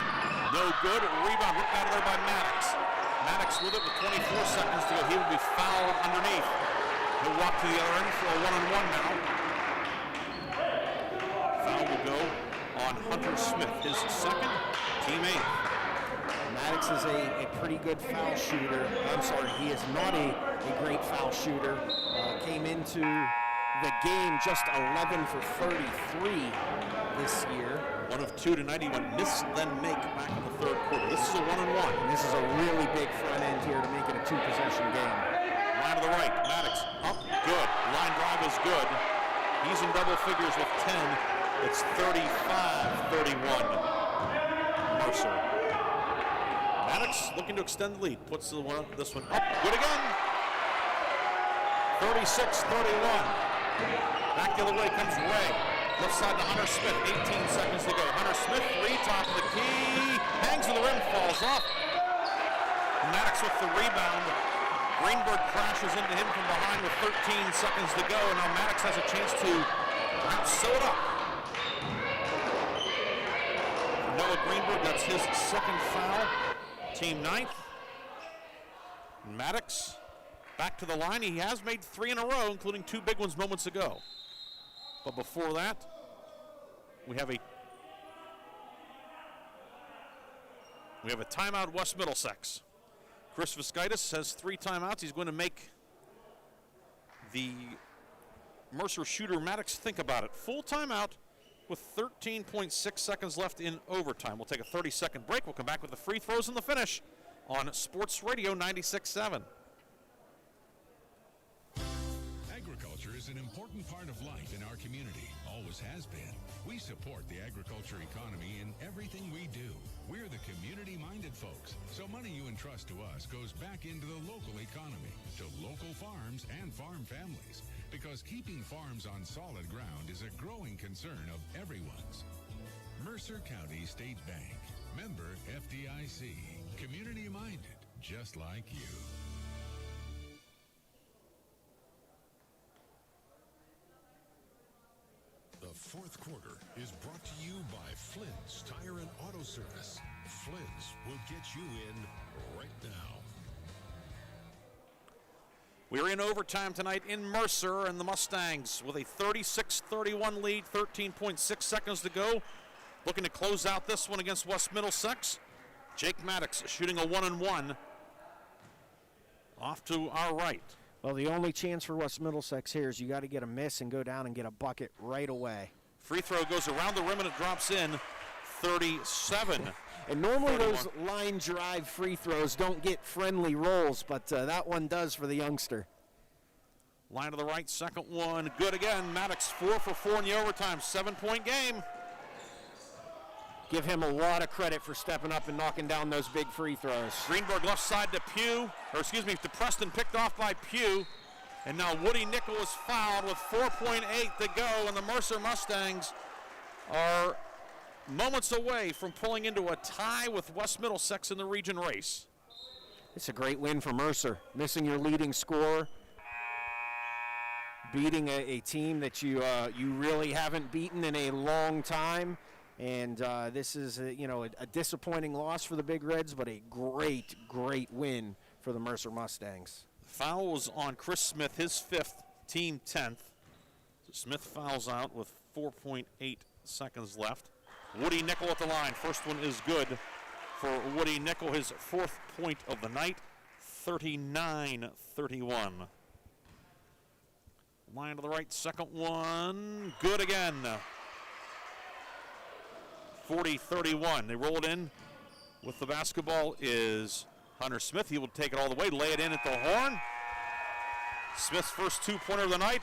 No good. Rebound ripped out of there by Maddox. Maddox with it with 24 seconds to go. He will be fouled underneath. He'll walk to the other end for a one-on-one now. Foul will go on Hunter Smith, his second, team 8. Maddox is a pretty good foul shooter. I'm sorry, he is not a great foul shooter. Came into the game just 11 for 33 this year. 1 of 2 tonight. He went miss, then make back in the third quarter. This is a one-on-one. And this is a really big front end here to make it a 2-possession game. Line to the right, Maddox up, good. Line drive is good. He's in double figures with 10. It's 35-31. Mercer. Maddox looking to extend the lead. Puts this one up. Good again. 36-31. Back the other way comes Ray. Left side to Hunter Smith. 18 seconds to go. Hunter Smith, 3, top of the key. Hangs to the rim, falls off. Maddox with the rebound. Greenberg crashes into him from behind with 13 seconds to go. And now Maddox has a chance to perhaps sew it up. Noah Greenberg, that's his second foul. Team 9th. Maddox back to the line. He has made 3 in a row, including 2 big ones moments ago. But before that, we have a timeout, West Middlesex. Chris Viskaitis has 3 timeouts. He's going to make the Mercer shooter Maddox think about it. Full timeout with 13.6 seconds left in overtime. We'll take a 30-second break. We'll come back with the free throws and the finish on Sports Radio 96.7. Agriculture is an important part of life in our community. Always has been. We support the agriculture economy in everything we do. We're the community-minded folks, so money you entrust to us goes back into the local economy, to local farms and farm families, because keeping farms on solid ground is a growing concern of everyone's. Mercer County State Bank, member FDIC, community-minded, just like you. The fourth quarter is brought to you by Flynn's Tire and Auto Service. Flynn's will get you in right now. We're in overtime tonight in Mercer, and the Mustangs with a 36-31 lead, 13.6 seconds to go. Looking to close out this one against West Middlesex. Jake Maddox shooting a 1-and-1 off to our right. Well, the only chance for West Middlesex here is you got to get a miss and go down and get a bucket right away. Free throw goes around the rim and it drops in. 37. And normally 31. those line drive free throws don't get friendly rolls, but that one does for the youngster. Line to the right, second one, good again. Maddox 4 for 4 in the overtime, 7-point game. Give him a lot of credit for stepping up and knocking down those big free throws. Greenberg left side to to Preston, picked off by Pugh. And now Woody Nickel is fouled with 4.8 to go, and the Mercer Mustangs are moments away from pulling into a tie with West Middlesex in the region race. It's a great win for Mercer. Missing your leading scorer, beating a team that you really haven't beaten in a long time. And this is a disappointing loss for the Big Reds, but a great win for the Mercer Mustangs. Foul was on Chris Smith, his 5th, team 10th. So Smith fouls out with 4.8 seconds left. Woody Nickel at the line. First one is good for Woody Nickel, his 4th point of the night, 39-31. Line to the right, second one, good again. 40-31. They roll it in. With the basketball is Hunter Smith. He will take it all the way, lay it in at the horn. Smith's first 2-pointer of the night.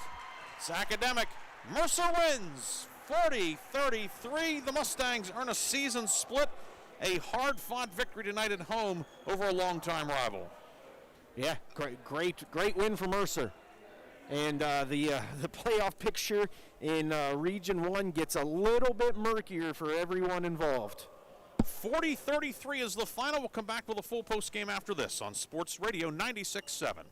It's academic. Mercer wins 40-33. The Mustangs earn a season split. A hard-fought victory tonight at home over a longtime rival. Yeah, great win for Mercer. And the playoff picture in Region 1 gets a little bit murkier for everyone involved. 40-33 is the final. We'll come back with a full post game after this on Sports Radio 96.7.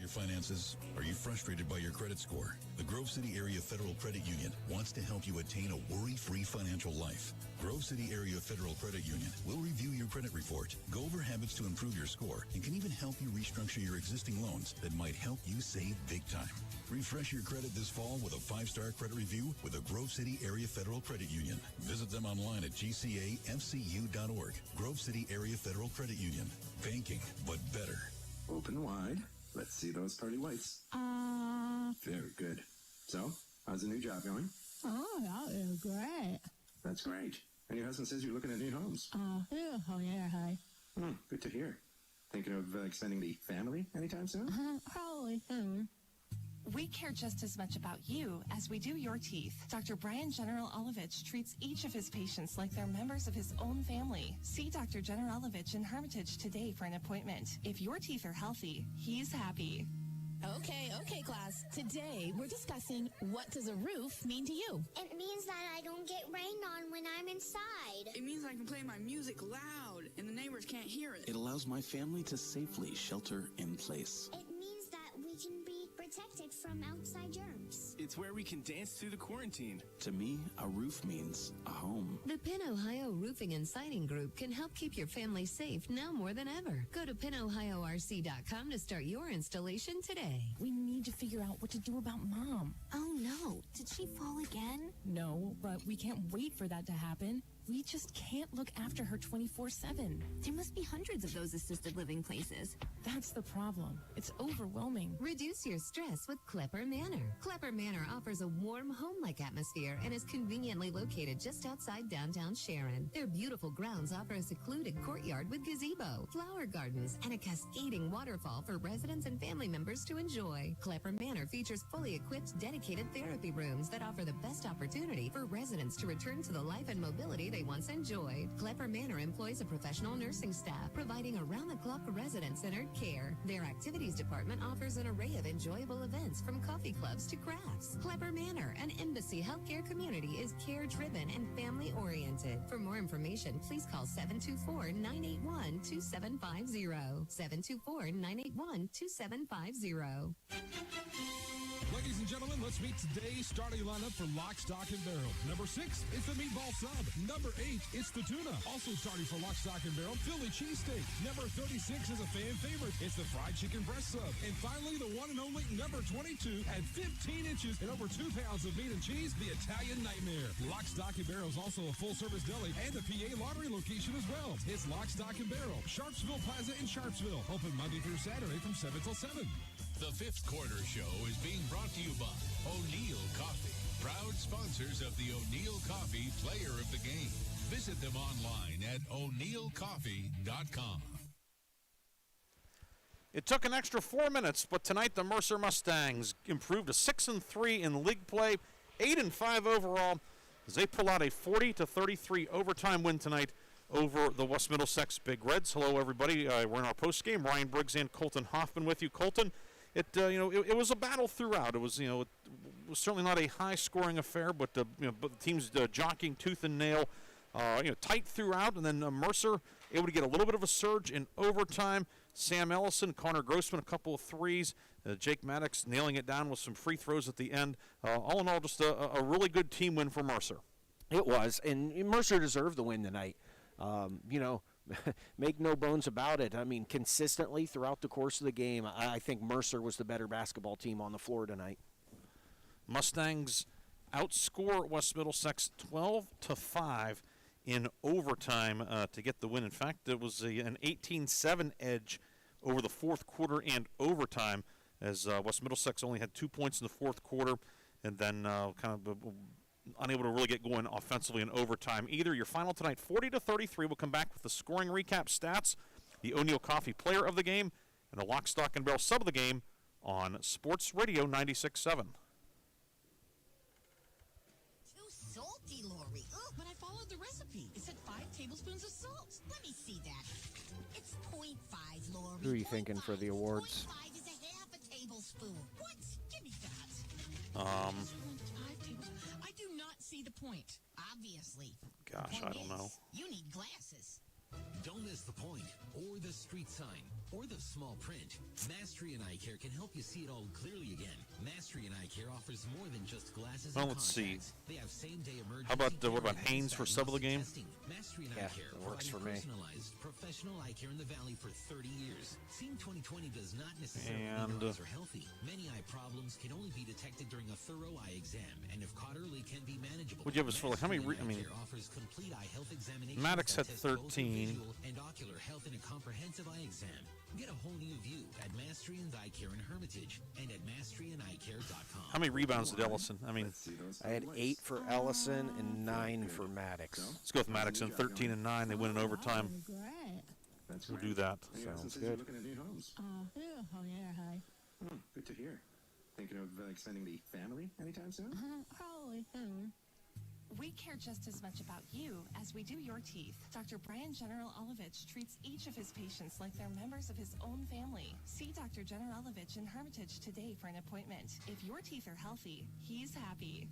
Your finances? Are you frustrated by your credit score? The Grove City Area Federal Credit Union wants to help you attain a worry-free financial life. Grove City Area Federal Credit Union will review your credit report, go over habits to improve your score, and can even help you restructure your existing loans that might help you save big time. Refresh your credit this fall with a 5-star credit review with the Grove City Area Federal Credit Union. Visit them online at gcafcu.org. Grove City Area Federal Credit Union. Banking, but better. Open wide. Let's see those pearly whites. Very good. So, how's the new job going? Oh, that is great. That's great. And your husband says you're looking at new homes. Yeah, hi. Good to hear. Thinking of extending the family anytime soon? Probably soon. We care just as much about you as we do your teeth. Dr. Brian General-Olovich treats each of his patients like they're members of his own family. See Dr. General-Olovich in Hermitage today for an appointment. If your teeth are healthy, he's happy. Okay, class. Today, we're discussing what does a roof mean to you? It means that I don't get rained on when I'm inside. It means I can play my music loud and the neighbors can't hear it. It allows my family to safely shelter in place. It means that we can be protected from outside germs. It's where we can dance through the quarantine. To me, a roof means a home. The Penn Ohio Roofing and Siding Group can help keep your family safe now more than ever. Go to PennOhioRC.com to start your installation today. We need need to figure out what to do about Mom. Oh no, did she fall again? No, but we can't wait for that to happen. We just can't look after her 24/7. There must be hundreds of those assisted living places. That's the problem. It's overwhelming. Reduce your stress with Klepper Manor. Klepper Manor offers a warm, home-like atmosphere and is conveniently located just outside downtown Sharon. Their beautiful grounds offer a secluded courtyard with gazebo, flower gardens, and a cascading waterfall for residents and family members to enjoy. Klepper Manor features fully equipped, dedicated therapy rooms that offer the best opportunity for residents to return to the life and mobility they once enjoyed. Klepper Manor employs a professional nursing staff, providing around-the-clock resident-centered care. Their activities department offers an array of enjoyable events from coffee clubs to crafts. Klepper Manor, an Embassy healthcare community, is care-driven and family-oriented. For more information, please call 724-981-2750. 724-981-2750. Ladies and gentlemen, let's meet today's starting lineup for Lock, Stock, and Barrel. Number 6, it's the Meatball Sub. Number 8, it's the Tuna. Also starting for Lock, Stock, and Barrel, Philly Cheesesteak. Number 36 is a fan favorite. It's the Fried Chicken Breast Sub. And finally, the one and only number 22 at 15 inches and over 2 pounds of meat and cheese, the Italian Nightmare. Lock, Stock, and Barrel is also a full-service deli and a PA lottery location as well. It's Lock, Stock, and Barrel, Sharpsville Plaza in Sharpsville. Open Monday through Saturday from 7 till 7. The Fifth Quarter Show is being brought to you by O'Neill Coffee, proud sponsors of the O'Neill Coffee Player of the Game. Visit them online at o'neillcoffee.com. It took an extra 4 minutes, but tonight the Mercer Mustangs improved to 6-3 in league play, 8-5 overall, as they pull out a 40-33 overtime win tonight over the West Middlesex Big Reds. Hello, everybody. We're in our post game. Ryan Briggs and Colton Hoffman with you. Colton, it was a battle throughout. It was it was certainly not a high-scoring affair, but the teams jockeying tooth and nail, tight throughout, and then Mercer able to get a little bit of a surge in overtime. Sam Ellison, Connor Grossman, a couple of threes. Jake Maddox nailing it down with some free throws at the end. All in all, just a really good team win for Mercer. It was, and Mercer deserved the win tonight. Make no bones about it. I mean, consistently throughout the course of the game, I think Mercer was the better basketball team on the floor tonight. Mustangs outscore West Middlesex 12-5 in overtime to get the win. In fact, it was an 18-7 edge over the fourth quarter and overtime, as West Middlesex only had 2 points in the fourth quarter, and then unable to really get going offensively in overtime either. Your final tonight, 40-33. We'll come back with the scoring recap stats, the O'Neill Coffee Player of the Game, and the Lock, Stock, and Barrel Sub of the Game on Sports Radio 96.7. Too salty, Lori. Oh, but I followed the recipe. It said 5 tablespoons of salt. Let me see that. It's 0.5, Lori. Who are you thinking for the awards? 0.5 is a half a tablespoon. What? Give me that. I do not see the point. Obviously. Gosh, I don't know. You need glasses. Don't miss the point, or the street sign, or the small print. Mastery in Eye Care can help you see it all clearly again. Mastery in Eye Care offers more than just glasses Well, and let's see. contacts. They have same-day emergency How about care what about and Haynes for sub of the game? testing. Mastery in Yeah, Eye Care that works for providing me. personalized, professional eye care in the Valley for 30 years. Seeing 20/20 does not necessarily And, mean your eyes are healthy. Many eye problems can only be detected during a thorough eye exam, and if caught early, can be manageable. Would you have us for like how many? Mastery in Eye Care offers complete eye health examinations Maddox that had test both your 13. visual and ocular health in a comprehensive eye exam. Get a whole new view at Mastery and Eye Care in Hermitage and at masteryandeyecare.com. How many rebounds did Ellison? I mean, I had 8 for Ellison and 9 for Maddox. let's go with Maddox in 13 and 9. They win in overtime. That's We'll right. do that. Hey, Sounds Susan says good. You're looking at new homes. Hi. Good to hear. Thinking of extending the family anytime soon? Probably soon. We care just as much about you as we do your teeth. Dr. Brian General Olovich treats each of his patients like they're members of his own family. See Dr. General Olovich in Hermitage today for an appointment. If your teeth are healthy, he's happy.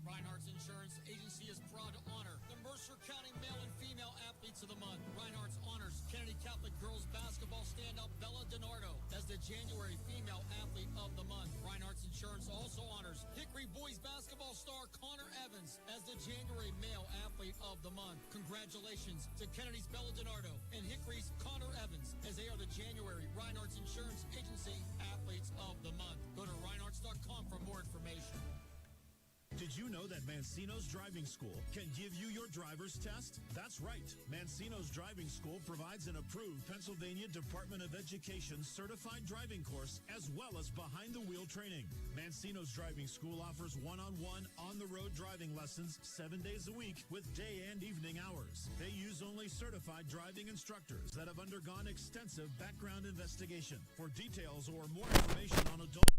Reinhardt's Insurance Agency is proud to honor the Mercer County Male and Female Athletes of the Month. Reinhardt's honors Kennedy Catholic Girls Basketball standout Bella DiNardo as the January Female Athlete of the Month. Reinhardt's Insurance also honors Hickory Boys Basketball star Connor Evans as the January Male Athlete Athlete of the Month. Congratulations to Kennedy's Bella DiNardo and Hickory's Connor Evans, as they are the January Reinhardt's Insurance Agency Athletes of the Month. Go to Reinhardt's.com for more information. Did you know that Mancino's Driving School can give you your driver's test? That's right. Mancino's Driving School provides an approved Pennsylvania Department of Education certified driving course as well as behind-the-wheel training. Mancino's Driving School offers one-on-one, on-the-road driving lessons 7 days a week with day and evening hours. They use only certified driving instructors that have undergone extensive background investigation. For details or more information on adult